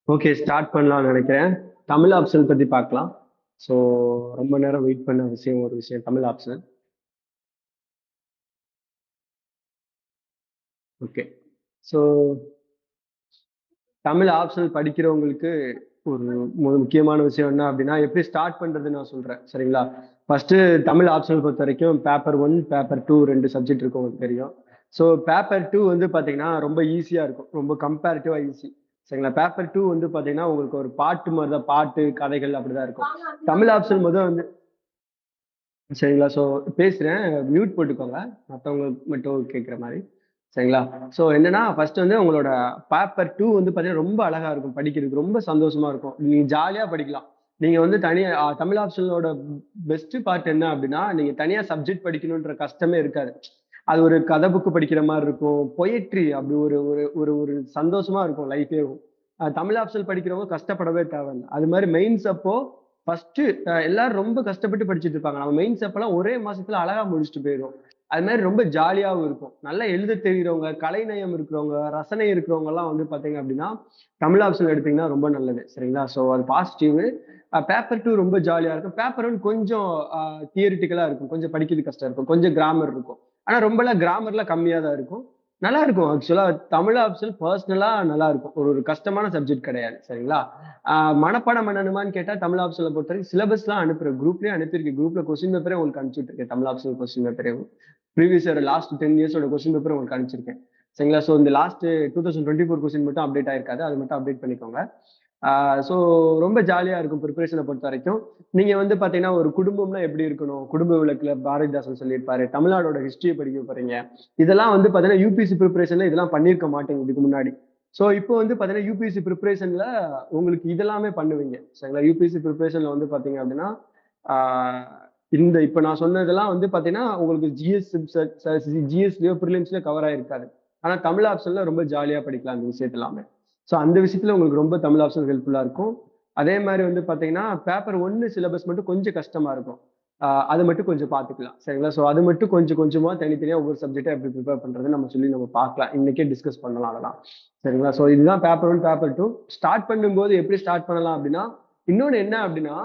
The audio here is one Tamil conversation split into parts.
ஓகே, ஸ்டார்ட் பண்ணலாம்னு நினைக்கிறேன். தமிழ் ஆப்ஷன் பத்தி பார்க்கலாம். ஸோ ரொம்ப நேரம் வெயிட் பண்ண ஒரு விஷயம் Tamil option. Okay. So Tamil optional படிக்கிறவங்களுக்கு ஒரு முக்கியமான விஷயம் என்ன அப்படின்னா, எப்படி ஸ்டார்ட் பண்றதுன்னு நான் சொல்றேன். சரிங்களா? ஃபர்ஸ்ட் தமிழ் ஆப்ஷனல் பொறுத்த வரைக்கும் பேப்பர் 1, பேப்பர் 2 2 சப்ஜெக்ட் இருக்கும் உங்களுக்கு தெரியும். ஸோ பேப்பர் 2 வந்து பாத்தீங்கன்னா ரொம்ப ஈஸியா இருக்கும். ரொம்ப கம்பேரிட்டிவா ஈஸி. சரிங்களா? பேப்பர் 2 வந்து பாத்தீங்கன்னா உங்களுக்கு ஒரு பாட்டு மாதிரி தான், பாட்டு கதைகள் அப்படிதான் இருக்கும். தமிழ் ஆப்ஷன் முதல் வந்து சரிங்களா? ஸோ பேசுறேன், மியூட் போட்டுக்கோங்க, மற்றவங்க மட்டும் கேட்குற மாதிரி. சரிங்களா? ஸோ என்னன்னா ஃபர்ஸ்ட் வந்து உங்களோட பேப்பர் 2 வந்து பார்த்தீங்கன்னா ரொம்ப அழகா இருக்கும் படிக்கிறதுக்கு, ரொம்ப சந்தோஷமா இருக்கும். நீங்க ஜாலியா படிக்கலாம். நீங்க வந்து தனியா தமிழ் ஆப்ஷனோட பெஸ்ட் பார்ட் என்ன அப்படின்னா, நீங்க தனியா சப்ஜெக்ட் படிக்கணுன்ற கஷ்டமே இருக்காது. அது ஒரு கதை புக்கு படிக்கிற மாதிரி இருக்கும். பொயட்ரி அப்படி ஒரு ஒரு ஒரு ஒரு சந்தோஷமா இருக்கும் லைஃபே. தமிழ் ஆப்ஷனல் படிக்கிறவங்க கஷ்டப்படவே தேவையில்ல. அது மாதிரி மெயின்ஸ் அப்போ ஃபர்ஸ்ட் எல்லாரும் ரொம்ப கஷ்டப்பட்டு படிச்சுட்டு இருப்பாங்க. நம்ம மெயின்ஸ் அப்பெல்லாம் ஒரே மாசத்துல அழகா முடிச்சுட்டு போயிடும். அது மாதிரி ரொம்ப ஜாலியாவும் இருக்கும். நல்லா எழுத தெரிகிறவங்க, கலைநயம் இருக்கிறவங்க, ரசனை இருக்கிறவங்க எல்லாம் வந்து பாத்தீங்க அப்படின்னா தமிழ் ஆப்ஷன் எடுத்தீங்கன்னா ரொம்ப நல்லது. சரிங்களா? ஸோ அது பாசிட்டிவ். பேப்பர் 2 ரொம்ப ஜாலியா இருக்கும். பேப்பர் 1 கொஞ்சம் தியரிட்டிக்கலா இருக்கும். கொஞ்சம் படிக்கிறது கஷ்டம் இருக்கும். கொஞ்சம் கிராமர் இருக்கும். ஆனா ரொம்பலாம் கிராமர்லாம் கம்மியா தான் இருக்கும். நல்லா இருக்கும். ஆக்சுவலா தமிழ் ஆப்ஷன் பர்சனலா நல்லா இருக்கும். ஒரு ஒரு கஷ்டமான சப்ஜெக்ட் கிடையாது. சரிங்களா? மனப்பாடம் பண்ணணுமான்னு கேட்டா தமிழ் ஆப்ஷன்ல பொறுத்தவரைக்கும் சிலபஸ்லாம் அனுப்புறேன். குரூப்லயே அனுப்பியிருக்கேன். குரூப்ல கொஸ்டின் பேப்பரே உங்களுக்கு அனுப்பிச்சுட்டு இருக்கேன். தமிழ் ஆப்ஷனல் கொஸ்டின் பேப்பரே ப்ரீவியஸ் இயர் லாஸ்ட் 10 இயர்ஸோட கொஸ்டின் பேப்பர் உங்களுக்கு அனுப்பிச்சிருக்கேன். சரிங்களா? ஸோ இந்த லாஸ்ட் 2024 கொஸ்டின் மட்டும் அப்டேட் ஆயிருக்காது. அது மட்டும் அப்டேட் பண்ணிக்கோங்க. ஸோ ரொம்ப ஜாலியா இருக்கும் ப்ரிப்பரேஷனை பொறுத்த வரைக்கும். நீங்க வந்து பாத்தீங்கன்னா ஒரு குடும்பம்னா எப்படி இருக்கணும், குடும்ப விளக்குல பாரதிதாசன் சொல்லியிருப்பாரு. தமிழ்நாடோட ஹிஸ்டரியை படிக்க போறீங்க. இதெல்லாம் வந்து பாத்தீங்கன்னா யூபிஎஸ்சி ப்ரிப்பரேஷன்ல இதெல்லாம் பண்ணியிருக்க மாட்டீங்க இதுக்கு முன்னாடி. ஸோ இப்போ வந்து பாத்தீங்கன்னா யூபிஎஸ்சி ப்ரிப்பரேஷன்ல உங்களுக்கு இதெல்லாமே பண்ணுவீங்க. சரிங்களா? யூபிஎஸ்சி ப்ரிப்பரேஷன்ல வந்து பாத்தீங்க அப்படின்னா ஆஹ் இந்த இப்ப நான் சொன்னதெல்லாம் வந்து பாத்தீங்கன்னா உங்களுக்கு ஜிஎஸ்லயோ ப்ரிலிம்ஸ்லயோ கவர் ஆயிருக்காது. ஆனா தமிழ் ஆப்ஷன்ல ரொம்ப ஜாலியா படிக்கலாம் அந்த விஷயத்த எல்லாமே. ஸோ அந்த விஷயத்துல உங்களுக்கு ரொம்ப தமிழ் ஆப்ஷன் ஹெல்ப்ஃபுல்லா இருக்கும். அதே மாதிரி வந்து பாத்தீங்கன்னா பேப்பர் 1 சிலபஸ் மட்டும் கொஞ்சம் கஷ்டமா இருக்கும். அது மட்டும் கொஞ்சம் பார்த்துக்கலாம். சரிங்களா? ஸோ அது மட்டும் கொஞ்சம் கொஞ்சமா தனித்தனியா ஒவ்வொரு சப்ஜெக்டா எப்படி ப்ரிப்பேர் பண்றது நம்ம பார்க்கலாம். இன்னைக்கே டிஸ்கஸ் பண்ணலாம் அதெல்லாம். சரிங்களா? ஸோ இதுதான் பேப்பர் 1, பேப்பர் 2. ஸ்டார்ட் பண்ணும்போது எப்படி ஸ்டார்ட் பண்ணலாம் அப்படின்னா, இன்னொன்னு என்ன அப்படின்னா,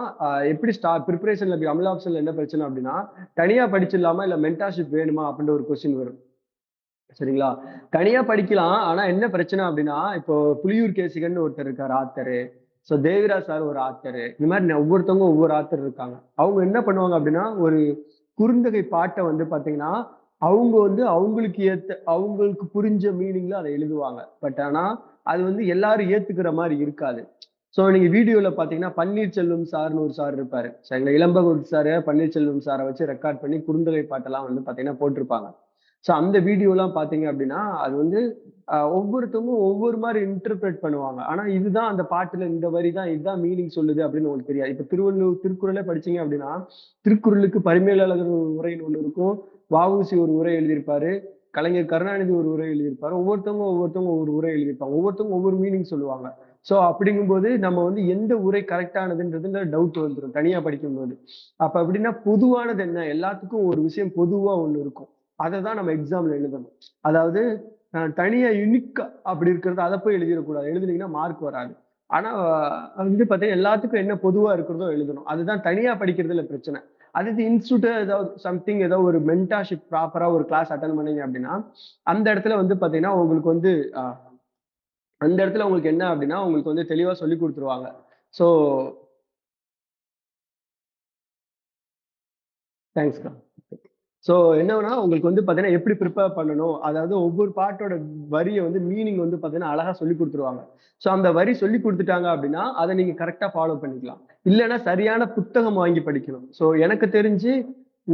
எப்படி ப்ரிப்பரேஷன்ல தமிழ் ஆப்ஷன்ல என்ன பிரச்சனை அப்படின்னா, தனியா படிச்சிடலாமா இல்ல மென்டார்ஷிப் வேணுமா அப்படின்ற ஒரு கொஸ்டின் வரும். சரிங்களா? தனியா படிக்கலாம். ஆனா என்ன பிரச்சனை அப்படின்னா, இப்போ புலியூர் கேசிகன்னு ஒருத்தர் இருக்காரு ஆத்தரு. ஸோ தேவிராஜ் சார் ஒரு ஆத்தரு. இந்த மாதிரி ஒவ்வொருத்தவங்க ஒவ்வொரு ஆத்தர் இருக்காங்க. அவங்க என்ன பண்ணுவாங்க அப்படின்னா, ஒரு குறுந்தொகை பாட்ட வந்து பாத்தீங்கன்னா, அவங்க வந்து அவங்களுக்கு புரிஞ்ச மீனிங்ல அதை எழுதுவாங்க. பட் ஆனா அது வந்து எல்லாரும் ஏத்துக்கிற மாதிரி இருக்காது. ஸோ நீங்க வீடியோல பாத்தீங்கன்னா பன்னீர்செல்வம் சார்னு ஒரு சார் இருப்பாரு. சரிங்களா? இளம்பகவத் சார் பன்னீர்செல்வம் சாரை வச்சு ரெக்கார்ட் பண்ணி குறுந்தொகை பாட்டெல்லாம் வந்து பாத்தீங்கன்னா போட்டிருப்பாங்க. ஸோ அந்த வீடியோலாம் பார்த்தீங்க அப்படின்னா, அது வந்து ஒவ்வொருத்தவங்க ஒவ்வொரு மாரி இன்டர்பிரட் பண்ணுவாங்க. ஆனா இதுதான் அந்த பாட்டுல இந்த வரி தான் இதுதான் மீனிங் சொல்லுது அப்படின்னு உங்களுக்கு தெரியாது. இப்ப திருக்குறளே படிச்சீங்க அப்படின்னா, திருக்குறளுக்கு பரிமேலழகர் ஒரு உரைன்னு ஒண்ணு இருக்கும். வ.உ.சி ஒரு உரை எழுதியிருப்பாரு. கலைஞர் கருணாநிதி ஒரு உரை எழுதியிருப்பாரு. ஒவ்வொருத்தவங்க ஒரு உரை எழுதியிருப்பாங்க. ஒவ்வொருத்தவங்க ஒவ்வொரு மீனிங் சொல்லுவாங்க. ஸோ அப்படிங்கும்போது நம்ம வந்து எந்த உரை கரெக்ட்டானதுன்றதுல டவுட் வந்துரும். தனியா படிக்கும்போது. அப்ப அப்படின்னா பொதுவானது என்ன? எல்லாத்துக்கும் ஒரு விஷயம் பொதுவா ஒண்ணு இருக்கும். அததான் நம்ம எக்ஸாம்ல எழுதணும். அதாவது தனியா யுனிக்கா அப்படி இருக்கிறது அத போய் எழுதிறக்கூடாது. எழுதுனீங்கன்னா மார்க் வராது. ஆனா வந்து பார்த்தீங்கன்னா, எல்லாத்துக்கும் என்ன பொதுவா இருக்கிறதோ எழுதணும். அதுதான் தனியா படிக்கிறதுல பிரச்சனை. அது இன்ஸ்டிடியூட் ஏதாவது சம்திங் ஏதோ ஒரு மென்டார்ஷிப் ப்ராப்பரா ஒரு கிளாஸ் அட்டெண்ட் பண்ணீங்க அப்படின்னா, அந்த இடத்துல வந்து பார்த்தீங்கன்னா, உங்களுக்கு வந்து அ அந்த இடத்துல உங்களுக்கு என்ன அப்படின்னா, உங்களுக்கு வந்து தெளிவா சொல்லிக் குடுத்துருவாங்க. ஸோ தேங்க்ஸ்க்கா. ஸோ என்னன்னா, உங்களுக்கு வந்து பார்த்தீங்கன்னா, எப்படி ப்ரிப்பேர் பண்ணணும்? அதாவது ஒவ்வொரு பாட்டோட வரிய வந்து மீனிங் வந்து பார்த்தீங்கன்னா, அழகா சொல்லிக் குடுத்துருவாங்க. ஸோ அந்த வரி சொல்லிக் குடுத்துட்டாங்க அப்படின்னா, அத நீங்க கரெக்ட்டா ஃபாலோ பண்ணிக்கலாம். இல்லன்னா சரியான புத்தகம் வாங்கி படிக்கணும். ஸோ எனக்கு தெரிஞ்சு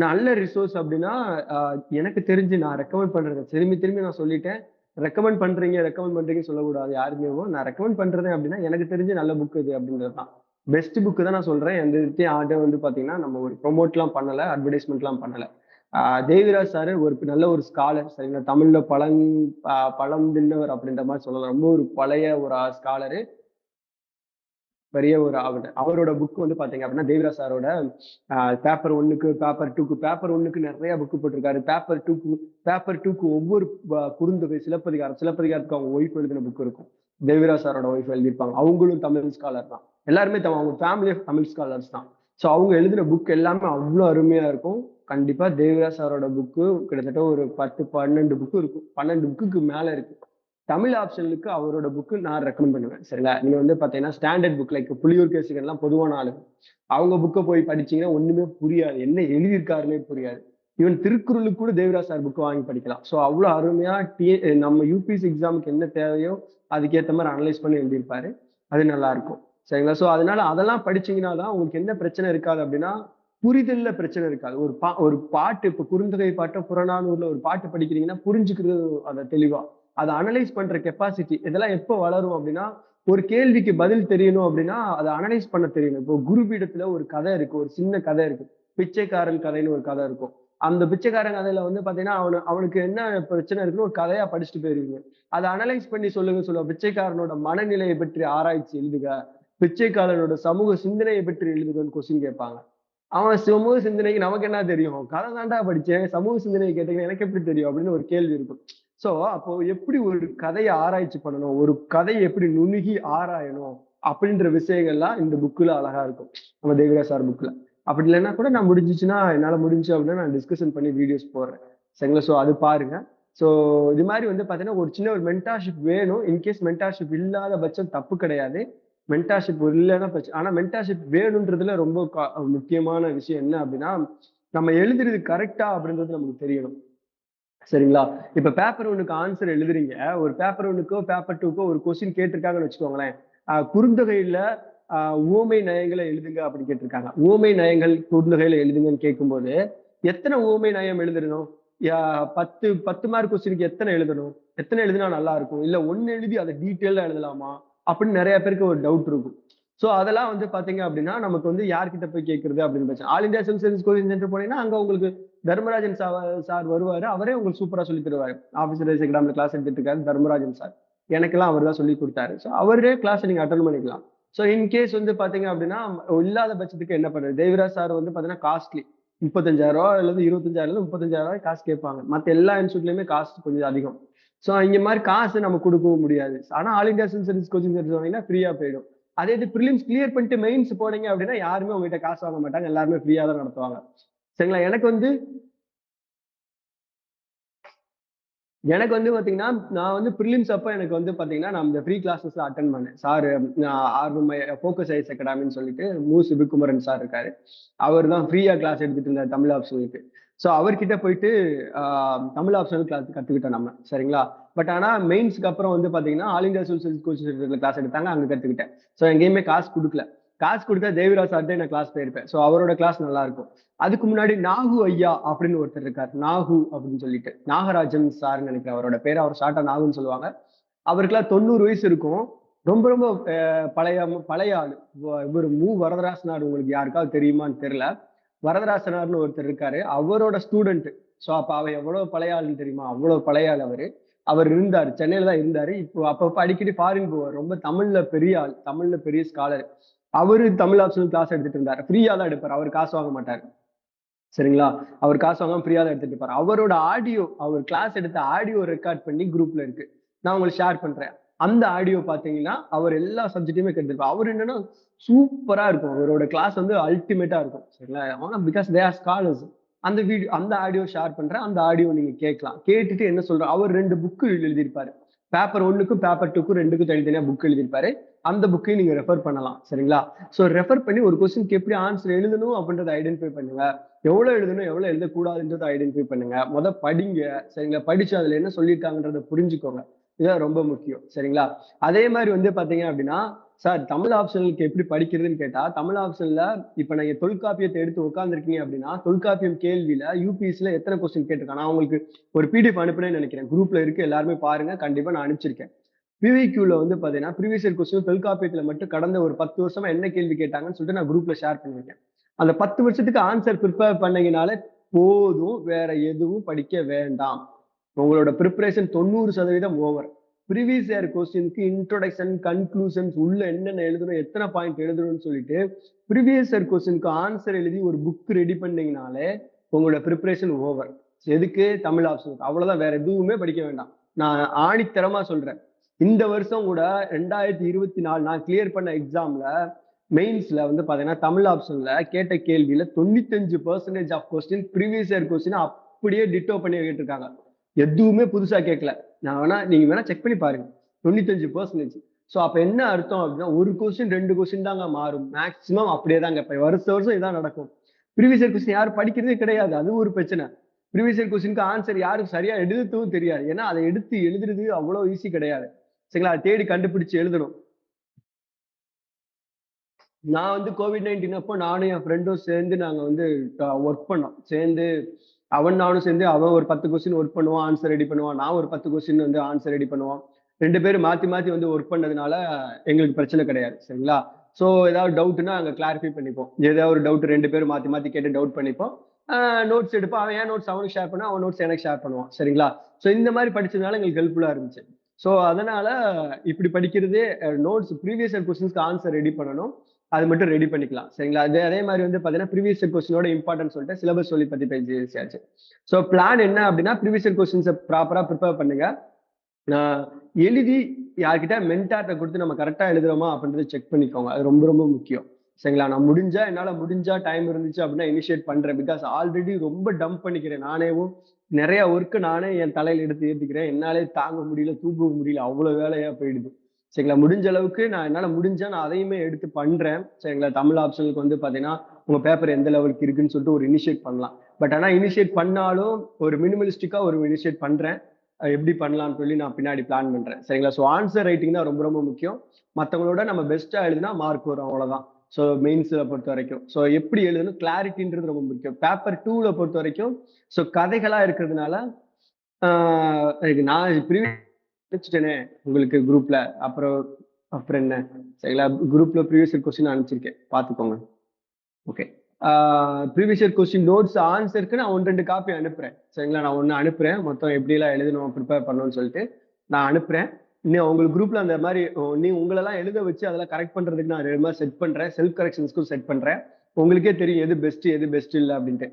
நல்ல ரிசோர்ஸ் அப்படின்னா, அ எனக்கு தெரிஞ்சு நான் ரெக்கமெண்ட் பண்றது திரும்பி திரும்பி நான் சொல்லிட்டேன். ரெக்கமெண்ட் பண்றீங்கன்னு சொல்லக்கூடாது யாருமேவும். நான் ரெக்கமெண்ட் பண்றது அப்படின்னா, எனக்கு தெரிஞ்சு நல்ல புக் இது அப்படின்றது தான். பெஸ்ட் புக் தான் நான் சொல்றேன். எந்த விதத்தையும் யார்ட்டயும் வந்து பார்த்தீங்கன்னா, நம்ம ஒரு ப்ரொமோட்லாம் பண்ணல. அட்வர்டைஸ்மென்ட்லாம் பண்ணல. தேவிராஜ் சாரு நல்ல ஒரு ஸ்காலர். சரிங்களா? தமிழ்ல பழம் தின்னவர் அப்படின்ற மாரி சொல்லலாம். ரொம்ப ஒரு பழைய ஒரு ஸ்காலரு. பெரிய ஒரு அவரோட புக் வந்து பார்த்தீங்க அப்படின்னா, தேவிராஜ் சாரோட பேப்பர் 1க்கு, பேப்பர் 1க்கு நெறைய புக் போட்டிருக்காரு. பேப்பர் 2க்கு ஒவ்வொரு குறுந்தொகை, சிலப்பதிகாரத்துக்கு அவங்க ஒய்ஃப் எழுதின புக் இருக்கும். தேவிரா சாரோட ஒய்ஃப் எழுதியிருப்பாங்க. அவங்களும் தமிழ் ஸ்காலர் தான். எல்லாருமே அவங்க ஃபேமிலி ஆஃப் தமிழ் ஸ்காலர்ஸ் தான். ஸோ அவங்க எழுதின புக் எல்லாமே அவ்வளோ அருமையா இருக்கும். கண்டிப்பா தேவிரா சாரோட புக்கு கிட்டத்தட்ட ஒரு 10, 12 புக்கு இருக்கும். 12 புக்குக்கு மேல இருக்கு. தமிழ் ஆப்ஷனுக்கு அவரோட புக்கு நான் ரெக்கமெண்ட் பண்ணுவேன். சரிங்களா? நீங்க வந்து பாத்தீங்கன்னா ஸ்டாண்டர்ட் புக் லைக் புலியூர் கேசிகர் எல்லாம் பொதுவான ஆளு. அவங்க புக்கை போய் படிச்சீங்கன்னா ஒண்ணுமே புரியாது. என்ன எழுதியிருக்காருன்னே புரியாது. ஈவன் திருக்குறளுக்கு கூட தேவராஜ் சார் புக் வாங்கி படிக்கலாம். ஸோ அவ்வளோ அருமையா நம்ம யூபிஎஸ்சி எக்ஸாமுக்கு என்ன தேவையோ அதுக்கேற்ற மாதிரி அனலைஸ் பண்ணி எழுதியிருப்பாரு. அது நல்லா இருக்கும். சரிங்களா? ஸோ அதனால அதெல்லாம் படிச்சீங்கன்னா தான் உங்களுக்கு என்ன பிரச்சனை இருக்காது அப்படின்னா புரிதல்ல பிரச்சனை இருக்காது. ஒரு பாட்டு இப்ப குறுந்தொகை பாட்டு புறநானூறுல ஒரு பாட்டு படிக்கிறீங்கன்னா புரிஞ்சுக்கிறது அதை தெளிவா அதை அனலைஸ் பண்ற கெப்பாசிட்டி இதெல்லாம் எப்போ வளரும் அப்படின்னா ஒரு கேள்விக்கு பதில் தெரியணும் அப்படின்னா அதை அனலைஸ் பண்ண தெரியணும். இப்போ குருபீடத்துல ஒரு கதை இருக்கு, ஒரு சின்ன கதை இருக்கு. பிச்சைக்காரன் கதைன்னு ஒரு கதை இருக்கும். அந்த பிச்சைக்காரன் கதையில வந்து பாத்தீங்கன்னா அவனுக்கு என்ன பிரச்சனை இருக்குன்னு ஒரு கதையா படிச்சுட்டு போயிருவீங்க. அதை அனலைஸ் பண்ணி சொல்லுங்க. பிச்சைக்காரனோட மனநிலையை பற்றி ஆராய்ச்சி எழுதுக, பிச்சைக்காரனோட சமூக சிந்தனையை பற்றி எழுதுகன்னு கொஸ்டின் கேட்பாங்க. அவன் சமூக சிந்தனைக்கு நமக்கு என்ன தெரியும், கதை தாண்டா படிச்சேன், சமூக சிந்தனையை கேட்டீங்கன்னா எனக்கு எப்படி தெரியும் அப்படின்னு ஒரு கேள்வி இருக்கும். சோ அப்போ எப்படி ஒரு கதையை ஆராய்ச்சி பண்ணணும், ஒரு கதையை எப்படி நுணுகி ஆராயணும் அப்படின்ற விஷயங்கள்லாம் இந்த புக்ல அழகா இருக்கும், நம்ம தேவிராஜ் சார் புக்ல. அப்படி இல்லைன்னா கூட நான் முடிஞ்சிச்சுன்னா என்னால முடிஞ்சு அப்படின்னா நான் டிஸ்கஷன் பண்ணி வீடியோஸ் போடுறேன். சரிங்களா? ஸோ அது பாருங்க. ஸோ இது மாதிரி வந்து பாத்தீங்கன்னா ஒரு சின்ன ஒரு மென்டார்ஷிப் வேணும். இன்கேஸ் மென்டார்ஷிப் இல்லாத பட்சம் தப்பு கிடையாது. மென்டார்ஷிப் இல்லைன்னா பிரச்சனை. ஆனா மென்டார்ஷிப் வேணுன்றதுல ரொம்ப முக்கியமான விஷயம் என்ன அப்படின்னா நம்ம எழுதுறது கரெக்டா அப்படின்றது நமக்கு தெரியணும். சரிங்களா? இப்ப பேப்பர் ஒன்னுக்கு ஆன்சர் எழுதுறீங்க. ஒரு பேப்பர் ஒன்னுக்கோ பேப்பர் டூக்கோ ஒரு கொஸ்டின் கேட்டிருக்காங்கன்னு வச்சுக்கோங்களேன். குறுந்தொகையில உவமை நயங்களை எழுதுங்க அப்படின்னு கேட்டிருக்காங்க. உவமை நயங்கள் குறுந்தொகையில எழுதுங்கன்னு கேட்கும்போது எத்தனை உவமை நயம் எழுதணும்? 10 மார்க் கொஸ்டினுக்கு எத்தனை எழுதணும்? எத்தனை எழுதினா நல்லா இருக்கும்? இல்ல ஒன்னு எழுதி அதை டீட்டெயிலா எழுதலாமா அப்படின்னு நிறைய பேருக்கு ஒரு டவுட் இருக்கும். சோ அதெல்லாம் வந்து பாத்தீங்க அப்படின்னா நமக்கு வந்து யார்கிட்ட போய் கேட்கறது அப்படின்னு பிரச்சனை. All India civil service coaching centre போனீங்கன்னா அங்க உங்களுக்கு தர்மராஜன் சார் வருவாரு. அவரே உங்களுக்கு சூப்பரா சொல்லி தருவாரு. ஆபீசர் எக்ஸாம்ல கிளாஸ் எடுத்துட்டு இருக்காரு தர்மராஜன் சார். எனக்கெல்லாம் அவர் தான் சொல்லி கொடுத்தாரு. ஸோ அவரே கிளாஸ் நீங்க அட்டன் பண்ணிக்கலாம். ஸோ இன்கேஸ் வந்து பாத்தீங்க அப்படின்னா இல்லாத பட்சத்துக்கு என்ன பண்றது? தேவிராஜ் சார் வந்து பாத்தீங்கன்னா காஸ்ட்லி 35,000 அல்லது 25,000 35,000 காசு கேட்பாங்க. மத்த எல்லா இன்ஸ்டியூட்லயுமே காஸ்ட் கொஞ்சம் அதிகம். சோ இங்க மாதிரி காசு நம்ம கொடுக்கவும் முடியாது. ஆனா all India civil service coaching centre சொன்னீங்கன்னா ஃப்ரீயா போயிடும். அதே இது ப்ரிலிம்ஸ் கிளியர் பண்ணிட்டு மெயின்ஸ் போனீங்க அப்படின்னா யாருமே உங்ககிட்ட காசு வாங்க மாட்டாங்க. எல்லாருமே ஃப்ரீயா தான் நடத்துவாங்க. சரிங்களா? எனக்கு வந்து பாத்தீங்கன்னா நான் வந்து ப்ரிலிம்ஸ் அப்ப எனக்கு வந்து பாத்தீங்கன்னா நான் இந்த ஃப்ரீ கிளாஸஸ் அட்டன் பண்ணேன். சார் ஆர்வம் ஃபோக்கஸ் ஐஸ் அகாடமின்னு சொல்லிட்டு சிவகுமரன் சார் இருக்காரு. அவர் தான் ஃப்ரீயா கிளாஸ் எடுத்துட்டு இருந்தார் தமிழ் ஆப்ஷனுக்கு. ஸோ அவர்கிட்ட போயிட்டு தமிழ் ஆப்ஷனல் கிளாஸ் கத்துக்கிட்டோம் நம்ம. சரிங்களா? பட் ஆனா மெயின்ஸ்க்கு அப்புறம் வந்து பாத்தீங்கன்னா all India civil service coaching class எடுத்தாங்க, அங்க கத்துக்கிட்டேன். ஸோ எங்கேயுமே காசு கொடுக்கல. காசு கொடுத்தா தேவிராஜ் சார்ட்டே நான் கிளாஸ் போயிருப்பேன். ஸோ அவரோட கிளாஸ் நல்லா இருக்கும். அதுக்கு முன்னாடி நாகு ஐயா அப்படின்னு ஒருத்தர் இருக்காரு. நாகு அப்படின்னு சொல்லிட்டு நாகராஜன் சார்ன்னு நினைக்கிறேன் அவரோட பேர். அவர் ஷார்ட்டா நாகுன்னு சொல்லுவாங்க. அவருக்குலாம் 90 வயசு இருக்கும். ரொம்ப ரொம்ப பழைய பழைய ஆளு. இவர் வரதராசனார் உங்களுக்கு யாருக்காவது தெரியுமான்னு தெரியல. வரதராசனார்னு ஒருத்தர் இருக்காரு. அவரோட ஸ்டூடெண்ட். ஸோ அப்ப அவ எவ்வளவு பழைய ஆளுன்னு தெரியுமா? அவ்வளவு பழைய ஆள் அவரு. அவர் இருந்தாரு, சென்னையில தான் இருந்தாரு. இப்போ அப்பப்ப அடிக்கடி ஃபாரின் போவார். ரொம்ப தமிழ்ல பெரிய ஆள், தமிழ்ல பெரிய ஸ்காலர். அவரு தமிழ் ஆப்ஷனல் கிளாஸ் எடுத்துட்டு இருந்தாரு. ஃப்ரீயா தான் எடுப்பாரு. அவர் காசு வாங்க மாட்டாரு. சரிங்களா? அவர் காசு வாங்காம ஃப்ரீயா தான் எடுத்துட்டு இருப்பாரு. அவரோட ஆடியோ, அவர் கிளாஸ் எடுத்த ஆடியோ ரெக்கார்ட் பண்ணி குரூப்ல இருக்கு. நான் உங்களுக்கு ஷேர் பண்றேன். அந்த ஆடியோ பாத்தீங்கன்னா அவர் எல்லா சப்ஜெக்ட்டுமே கத்துப்பாரு. அவர் என்னன்னா சூப்பரா இருக்கும். அவரோட கிளாஸ் வந்து அல்டிமேட்டா இருக்கும். சரிங்களா? Because they are scholars. அந்த வீடியோ அந்த ஆடியோ ஷேர் பண்றேன். அந்த ஆடியோ நீங்க கேட்கலாம். கேட்டுட்டு என்ன சொல்ற அவர் 2 புக்கு எழுதியிருப்பாரு. பேப்பர் 1க்கும் பேப்பர் 2க்கும் 2க்கும் தனித்தனியா புக் எழுதியிருப்பாரு. அந்த புக்கையும் நீங்க ரெஃபர் பண்ணலாம். சரிங்களா? சோ ரெஃபர் பண்ணி ஒரு கொஸ்டினுக்கு எப்படி ஆன்சர் எழுதணும் அப்படின்றத ஐடென்டிஃபை பண்ணுங்க. எவ்வளவு எழுதணும் எவ்வளவு எழுதக்கூடாதுன்றதை ஐடென்டிஃபை பண்ணுங்க. படிங்க. சரிங்களா? படிச்சு அதுல என்ன சொல்லியிருக்காங்கன்றத புரிஞ்சுக்கோங்க. இதுதான் ரொம்ப முக்கியம். சரிங்களா? அதே மாதிரி வந்து பாத்தீங்க அப்படின்னா சார் தமிழ் ஆப்ஷனலுக்கு எப்படி படிக்கிறதுன்னு கேட்டா தமிழ் ஆப்ஷன்ல இப்ப நீங்க தொல்காப்பியத்தை எடுத்து உட்காந்துருக்கீங்க அப்படின்னா தொல்காப்பியம் கேள்வியில யூபிஎஸ்சில எத்தனை கொஸ்டின் கேட்டிருக்காங்க? நான் உங்களுக்கு ஒரு பிடிஎஃப் அனுப்புனேன்னு நினைக்கிறேன். குரூப்ல இருக்கு, எல்லாருமே பாருங்க. கண்டிப்பா நான் அனுப்பிச்சிருக்கேன். பிவிக்யூல வந்து பாத்தீங்கன்னா ப்ரீவியஸ் இயர் கொஸ்டின் தொல்காப்பியத்துல மட்டும் கடந்த ஒரு 10 வருஷமா என்ன கேள்வி கேட்டாங்கன்னு சொல்லிட்டு நான் குரூப்ல ஷேர் பண்ணிருக்கேன். அந்த 10 வருஷத்துக்கு ஆன்சர் ப்ரிப்பேர் பண்ணீங்கனாலே போதும், வேற எதுவும் படிக்க வேண்டாம். உங்களோட ப்ரிப்பரேஷன் 90% ஓவர். ப்ரீவியஸ் இயர் கொஸ்டினுக்கு இன்ட்ரோடக்ஷன், கன்க்ளூஷன்ஸ் உள்ள என்னென்ன எழுதணும், எத்தனை பாயிண்ட் எழுதணும்னு சொல்லிட்டு ப்ரீவியஸ் இயர் கொஸ்டினுக்கு ஆன்சர் எழுதி ஒரு புக் ரெடி பண்ணீங்கனாலே உங்களோட ப்ரிப்பரேஷன் ஓவர். எதுக்கு? தமிழ் ஆப்ஷன். அவ்வளவுதான், வேற எதுவுமே படிக்க வேண்டாம். நான் ஆணித்தரமா சொல்றேன். இந்த வருஷம் கூட 2024 நான் கிளியர் பண்ண எக்ஸாம்ல மெயின்ஸ்ல வந்து பாத்தீங்கன்னா தமிழ் ஆப்ஷன்ல கேட்ட கேள்வியில 95% of question previous year question அப்படியே டிட்டோ பண்ணி கேட்டிருக்காங்க. எதுவுமே புதுசா கேட்கல. நீங்க வேணா செக் பண்ணி பாருங்க. 95%. சோ அப்ப என்ன அர்த்தம் அப்படின்னா ஒரு கொஸ்டின் 2 கொஸ்டின் தாங்க மாறும். மேக்ஸிமம் அப்படியே தாங்க. இப்ப வருஷம் வருஷம் இதான் நடக்கும். ப்ரீவியஸ் இயர் கொஸ்டின் யாரும் படிக்கிறதே கிடையாது. அது ஒரு பிரச்சனை. ப்ரீவியஸ் இயர் கொஸ்டினுக்கு ஆன்சர் யாரும் சரியா எழுதவும் தெரியாது. ஏன்னா அதை எடுத்து எழுதுறது அவ்வளவு ஈஸி கிடையாது. சரிங்களா? அதை தேடி கண்டுபிடிச்சு எழுதணும். நான் வந்து கோவிட்-19 அப்போ நானும் என் ஃப்ரெண்டும் சேர்ந்து நாங்க வந்து ஒர்க் பண்ணோம். சேர்ந்து நானும் சேர்ந்து அவன் ஒரு 10 கொஸ்டின் ஒர்க் பண்ணுவான், ஆன்சர் ரெடி பண்ணுவான். நான் ஒரு 10 கொஸ்டின் வந்து ஆன்சர் ரெடி பண்ணுவோம். 2 பேரும் மாத்தி மாத்தி வந்து ஒர்க் பண்ணதுனால எங்களுக்கு பிரச்சனை கிடையாது. சரிங்களா? ஸோ ஏதாவது டவுட்னா அங்க கிளாரிஃபை பண்ணிப்போம். ஏதாவது ஒரு டவுட் 2 பேரும் மாத்தி மாத்தி கேட்டு டவுட் பண்ணிப்போம். நோட்ஸ் எடுப்போம். அவன் என் நோட்ஸ் அவனுக்கு ஷேர் பண்ணுவான். அவன் நோட்ஸ் எனக்கு ஷேர் பண்ணுவான். சரிங்களா? ஸோ இந்த மாதிரி படிச்சதுனால எங்களுக்கு ஹெல்ப்ஃபுல்லா இருந்துச்சு. ஸோ அதனால இப்படி படிக்கிறதே நோட்ஸ் ப்ரீவியஸ் இயர் கொஸ்டின்ஸ்க்கு ஆன்சர் ரெடி பண்ணணும். அது மட்டும் ரெடி பண்ணிக்கலாம். சரிங்களா? அதே மாதிரி வந்து பாத்தீங்கன்னா ப்ரீவியஸ் இயர் கொஸ்டினோட இம்பார்ட்டன்ஸ் சொல்லிட்டு சிலபஸ் சொல்லி பத்தி பேசியாச்சு. ஸோ பிளான் என்ன அப்படின்னா ப்ரீவியஸ் இயர் கொஸ்டின்ஸை ப்ராப்பரா ப்ரிப்பேர் பண்ணுங்க. எழுதி யார்கிட்ட மென்டார்ட்ட கொடுத்து நம்ம கரெக்டா எழுதுறோமா அப்படின்றத செக் பண்ணிக்கோங்க. அது ரொம்ப ரொம்ப முக்கியம். சரிங்களா? என்னால முடிஞ்சா டைம் இருந்துச்சு அப்படின்னா இனிஷியேட் பண்றேன். பிகாஸ் ஆல்ரெடி ரொம்ப டம்ப் பண்ணிக்கிறேன். நானேவும் நிறைய ஒர்க் நானே என் தலையில எடுத்து ஏத்திக்கிறேன். என்னாலே தாங்க முடியல, தூக்க முடியல. அவ்வளவு வேலையா போயிடுது. சரிங்களா? முடிஞ்ச அளவுக்கு என்னால முடிஞ்சா நான் அதையுமே எடுத்து பண்றேன். சரிங்களா? தமிழ் ஆப்ஷனுக்கு வந்து பாத்தீங்கன்னா உங்க பேப்பர் எந்த லெவலுக்கு இருக்குன்னு சொல்லிட்டு ஒரு இனிஷியேட் பண்ணலாம். பட் ஆனா இனிஷியேட் பண்ணாலும் ஒரு மினிமலிஸ்டிக்கா ஒரு இனிஷியேட் பண்றேன். எப்படி பண்ணலாம்னு சொல்லி நான் பின்னாடி பிளான் பண்றேன். சரிங்களா? ஸோ ஆன்சர் ரைட்டிங் தான் ரொம்ப ரொம்ப முக்கியம். மத்தவங்களோட நம்ம பெஸ்ட்டா எழுதினா மார்க் வரும் அவ்வளவுதான். ஸோ மெயின்ஸ்ல பொறுத்த வரைக்கும். ஸோ எப்படி எழுதணும் கிளாரிட்டின்றது ரொம்ப முக்கியம். பேப்பர் 2ல பொறுத்த வரைக்கும் ஸோ கதைகளா இருக்கிறதுனால நான் அனுப்பிச்சிட்டேனே உங்களுக்கு குரூப்ல. அப்புறம் அப்புறம் என்ன? சரிங்களா? குரூப்ல ப்ரீவியஸ் கொஸ்டின் அனுப்பிச்சிருக்கேன். பாத்துக்கோங்க. Okay. Previous year question notes ஆன்சருக்கு நான் 1, 2 காப்பி அனுப்புறேன். சரிங்களா? நான் 1 அனுப்புறேன். மொத்தம் எப்படிலாம் எழுதணும், ப்ரிப்பேர் பண்ணணும்னு சொல்லிட்டு நான் அனுப்புறேன். இன்னும் உங்களுக்கு குரூப்ல அந்த மாதிரி உங்களெல்லாம் எழுத வச்சு அதெல்லாம் கரெக்ட் பண்றதுக்கு நான் 2 மாதிரி செட் பண்றேன். செல்ஃப் கரெக்ஷன்ஸ்க்கும் செட் பண்றேன். உங்களுக்கே தெரியும் எது பெஸ்ட் இல்ல அப்படின்ட்டு.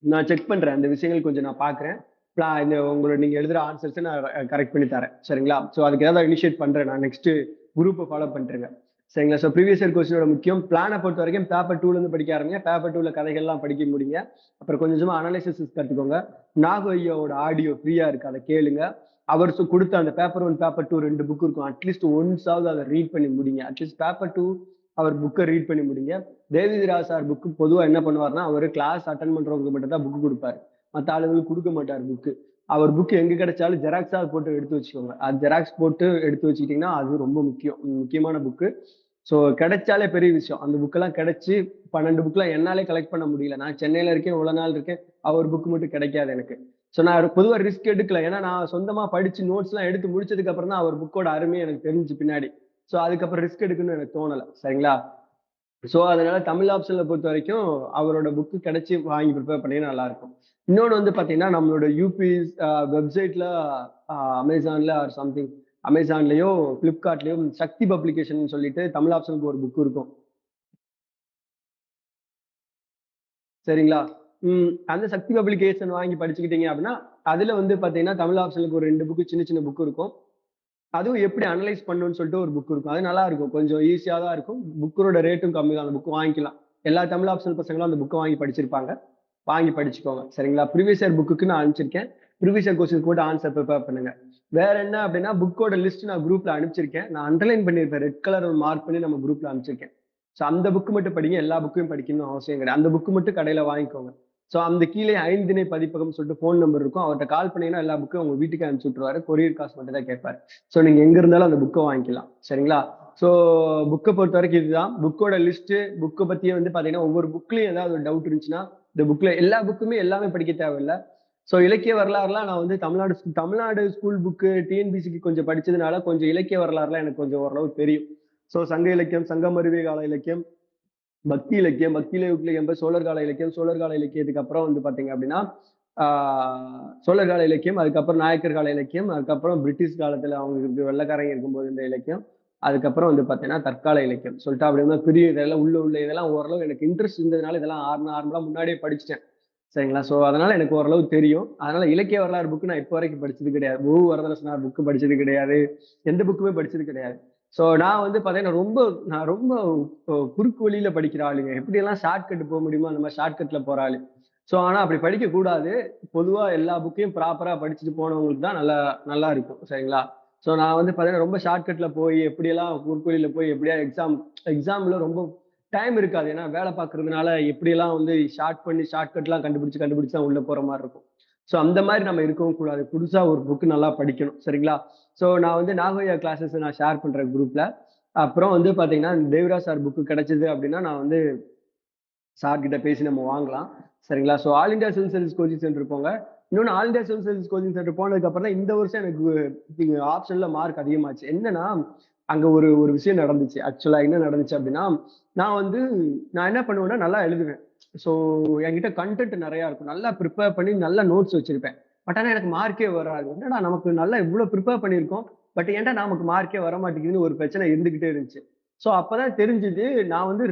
நான் செக் பண்றேன். அந்த விஷயங்கள் கொஞ்சம் நான் பார்க்குறேன். இந்த நீங்க எழுதுற ஆன்சர்ஸ நான் கரெக்ட் பண்ணி தரேன். சரிங்களா? ஸோ அதுக்கு ஏதாவது இனிஷியேட் பண்றேன். நான் நெக்ஸ்ட் குரூப்ப ஃபாலோ பண்ணிட்டுருங்க. சரிங்களா? ஸோ ப்ரீவியஸ் இயர் கொஸ்டினோட முக்கியம். பிளான பொறுத்த வரைக்கும் பேப்பர் 2ல இருந்து படிக்க ஆரம்பிங்க. பேப்பர் 2ல கதைகள்லாம் படிக்க முடியுங்க. அப்புறம் கொஞ்சம் கொஞ்சமா அனாலிசிஸ் கத்துக்கோங்க. நாகு ஐயாவோட ஆடியோ ஃப்ரீயா இருக்கு. அதை கேளுங்க. அவர் கொடுத்த அந்த பேப்பர் 1, பேப்பர் 2 2 புக் இருக்கும். அட்லீஸ்ட் ஒன்ஸாவது அதை ரீட் பண்ணி முடிங்க. அட்லீஸ்ட் பேப்பர் 2 அவர் புக்கை ரீட் பண்ணி முடிங்க. தேவிதிரா சார் புக்கு பொதுவா என்ன பண்ணுவாருன்னா அவர் கிளாஸ் அட்டன் பண்றவங்களுக்கு மட்டும் தான் புக் கொடுப்பாரு. மற்ற ஆளுங்களுக்கு கொடுக்க மாட்டார் புக்கு. அவர் புக் எங்க கிடைச்சாலும் ஜெராக்ஸா போட்டு எடுத்து வச்சுக்கோங்க. அது ஜெராக்ஸ் போட்டு எடுத்து வச்சுக்கிட்டீங்கன்னா அது ரொம்ப முக்கியமான புக்கு. ஸோ கிடைச்சாலே பெரிய விஷயம். அந்த புக்கெல்லாம் கிடைச்சு 12 புக்லாம் என்னாலே கலெக்ட் பண்ண முடியல. நான் சென்னையில இருக்கேன், இவ்வளவு நாள் இருக்கேன். அவர் புக் மட்டும் கிடைக்காது எனக்கு. ஸோ நான் பொதுவா ரிஸ்க் எடுக்கல. ஏன்னா நான் சொந்தமா படிச்சு நோட்ஸ் எல்லாம் எடுத்து முடிச்சதுக்கு அப்புறம் தான் அவர் புக்கோட அருமை எனக்கு தெரிஞ்சு பின்னாடி. ஸோ அதுக்கப்புறம் ரிஸ்க் எடுக்கணும்னு எனக்கு தோணல. சரிங்களா? ஸோ அதனால தமிழ் ஆப்ஷன்ல பொறுத்த வரைக்கும் அவரோட புக்கு கிடைச்சி வாங்கி ப்ரிப்பேர் பண்ணீங்கன்னா நல்லா இருக்கும். இன்னொன்று வந்து பார்த்தீங்கன்னா நம்மளோட யூபி வெப்சைட்ல அமேசான்ல ஆர் சம்திங் அமேசான்லயோ பிளிப்கார்ட்லயோ சக்தி பப்ளிகேஷன் சொல்லிட்டு தமிழ் ஆப்ஷனுக்கு ஒரு புக் இருக்கும். சரிங்களா? அந்த சக்தி பப்ளிகேஷன் வாங்கி படிச்சுக்கிட்டீங்க அப்படின்னா அதுல வந்து பாத்தீங்கன்னா தமிழ் ஆப்ஷனுக்கு ஒரு 2 புக்கு சின்ன சின்ன புக் இருக்கும். அதுவும் எப்படி அனலைஸ் பண்ணணும்னு சொல்லிட்டு ஒரு புக் இருக்கும். அது நல்லா இருக்கும். கொஞ்சம் ஈஸியா தான் இருக்கும். புக்கோட ரேட்டும் கம்மி தான். அந்த புக் வாங்கிக்கலாம். எல்லா தமிழ் ஆப்ஷனல் பசங்களும் அந்த புக்கை வாங்கி படிச்சிருப்பாங்க. வாங்கி படிச்சுக்கோங்க. சரிங்களா? ப்ரீவியஸ் இயர் புக்குக்கு நான் அனுப்பிச்சிருக்கேன். ப்ரீவியஸ் இயர் கொஸ்டின் போட்டு ஆன்சர் ப்ரிப்பேர் பண்ணுங்க. வேற என்ன அப்படின்னா புக்கோட லிஸ்ட் நான் குரூப்ல அனுப்பிச்சிருக்கேன். நான் அண்டர்லைன் பண்ணியிருப்பேன். ரெட் கலர் மார்க் பண்ணி நம்ம குரூப்ல அனுப்பிச்சிருக்கேன். ஸோ அந்த புக் மட்டும் படிங்க. எல்லா புக்கையும் படிக்கணும்னு அவசியம் கிடையாது. அந்த புக் மட்டும் கடையில வாங்கிக்கோங்க. ஸோ அந்த கீழே 5 திணை பதிப்பகம் சொல்லிட்டு ஃபோன் நம்பர் இருக்கும். அவர்கிட்ட கால் பண்ணீங்கன்னா எல்லா புக்கும் உங்க வீட்டுக்கு அனுப்பிச்சு விட்டுருவாரு. கொரியர் காசு மட்டும் தான் கேட்பாரு. ஸோ நீங்க எங்க இருந்தாலும் அந்த புக்கை வாங்கிக்கலாம். சரிங்களா? ஸோ புக்கை பொறுத்த வரைக்கும் இதுதான். புக்கோட லிஸ்ட் புக்கை பத்தியே வந்து பாத்தீங்கன்னா ஒவ்வொரு புக்லயும் ஏதாவது ஒரு டவுட் இருந்துச்சுன்னா இந்த புக்ல எல்லா புக்குமே எல்லாமே படிக்க தேவையில்லை. ஸோ இலக்கிய வரலாறுலாம் நான் வந்து தமிழ்நாடு ஸ்கூல் புக்கு டிஎன்பிசிக்கு கொஞ்சம் படிச்சதுனால கொஞ்சம் இலக்கிய வரலாறுலாம் எனக்கு கொஞ்சம் ஓரளவு தெரியும். ஸோ சங்க இலக்கியம், சங்கம் அருவி கால இலக்கியம், பக்தி இலக்கியம், பக்தி இலக்கியம், சோழர் கால இலக்கியம், சோழர் கால இலக்கியத்துக்கு அப்புறம் வந்து பாத்தீங்க அப்படின்னா சோழர் கால இலக்கியம், அதுக்கப்புறம் நாயக்கர் கால இலக்கியம், அதுக்கப்புறம் பிரிட்டிஷ் காலத்துல அவங்களுக்கு வெள்ளக்காரங்க இருக்கும்போது இந்த இலக்கியம், அதுக்கப்புறம் வந்து பாத்தீங்கன்னா தற்கால இலக்கியம் சொல்லிட்டு அப்படி பிரிய இதெல்லாம் உள்ள இதெல்லாம் ஓரளவு எனக்கு இன்ட்ரெஸ்ட் இருந்ததுனால இதெல்லாம் நார்மலா முன்னாடியே படிச்சுட்டேன். சரிங்களா? ஸோ அதனால எனக்கு ஓரளவு தெரியும். அதனால இலக்கிய வரலாறு புக் நான் இப்போ வரைக்கும் படிச்சது கிடையாது. வரதராசனார் புக் படிச்சது கிடையாது. எந்த புக்குமே படிச்சது கிடையாது. ஸோ நான் வந்து பார்த்தீங்கன்னா, நான் ரொம்ப குறுக்கு வழியில படிக்கிற ஆளுங்க. எப்படியெல்லாம் ஷார்ட்கட் போ முடியுமோ, அந்த மாரி ஷார்ட்கட்ல போற ஆளு. ஸோ ஆனா அப்படி படிக்கக்கூடாது. பொதுவா எல்லா புக்கையும் ப்ராப்பரா படிச்சுட்டு போனவங்களுக்கு தான் நல்லா நல்லா இருக்கும். சரிங்களா? ஸோ நான் வந்து பார்த்தீங்கன்னா, ரொம்ப ஷார்ட்கட்ல போய் எப்படியெல்லாம் குறுக்கு வழியில போய் எப்படியா எக்ஸாம்ல ரொம்ப டைம் இருக்காது. ஏன்னா வேலை பார்க்கறதுனால எப்படியெல்லாம் வந்து ஷார்ட்கட்லாம் கண்டுபிடிச்சு தான் உள்ள போற மாரி இருக்கும். ஸோ அந்த மாரி நம்ம இருக்கவும் கூடாது. புதுசா ஒரு புக் நல்லா படிக்கணும். சரிங்களா? ஸோ நான் வந்து நாகோயா கிளாஸஸ் நான் ஷேர் பண்றேன் குரூப்ல. அப்புறம் வந்து பார்த்தீங்கன்னா, தேவராஜ் சார் புக் கிடைச்சது அப்படின்னா, நான் வந்து சார் கிட்ட பேசி நம்ம வாங்கலாம். சரிங்களா? So all India civil service coaching centre போங்க. இன்னொன்னு all India civil service coaching centre போனதுக்கு அப்புறம் தான் இந்த வருஷம் எனக்கு ஆப்ஷன்ல மார்க் அதிகமாச்சு. என்னன்னா, அங்க ஒரு ஒரு விஷயம் நடந்துச்சு. ஆக்சுவலா என்ன நடந்துச்சு அப்படின்னா, நான் வந்து நான் என்ன பண்ணுவேன்னா, நல்லா எழுதுவேன். ஸோ என்கிட்ட கன்டென்ட் நெறையா இருக்கும். நல்லா பிரிப்பேர் பண்ணி நல்ல நோட்ஸ் வச்சிருப்பேன். பட் ஆனா எனக்கு மார்க்கே வராது. என்னடா நமக்கு நல்லா இவ்ளோ பிரிப்பேர் பண்ணியிருக்கோம். பட் ஏன்டா நமக்கு மார்க்கே வரமாட்டேங்குதுன்னு ஒரு பிரச்சனை இருந்துகிட்டே இருந்துச்சு. ஸோ அப்பதான் தெரிஞ்சது நான் வந்து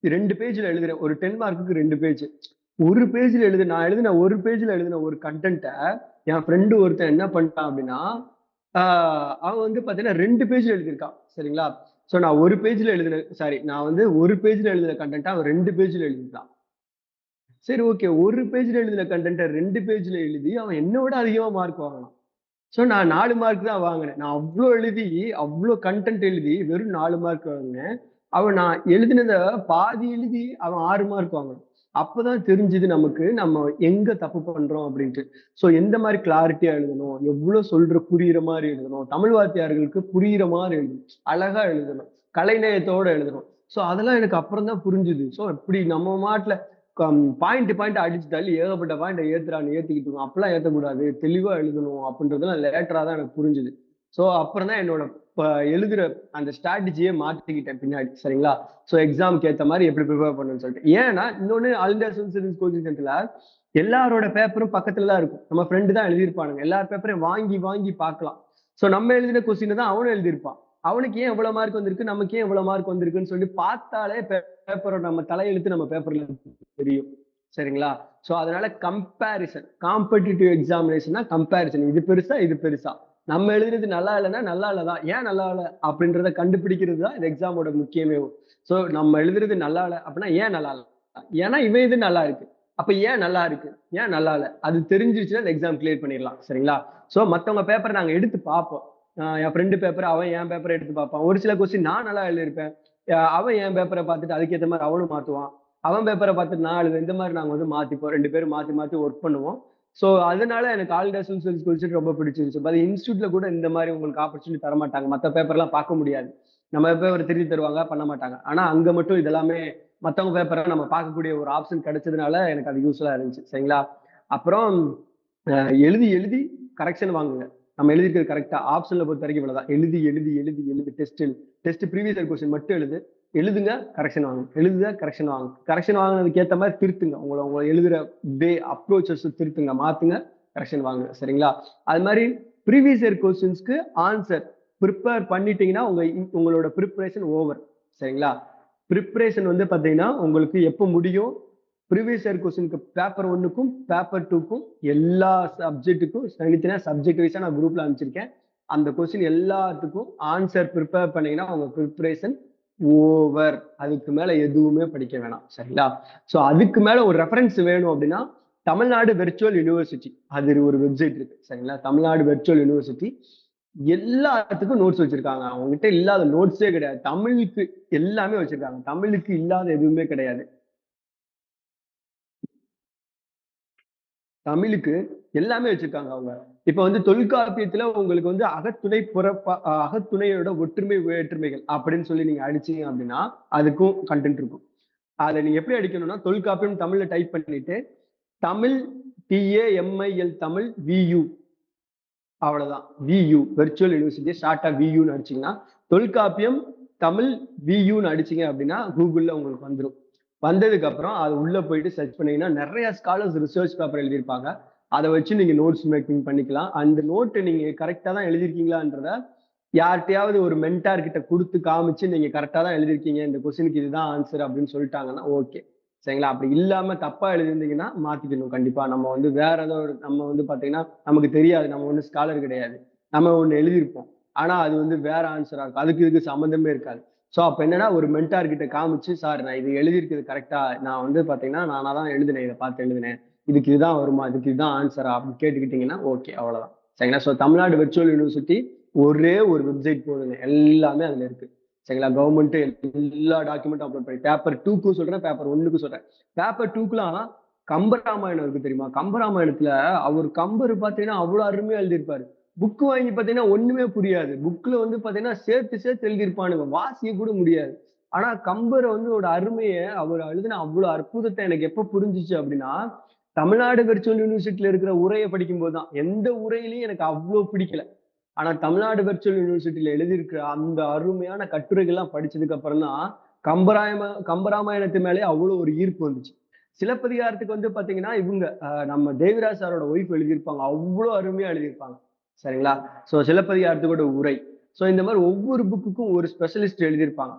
2 பேஜ்ல எழுதுறேன். ஒரு 10 மார்க்குக்கு 2 பேஜ். நான் எழுதின ஒரு பேஜ்ல எழுதின ஒரு கன்டென்ட்ட என் ஃப்ரெண்ட் ஒருத்தன் என்ன பண்ணிட்டான் அப்படின்னா, ஆ அவன் வந்து பார்த்தீங்கன்னா 2 பேஜ்ல எழுதியிருக்கான். சரிங்களா? ஸோ நான் வந்து ஒரு பேஜ்ல எழுதின கன்டென்ட்ட அவன் 2 பேஜ்ல எழுதிட்டான். சரி ஓகே. ஒரு பேஜ்ல எழுதின கன்டென்ட்ட 2 பேஜ்ல எழுதி அவன் என்ன விட அதிகமா மார்க் வாங்குனான். ஸோ நான் 4 மார்க் தான் வாங்கினேன். நான் அவ்ளோ கன்டென்ட் எழுதி வெறும் 4 மார்க் வாங்கினேன். நான் எழுதினத பாதி எழுதி அவன் 6 மார்க் வாங்குனான். அப்பதான் தெரிஞ்சது நமக்கு நம்ம எங்க தப்பு பண்றோம் அப்படின்ட்டு. ஸோ எந்த மாரி கிளாரிட்டியா எழுதணும், எவ்ளோ புரியிற மாரி எழுதணும், தமிழ் வாத்தியார்களுக்கு புரியிற மாரி எழுதணும், அழகா எழுதணும், கலைநயத்தோட எழுதணும். ஸோ அதெல்லாம் எனக்கு அப்புறம் தான் புரிஞ்சுது. ஸோ இப்படி நம்ம மாட்ல பாயிண்ட் அடிச்சு தள்ளி ஏகப்பட்ட பாயிண்ட்ட ஏத்துறான்னு ஏத்திக்கிட்டு இருக்கோம். அப்படிலாம் ஏத்தக்கூடாது. தெளிவா எழுதணும் அப்படின்றதெல்லாம் லேட்டரா தான் எனக்கு புரிஞ்சுது. ஸோ அப்புறம் தான் என்னோட ப எழுதுற அந்த ஸ்ட்ராட்டஜியே மாத்திக்கிட்டேன் பின்னாடி. சரிங்களா? ஸோ எக்ஸாம்க்கு ஏத்த மாரி எப்படி பிரிப்பேர் பண்ணணும்னு சொல்லிட்டு. ஏன்னா, இன்னொன்னு all India civil service coaching சென்டர்ல எல்லாரோட பேப்பரும் பக்கத்துல தான் இருக்கும். நம்ம ஃப்ரெண்ட் தான் எழுதியிருப்பானுங்க. எல்லார் பேப்பரையும் வாங்கி வாங்கி பார்க்கலாம். ஸோ நம்ம எழுதின கொஸ்டின தான் அவனும் எழுதியிருப்பான். அவனுக்கு ஏன் இவ்வளவு மார்க் வந்திருக்கு? நமக்கு ஏன் இவ்வளவு மார்க் வந்திருக்குன்னு சொல்லி பார்த்தாலே பேப்பரோட நம்ம தலையெழுத்து நம்ம பேப்பர்ல தெரியும். சரிங்களா? சோ அதனால கம்பேரிசன். Competitive எக்ஸாமினேஷன்னா comparison. இது பெருசா, இது பெருசா. நம்ம எழுதுனது நல்லா இல்லன்னா, நல்லா இல்ல தான். ஏன் நல்லா இல்ல? அப்படின்றத கண்டுபிடிக்கிறது தான் இந்த எக்ஸாமோட முக்கியமே. சோ நம்ம எழுதுறது நல்லா இல்ல அப்படின்னா, ஏன் நல்லா இல்ல? ஏன்னா இவன் இது நல்லா இருக்கு. அப்ப ஏன் நல்லா இருக்கு? ஏன் நல்லா இல்ல? அது தெரிஞ்சிருச்சுன்னா இந்த எக்ஸாம் கிளியர் பண்ணிடலாம். சரிங்களா? சோ மத்தவங்க பேப்பர நாங்க எடுத்து பார்ப்போம். என் ஃப்ரெண்ட் பேப்பர், அவன் என் பேப்பர எடுத்து பார்ப்பான். ஒரு சில கொஸ்டின் நான் நல்லா எழுதியிருப்பேன். அவன் என் பேப்பர பார்த்துட்டு அதுக்கேத்த மாரி அவனும் மாத்துவான். அவன் பேப்பர பார்த்துட்டு நான் எழுதுவேன். இந்த மாரி நாங்க வந்து மாத்திப்போம். 2 பேரும் மாத்தி மாத்தி ஒர்க் பண்ணுவோம். சோ அதனால எனக்கு all India civil service coaching ரொம்ப பிடிச்சிருந்துச்சு. பட் இன்ஸ்டிடியூட்ல கூட இந்த மாரி உங்களுக்கு ஆப்பர்ச்சுனிட்டி தரமாட்டாங்க. மத்த பேப்பர்லாம் பார்க்க முடியாது. நம்ம பேப்பர் திருத்தி தருவாங்க, பண்ண மாட்டாங்க. ஆனா அங்க மட்டும் இதெல்லாமே மத்தவங்க பேப்பர நம்ம பார்க்கக்கூடிய ஒரு ஆப்ஷன் கிடைச்சதுனால எனக்கு அது யூஸ்ஃபுல்லா இருந்துச்சு. சரிங்களா? அப்புறம் அ எழுதி எழுதி கரெக்ஷன் வாங்குங்க. நம்ம எழுதியிருக்கிறது கரெக்ட்டா ஆப்ஷன்ல பொறுத்தவரைக்கும் இவ்வளவுதான். எழுதி எழுதி எழுதி எழுதி டெஸ்ட் ப்ரீவியஸ் இயர் கொஸ்டின் மட்டும் எழுதுங்க, கரெக்ஷன் வாங்குங்க. எழுதுங்க, கரெக்ஷன் வாங்குங்க. கரெக்ஷன் வாங்குனதுக்கு ஏத்த மாரி திருத்துங்க. உங்கள எழுதுற அப்ரோச்சஸ் திருத்துங்க, மாத்துங்க, கரெக்ஷன் வாங்குங்க. சரிங்களா? அது மாரி ப்ரீவியஸ் இயர் கொஸ்டின்ஸ்க்கு ஆன்சர் பிரிப்பேர் பண்ணிட்டீங்கன்னா, உங்களோட பிரிப்பரேஷன் ஓவர். சரிங்களா? பிரிப்பரேஷன் வந்து பாத்தீங்கன்னா, உங்களுக்கு எப்ப முடியும்? ப்ரீவியஸ் இயர் கொஸ்டினுக்கு பேப்பர் 1க்கும், பேப்பர் 2க்கும் எல்லா சப்ஜெக்ட்டுக்கும் தனித்தனியா சப்ஜெக்ட் வைஸா நான் குரூப்ல அனுப்பிச்சிருக்கேன். அந்த கொஸ்டின் எல்லாத்துக்கும் ஆன்சர் பிரிப்பேர் பண்ணீங்கன்னா, உங்க பிரிப்பரேஷன் ஓவர். அதுக்கு மேல எதுவுமே படிக்க வேணாம். சரிங்களா? சோ அதுக்கு மேல ஒரு ரெஃபரன்ஸ் வேணும் அப்படின்னா, தமிழ்நாடு வெர்ச்சுவல் யுனிவர்சிட்டி. அது ஒரு வெப்சைட் இருக்கு. சரிங்களா? Tamil Nadu virtual university. எல்லாத்துக்கும் நோட்ஸ் வச்சிருக்காங்க. அவங்ககிட்ட இல்லாத நோட்ஸே கிடையாது. தமிழுக்கு எல்லாமே வச்சிருக்காங்க. தமிழுக்கு இல்லாத எதுவுமே கிடையாது. தமிழுக்கு எல்லாமே வச்சிருக்காங்க அவங்க. இப்ப வந்து தொல்காப்பியத்துல உங்களுக்கு வந்து அகத்துணையோட ஒற்றுமை, வேற்றுமைகள் அப்படின்னு சொல்லி நீங்க அடிச்சீங்க அப்படின்னா, அதுக்கும் கன்டென்ட் இருக்கும். அத நீங்க எப்படி அடிக்கணும்னா, தொல்காப்பியம் தமிழ்ல டைப் பண்ணிட்டு, தமிழ் TAMIL தமிழ் VU அவ்வளவுதான். VU வெர்ச்சுவல் யூனிவர்சிட்டி ஷார்ட்டா VUன்னு அடிச்சீங்கன்னா, தொல்காப்பியம் தமிழ் VUன்னு அடிச்சீங்க அப்படின்னா, கூகுள்ல உங்களுக்கு வந்துரும். வந்ததுக்கு அப்புறம் அது உள்ள போயிட்டு சர்ச் பண்ணீங்கன்னா, நெறைய ஸ்காலர்ஸ் ரிசர்ச் பேப்பர் எழுதியிருப்பாங்க. அத வச்சு நீங்க நோட்ஸ் மேக்கிங் பண்ணிக்கலாம். அந்த நோட் நீங்க கரெக்ட்டா தான் எழுதியிருக்கீங்களான்றத யார்ட்டயாவது ஒரு மென்டார் கிட்ட குடுத்து காமிச்சு, நீங்க கரெக்ட்டா தான் எழுதியிருக்கீங்க. இந்த கொஸ்டினுக்கு இதுதான் ஆன்சர் அப்படின்னு சொல்லிட்டாங்கன்னா, ஓகே. சரிங்களா? அப்படி இல்லாம தப்பா எழுதியிருந்தீங்கன்னா மாத்திக்கணும் கண்டிப்பா. நம்ம வந்து வேற ஏதோ ஒரு நம்ம வந்து பாத்தீங்கன்னா, நமக்கு தெரியாது. நம்ம ஒண்ணும் ஸ்காலர் கிடையாது. நம்ம ஒண்ணு எழுதியிருப்போம். ஆனா அது வந்து வேற ஆன்ஸரா இருக்கும். அதுக்கு இதுக்கு சம்மந்தமே இருக்காது. ஸோ அப்ப என்னன்னா, ஒரு மென்டார் கிட்ட காமிச்சு, "சார் நான் இது எழுதியிருக்கிறது கரெக்ட்டா? நான் வந்து பாத்தீங்கன்னா, நானா தான் எழுதினேன். இத பாத்து எழுதினேன். இதுக்கு இதுதான் வருமா? இதுக்கு இதுதான் ஆன்ஸரா?" அப்படின்னு கேட்டுக்கிட்டீங்கன்னா, ஓகே அவ்வளவுதான். சரிங்களா? ஸோ தமிழ்நாடு விர்ச்சுவல் யூனிவர்சிட்டி ஒரே ஒரு வெப்சைட் போதுங்க. எல்லாமே அதுல இருக்கு. சரிங்களா? கவர்மெண்ட் எல்லா டாக்குமெண்ட்டும் அப்லோட் பண்ணி பேப்பர் 2க்கும் சொல்றேன், பேப்பர் 1க்கும் சொல்றேன். பேப்பர் 2க்குலாம் கம்பராமாயணம் இருக்கு தெரியுமா? கம்பராமாயணத்துல அவர் கம்பர் பாத்தீங்கன்னா, அவ்வளவு அருமையா எழுதியிருப்பாரு. புக் வாங்கி பாத்தீங்கன்னா, ஒண்ணுமே புரியாது. புக்ல வந்து பாத்தீங்கன்னா, சேர்த்து சேர்த்து எழுதியிருப்பானுங்க. வாசிக்க கூட முடியாது. ஆனா கம்பர் வந்து ஒரு அருமைய அவர் எழுதின அவ்வளவு அற்புதத்த எனக்கு எப்ப புரிஞ்சுச்சு அப்படின்னா, தமிழ்நாடு விர்ச்சுவல் யூனிவர்சிட்டில இருக்கிற உரைய படிக்கும்போது தான். எந்த உரையிலயும் எனக்கு அவ்ளோ பிடிக்கல. ஆனா தமிழ்நாடு விர்ச்சுவல் யூனிவர்சிட்டில எழுதியிருக்கிற அந்த அருமையான கட்டுரைகள்லாம் படிச்சதுக்கு அப்புறம் தான் கம்பராமாயணத்து மேலே அவ்வளவு ஒரு ஈர்ப்பு வந்துச்சு. சிலப்பதிகாரத்துக்கு வந்து பாத்தீங்கன்னா இவங்க நம்ம தேவிராஜ் சாரோட ஒய்ஃப் எழுதியிருப்பாங்க. அவ்வளோ அருமையா எழுதியிருப்பாங்க. சரிங்களா? சோ சிலப்பதிகாரத்துக்கோட உரை. சோ இந்த மாதிரி ஒவ்வொரு புக்குக்கும் ஒரு ஸ்பெஷலிஸ்ட் எழுதியிருப்பாங்க.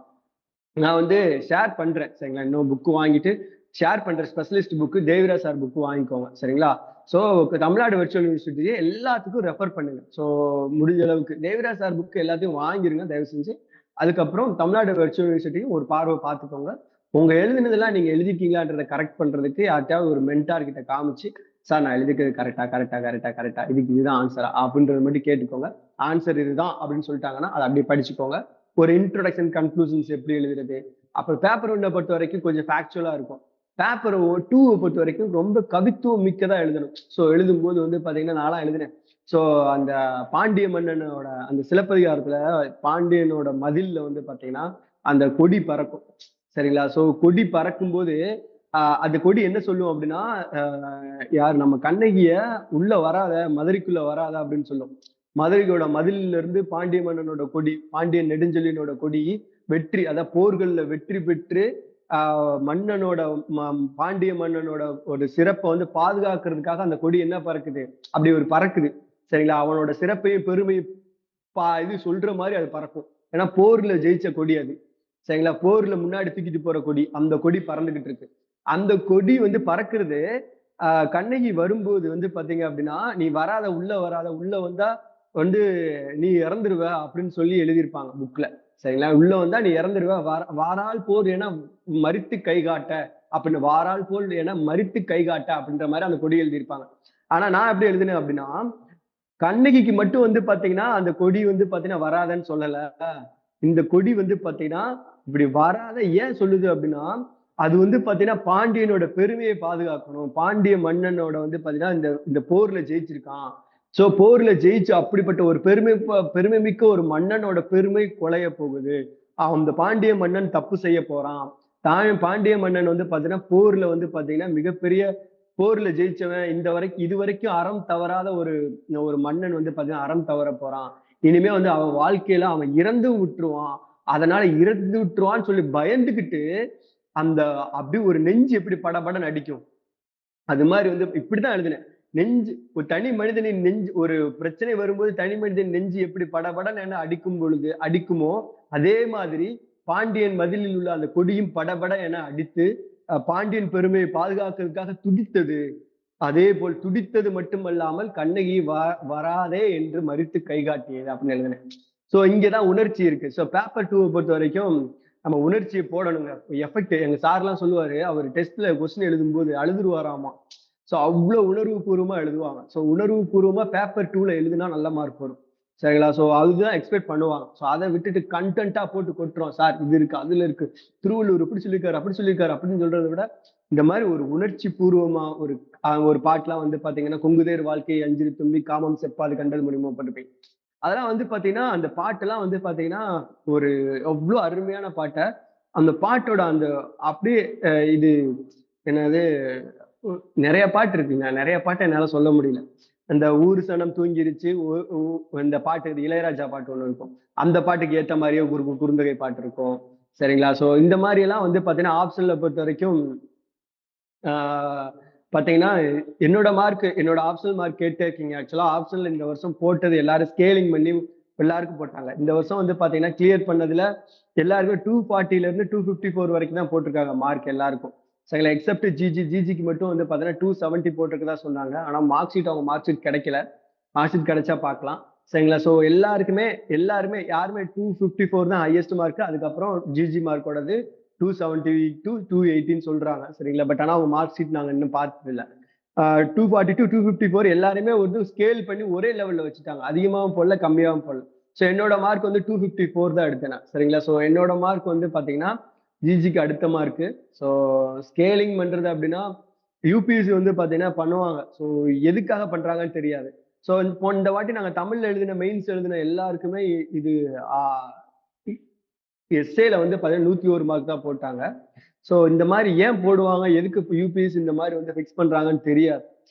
நான் வந்து ஷேர் பண்றேன். சரிங்களா? இன்னும் புக் வாங்கிட்டு ஷேர் பண்றேன். Specialist book Deviraj sir book வாங்கிக்கோங்க. சரிங்களா? சோ தமிழ்நாடு விர்ச்சுவல் யூனிவர்சிட்டி எல்லாத்துக்கும் ரெஃபர் பண்ணுங்க. சோ முடிஞ்ச அளவுக்கு தேவிராஜ் சார் புக் எல்லாத்தையும் வாங்கிருங்க தயவு செஞ்சு. அதுக்கப்புறம் தமிழ்நாடு விர்ச்சுவல் யூனிவர்சிட்டியும் ஒரு பார்வை பார்த்துக்கோங்க. உங்க எழுதினதெல்லாம் நீங்க எழுதிட்டீங்களான்றத கரெக்ட் பண்றதுக்கு யார்ட்டயாவது ஒரு மென்டார் கிட்ட காமிச்சு, "சார் நான் எழுதிக்கிறது கரெக்ட்டா? இதுக்கு இதுதான் ஆன்ஸரா?" அப்படின்றத மட்டும் கேட்டுக்கோங்க. ஆன்ஸர் இதுதான் அப்படின்னு சொல்லிட்டாங்கன்னா, அத அப்படியே படிச்சுக்கோங்க. ஒரு இன்ட்ரோடக்ஷன், கன்க்ளூஷன்ஸ் எப்படி எழுதுறது? அப்புறம் பேப்பர் 1 பொறுத்தவரைக்கும் கொஞ்சம் ஃபேக்சுவலா இருக்கும். பேப்பர் 2 பொறுத்தவரைக்கும் ரொம்ப கவித்துவம் மிக்கதா எழுதணும். ஸோ எழுதும்போது வந்து பார்த்தீங்கன்னா, நான்லாம் எழுதினேன். ஸோ அந்த பாண்டிய மன்னனோட அந்த சிலப்பதிகாரத்துல பாண்டியனோட மதில்ல வந்து பார்த்தீங்கன்னா, அந்த கொடி பறக்கும். சரிங்களா? ஸோ கொடி பறக்கும்போது, அந்த கொடி என்ன சொல்லும் அப்படின்னா, அ யார் நம்ம கண்ணகிய "உள்ள வராத, மதுரைக்குள்ள வராத" அப்படின்னு சொல்லும். மதுரையோட மதில்ல இருந்து பாண்டிய மன்னனோட கொடி, பாண்டியன் நெடுஞ்செழியனோட கொடி வெற்றி அதாவது போர்கள்ல வெற்றி பெற்று மன்னனோட பாண்டிய மன்னனோட ஒரு சிறப்பை வந்து பாதுகாக்கிறதுக்காக அந்த கொடி என்ன பறக்குது? அப்படி ஒரு பறக்குது. சரிங்களா? அவனோட சிறப்பையும் பெருமையும் இது சொல்ற மாதிரி அது பறக்கும். ஏன்னா போர்ல ஜெயிச்ச கொடி அது. சரிங்களா? போர்ல முன்னாடி தூக்கிட்டு போற கொடி. அந்த கொடி பறந்துகிட்டு இருக்கு. அந்த கொடி வந்து பறக்கிறது, கண்ணகி வரும்போது வந்து பாத்தீங்க அப்படின்னா, "நீ வராத, உள்ள வராத. உள்ள வந்தா வந்து நீ இறந்துருவ" அப்படின்னு சொல்லி எழுதியிருப்பாங்க புக்ல. சரிங்களா? "உள்ள வந்தா நீ இறந்துருவ. வாரால் போர் என மரித்து கை காட்ட" அப்படின்னு "வாரால் போர் என மரித்து கை காட்ட" அப்படின்ற மாரி அந்த கொடி எழுதியிருப்பாங்க. ஆனா நான் எப்படி எழுதினேன் அப்படின்னா, கண்ணகிக்கு மட்டும் வந்து பாத்தீங்கன்னா, அந்த கொடி வந்து பாத்தீங்கன்னா வராதன்னு சொல்லல. இந்த கொடி வந்து பாத்தீங்கன்னா, இப்படி வராத ஏன் சொல்லுது அப்படின்னா, அது வந்து பாத்தீங்கன்னா பாண்டியனோட பெருமையை பாதுகாக்கணும். பாண்டிய மன்னனோட வந்து பாத்தீங்கன்னா, இந்த இந்த போர்ல ஜெயிச்சிருக்கான். சோ போர்ல ஜெயிச்சு அப்படிப்பட்ட ஒரு பெருமை மிக்க ஒரு மன்னனோட பெருமை குலைய போகுது. அந்த பாண்டிய மன்னன் தப்பு செய்ய போறான். பாண்டிய மன்னன் வந்து பாத்தீங்கன்னா, போர்ல வந்து பாத்தீங்கன்னா மிகப்பெரிய போர்ல ஜெயிச்சவன் இதுவரைக்கும் அறம் தவறாத ஒரு ஒரு மன்னன் வந்து பாத்தீங்கன்னா அறம் தவற போறான். இனிமே வந்து அவன் வாழ்க்கையில அவன் இறந்து விட்டுருவான். அதனால இறந்து விட்டுருவான்னு சொல்லி பயந்துகிட்டு, அந்த அப்படி ஒரு நெஞ்சு எப்படி படபடன்னு அடிக்கும். அது மாரி வந்து இப்படித்தான் எழுதினேன். ஒரு தனி மனிதனின் நெஞ்சு ஒரு பிரச்சனை வரும்போது தனி மனிதன் நெஞ்சு எப்படி படபடன்னு என அடிக்கும் பொழுது அடிக்குமோ, அதே மாதிரி பாண்டியன் மதிலில் உள்ள அந்த கொடியும் படபட என அடித்து, பாண்டியன் பெருமையை பாதுகாக்கிறதுக்காக துடித்தது. அதேபோல் துடித்தது மட்டுமல்லாமல் கண்ணகி வராதே என்று மறித்து கைகாட்டியது அப்படின்னு எழுதினேன். சோ இங்கதான் உணர்ச்சி இருக்கு. சோ பேப்பர் 2 பொறுத்தவரைக்கும் நம்ம உணர்ச்சிய போடணுங்க. எஃபெக்ட் எங்க சார்லாம் சொல்லுவாரு. அவரு டெஸ்ட்ல கொஸ்டின் எழுதும்போது அழுதுருவாராமா. சோ அவ்ளோ உணர்வுபூர்வமா எழுதுவாங்க. சோ உணர்வுபூர்வமா பேப்பர் 2ல எழுதுனா நல்ல மார்க் வரும். சரிங்களா? சோ அதுதான் எக்ஸ்பெக்ட் பண்ணுவாங்க. சோ அத விட்டுட்டு கன்டென்ட்டா போட்டு கொட்டுறோம். சார் இது இருக்கு, அதுல இருக்கு. திருவள்ளுவர் இப்படி சொல்லியிருக்காரு, அப்படி சொல்லியிருக்காரு அப்படின்னு சொல்றத விட, இந்த மாரி ஒரு உணர்ச்சி பூர்வமா ஒரு பாட்டுலாம் வந்து பாத்தீங்கன்னா, "கொங்குதேர் வாழ்க்கை அஞ்சிரு தும்பி காமம் செப்பாது கண்டல் முடியுமோ" பட்டுப்போய். அதெல்லாம் வந்து பாத்தீங்கன்னா, அந்த பாட்டெல்லாம் வந்து பாத்தீங்கன்னா, ஒரு எவ்ளோ அருமையான பாட்ட, அந்த பாட்டோட அந்த அப்படியே இது என்னது உ நெறைய பாட்டு இருக்குங்க. நெறைய பாட்ட என்னால சொல்ல முடியல. அந்த "ஊரு சனம் தூங்கிருச்சு" ஒ உ இந்த பாட்டு இது இளையராஜா பாட்டு ஒண்ணு இருக்கும். அந்த பாட்டுக்கு ஏத்த மாரியே குறுந்தொகை பாட்டு இருக்கும். சரிங்களா? ஸோ இந்த மாரி எல்லாம் வந்து பாத்தீங்கன்னா, ஆப்ஷன்ல பொறுத்தவரைக்கும் ஆ பாத்தீங்கன்னா, என்னோட ஆப்ஷனல் மார்க் கேட்டே இருக்கீங்க. ஆக்சுவலா ஆப்ஷனல் இந்த வருஷம் போட்டது எல்லாரும் ஸ்கேலிங் பண்ணி எல்லாருக்கும் போட்டாங்க. இந்த வருஷம் வந்து பாத்தீங்கன்னா, கிளியர் பண்ணதுல எல்லாருமே 240ல இருந்து 254 வரைக்கும் தான் போட்டிருக்காங்க மார்க் எல்லாருக்கும். சரிங்களா. எக்ஸப்ட் ஜிஜிக்கு மட்டும் வந்து பார்த்தீங்கன்னா 270 போட்டிருக்கதா சொன்னாங்க. ஆனா மார்க் ஷீட் அவங்க மார்க் ஷீட் கிடைக்கல. மார்க் ஷீட் கிடைச்சா பார்க்கலாம். சரிங்களா. ஸோ எல்லாருமே யாருமே 254 தான் ஹையஸ்ட் மார்க். அதுக்கப்புறம் ஜிஜி மார்க்கோடது 270 டு 280 சொல்றாங்க. சரிங்களா. பட் ஆனா அவங்க மார்க் ஷீட் நாங்க இன்னும் பார்த்தது இல்ல. 242 254 எல்லாருமே வந்து ஸ்கேல் பண்ணி ஒரே லெவல்ல வச்சுட்டாங்க. அதிகமாகவும் போடல, கம்மியாகவும் போடல. ஸோ என்னோட மார்க் வந்து 254 தான் எடுத்தேன் நான். சரிங்களா. ஸோ என்னோட மார்க் வந்து பாத்தீங்கன்னா ஜிஜிக்கு அடுத்த மார்க். ஸோ ஸ்கேலிங் பண்றது அப்படின்னா யூபிஎஸ்சி வந்து பாத்தீங்கன்னா பண்ணுவாங்க. ஸோ எதுக்காக பண்றாங்கன்னு தெரியாது. ஸோ இந்த வாட்டி நாங்க தமிழ்ல எழுதின மெயின்ஸ் எழுதின எல்லாருக்குமே இது எஸ்ஏல வந்து பாத்தீங்கன்னா 101 மார்க் தான் போட்டாங்க. ஸோ இந்த மாதிரி ஏன் போடுவாங்க, எதுக்கு யூபிஎஸ்சி இந்த மாதிரி வந்து ஃபிக்ஸ் பண்றாங்கன்னு தெரியாது.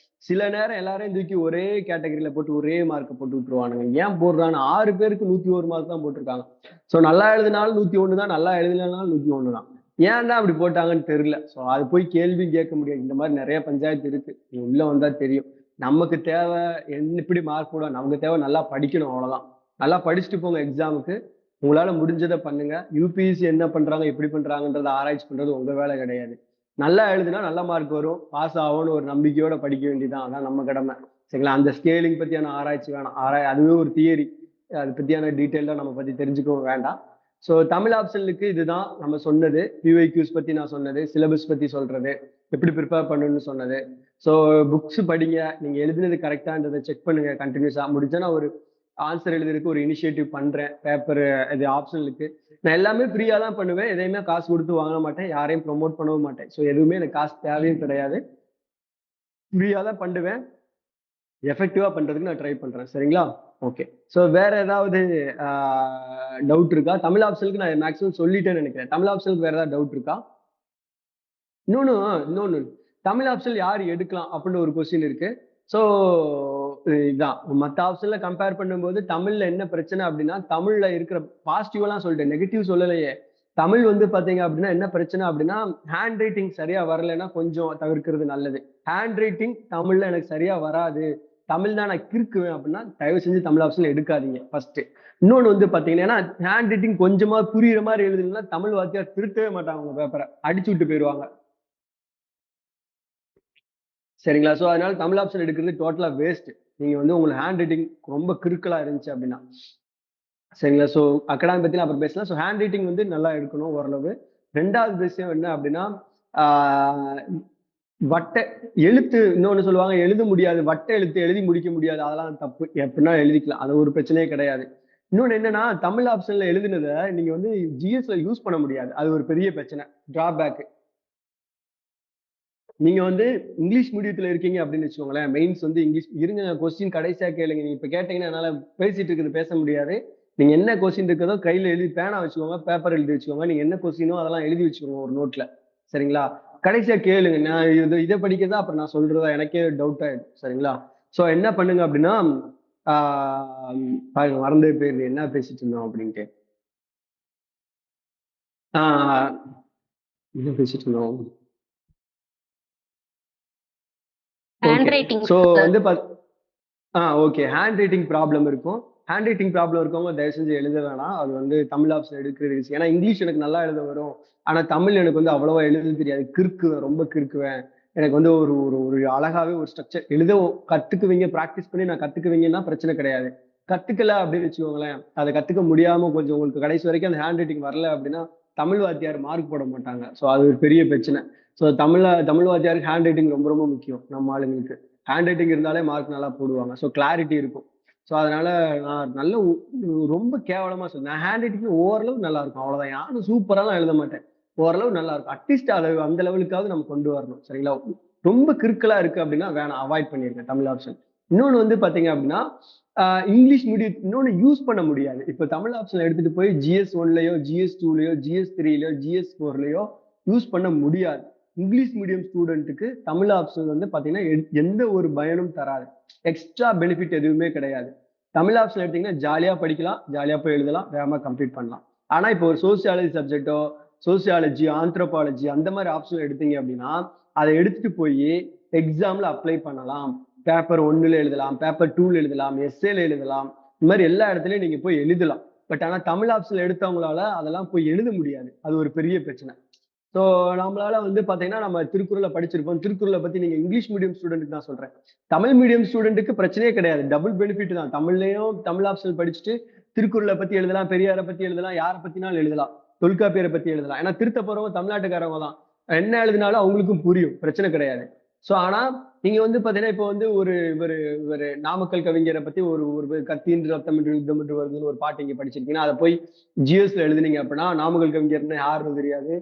சில நேரம் எல்லாரையும் தூக்கி ஒரே கேட்டகரியில போட்டு ஒரே மார்க் போட்டு விட்டுருவானுங்க. ஏன் போடுறான்னு 6 பேருக்கு 101 மார்க் தான் போட்டிருக்காங்க. ஸோ நல்லா எழுதினாலும் 101 தான், நல்லா எழுதினாலும் 101 தான். ஏன் தான் அப்படி போட்டாங்கன்னு தெரியல. ஸோ அது போய் கேள்வி கேட்க முடியாது. இந்த மாதிரி நிறைய பஞ்சாயத்து இருக்கு. நீ உள்ள வந்தா தெரியும். நமக்கு தேவை என்ன இப்படி மார்க் போட, நமக்கு தேவை நல்லா படிக்கணும், அவ்வளவுதான். நல்லா படிச்சுட்டு போங்க எக்ஸாமுக்கு. உங்களால முடிஞ்சதை பண்ணுங்க. யூபிஎஸ்சி என்ன பண்றாங்க, எப்படி பண்றாங்கன்றத ஆராய்ச்சி பண்றது உங்க வேலை கிடையாது. நல்லா எழுதுனா நல்ல மார்க் வரும், பாஸ் ஆகும்னு ஒரு நம்பிக்கையோட படிக்க வேண்டியதான். அதான் நம்ம கடமை. சரிங்களா. அந்த ஸ்கேலிங் பத்தியான ஆராய்ச்சி வேணாம். அதுவே ஒரு தியரி. அதை பத்தியான டீட்டெயிலா நம்ம பத்தி தெரிஞ்சுக்கவும் வேண்டாம். ஸோ தமிழ் ஆப்ஷனுக்கு இதுதான் நம்ம சொன்னது. பிஒய்க்யூஸ் பத்தி நான் சொன்னது, சிலபஸ் பத்தி சொல்றது, எப்படி ப்ரிப்பேர் பண்ணணும்னு சொன்னது. ஸோ புக்ஸ் படிங்க, நீங்க எழுதுனது கரெக்டான்றதை செக் பண்ணுங்க கண்டினியூஸா. முடிஞ்சா நான் ஒரு ஆன்சர் எழுதுறதுக்கு ஒரு இனிஷியேட்டிவ் பண்றேன். பேப்பர் இது ஆப்ஷனலுக்கு நான் எல்லாமே ஃப்ரீயா தான் பண்ணுவேன். எதையுமே காசு கொடுத்து வாங்க மாட்டேன், யாரையும் ப்ரொமோட் பண்ணவும் மாட்டேன். ஸோ எதுவுமே எனக்கு காசு தேவையும் கிடையாது. ஃப்ரீயா தான் பண்ணுவேன். எஃபெக்டிவா பண்றதுக்கு நான் ட்ரை பண்றேன். சரிங்களா. ஓகே. ஸோ வேற ஏதாவது டவுட் இருக்கா? தமிழ் ஆப்ஷனுக்கு நான் மேக்ஸிமம் சொல்லிட்டேன்னு நினைக்கிறேன். தமிழ் ஆப்ஷனுக்கு வேற ஏதாவது டவுட் இருக்கா? இன்னொன்னு தமிழ் ஆப்ஷன் யார் எடுக்கலாம் அப்படின்னு ஒரு கொஸ்டின் இருக்கு. ஸோ இதான் மற்ற ஆப்ஷன்ல கம்பேர் பண்ணும்போது தமிழ்ல என்ன பிரச்சனை அப்படின்னா, தமிழ்ல இருக்கிற பாசிட்டிவெல்லாம் சொல்லிட்டேன், நெகட்டிவ் சொல்லலையே. தமிழ் வந்து பாத்தீங்க அப்படின்னா என்ன பிரச்சனை அப்படின்னா, ஹேண்ட் ரைட்டிங் சரியா வரலைன்னா கொஞ்சம் தவிர்க்கிறது நல்லது. ஹேண்ட் ரைட்டிங் தமிழ்ல எனக்கு சரியா வராது, தமிழ் தான் நான் கிறுக்குவேன் அப்படின்னா தயவு செஞ்சு தமிழ் ஆப்ஷன்ல எடுக்காதீங்க ஃபர்ஸ்ட். இன்னொன்னு வந்து பாத்தீங்கன்னா, ஹேண்ட் ரைட்டிங் கொஞ்சமா புரியுற மாதிரி எழுதுனா தமிழ் வாத்தியார் திருத்தவே மாட்டாங்க, உங்க பேப்பரை அடிச்சு விட்டு போயிருவாங்க. சரிங்களா. ஸோ அதனால தமிழ் ஆப்ஷன் எடுக்கிறது டோட்டலா வேஸ்ட். நீங்க வந்து உங்களுக்கு ஹேண்ட் ரைட்டிங் ரொம்ப கிறுக்கலா இருந்துச்சு அப்படின்னா. சரிங்களா. ஸோ அகாடமி பத்தி அப்புறம் பேசலாம். ஸோ ஹேண்ட் ரைட்டிங் வந்து நல்லா இருக்கணும் ஓரளவு. ரெண்டாவது விஷயம் என்ன அப்படின்னா, வட்ட எழுத்து இன்னொன்னு சொல்லுவாங்க, எழுத முடியாது, வட்ட எழுத்து எழுதி முடிக்க முடியாது, அதெல்லாம் தப்பு. எப்படின்னா எழுதிக்கலாம், அது ஒரு பிரச்சனையே கிடையாது. இன்னொன்னு என்னன்னா, தமிழ் ஆப்ஷன்ல எழுதுனதை நீங்க வந்து ஜிஎஸ்ல யூஸ் பண்ண முடியாது. அது ஒரு பெரிய பிரச்சனை, டிராபேக். நீங்க வந்து இங்கிலீஷ் மீடியத்துல இருக்கீங்க அப்படின்னு வச்சுக்கோங்களேன், மெயின்ஸ் வந்து இங்கிலீஷ் இருங்க, கொஸ்டின் கடைசியா கேளுங்க. நீங்க இப்ப கேட்டீங்கன்னா என்னால பேசிட்டு இருக்குது பேச முடியாது. நீங்க என்ன கொஸ்டின் இருக்குதோ கையில எழுதி பேனா வச்சுக்கோங்க, பேப்பர் எழுதி வச்சுக்கோங்க. நீங்க என்ன கொஸ்டினோ அதெல்லாம் எழுதி வச்சுக்கோங்க ஒரு நோட்ல. சரிங்களா. கடைசியா கேளுங்க. நான் இதை படிக்கிறதா அப்புறம் நான் சொல்றதா எனக்கே டவுட் ஆயிடும். சரிங்களா. சோ என்ன பண்ணுங்க அப்படின்னா, பாருங்க மறந்தே போயிருது என்ன பேசிட்டு இருந்தோம் அப்படின்ட்டு. என்ன பேசிட்டு இருந்தோம். ஸோ வந்து ஓகே, ஹேண்ட் ரைட்டிங் ப்ராப்ளம் இருக்கும். ஹேண்ட் ரைட்டிங் ப்ராப்ளம் இருக்கவங்க தயவு செஞ்சு எழுத வேணாம். அது வந்து தமிழ் ஆப்ஷன் எடுக்கிறது. ஏன்னா இங்கிலீஷ் எனக்கு நல்லா எழுத வரும், ஆனா தமிழ் எனக்கு வந்து அவ்வளவா எழுத தெரியாது. கிறுக்குவேன், ரொம்ப கிறுக்குவேன். எனக்கு வந்து ஒரு ஒரு ஒரு அழகாவே ஒரு ஸ்ட்ரக்சர் எழுத கத்துக்குவீங்க, ப்ராக்டிஸ் பண்ணி நான் கத்துக்குவீங்கன்னா பிரச்சனை கிடையாது. கத்துக்கல அப்படின்னு வச்சுக்கோங்களேன், அதை கத்துக்க முடியாம கொஞ்சம் உங்களுக்கு கடைசி வரைக்கும் அந்த ஹேண்ட் ரைட்டிங் வரல அப்படின்னா தமிழ் வாத்தியார் மார்க் போட மாட்டாங்க. ஸோ அது ஒரு பெரிய பிரச்சனை. ஸோ தமிழ் வாத்தியாருக்கு ஹேண்ட் ரைட்டிங் ரொம்ப ரொம்ப முக்கியம். நம்ம ஆளுங்களுக்கு ஹேண்ட் ரைட்டிங் இருந்தாலே மார்க் நல்லா போடுவாங்க. ஸோ கிளாரிட்டி இருக்கும். ஸோ அதனால நான் நல்ல ரொம்ப கேவலமா சொல்றேன், ஹேண்ட் ரைட்டிங் ஓரளவு நல்லா இருக்கும், அவ்வளவுதான். யாரும் சூப்பராலாம் எழுத மாட்டேன், ஓரளவு நல்லா இருக்கும். அட்லீஸ்ட் அதை அந்த லெவலுக்காவது நம்ம கொண்டு வரணும். சரிங்களா. ரொம்ப கிறுக்கலா இருக்கு அப்படின்னா வேணாம், அவாய்ட் பண்ணிருக்கேன் தமிழ் ஆப்ஷன். இன்னொன்னு வந்து பாத்தீங்க அப்படின்னா, இங்கிலீஷ் மீடியம் இன்னொன்னு யூஸ் பண்ண முடியாது. இப்ப தமிழ் ஆப்ஷன் எடுத்துட்டு போய் ஜிஎஸ் 1லயோ ஜிஎஸ் 2லயோ ஜிஎஸ் 3லயோ ஜிஎஸ் 4லயோ யூஸ் பண்ண முடியாது. இங்கிலீஷ் மீடியம் ஸ்டூடெண்ட்டுக்கு தமிழ் ஆப்ஷன் வந்து பாத்தீங்கன்னா எந்த ஒரு பயனும் தராது, எக்ஸ்ட்ரா பெனிஃபிட் எதுவுமே கிடையாது. தமிழ் ஆப்ஷன் எடுத்தீங்கன்னா ஜாலியா படிக்கலாம், ஜாலியா போய் எழுதலாம், வேகமா கம்ப்ளீட் பண்ணலாம். ஆனா இப்போ ஒரு சோசியாலஜி சப்ஜெக்டோ, சோசியாலஜி, ஆந்த்ரோபாலஜி அந்த மாதிரி ஆப்ஷன் எடுத்தீங்க அப்படின்னா அதை எடுத்துட்டு போய் எக்ஸாம்ல அப்ளை பண்ணலாம். பேப்பர் 1ல எழுதலாம், பேப்பர் 2ல எழுதலாம், எஸ்ஏல எழுதலாம். இந்த மாதிரி எல்லா இடத்துலயும் நீங்க போய் எழுதலாம். பட் ஆனா தமிழ் ஆப்ஷன்ல எடுத்தவங்களால அதெல்லாம் போய் எழுத முடியாது. அது ஒரு பெரிய பிரச்சனை. ஸோ நம்மளால வந்து பாத்தீங்கன்னா நம்ம திருக்குறளை படிச்சிருப்போம். திருக்குறளை பத்தி நீங்க இங்கிலீஷ் மீடியம் ஸ்டூடெண்ட்டுக்கு நான் சொல்றேன். தமிழ் மீடியம் ஸ்டூடெண்ட்டுக்கு பிரச்சனையே கிடையாது. டபுள் பெனிஃபிட் தான். தமிழ்லயும் தமிழ் ஆப்ஷனல் படிச்சுட்டு திருக்குறளை பத்தி எழுதலாம், பெரியாரை பத்தி எழுதலாம், யாரை பத்தினாலும் எழுதலாம். தொல்காப்பியரை பத்தி எழுதலாம். ஏன்னா திருத்த போறவங்க தமிழ்நாட்டுக்காரவங்க தான். என்ன எழுதினாலும் அவங்களுக்கும் புரியும். பிரச்சனை கிடையாது. ஸோ ஆனா நீங்க வந்து பாத்தீங்கன்னா இப்போ வந்து ஒரு இவரு இவரு நாமக்கல் கவிஞரை பத்தி ஒரு ஒரு கத்தியின்றி ரத்தம் என்று யுத்தம் என்று வருதுன்னு ஒரு பாட்டு இங்க படிச்சிருக்கீங்கன்னா அதை போய் ஜிஎஸ்ல எழுதுனீங்க அப்படின்னா நாமக்கல் கவிஞர்னு யாருன்னு தெரியாது.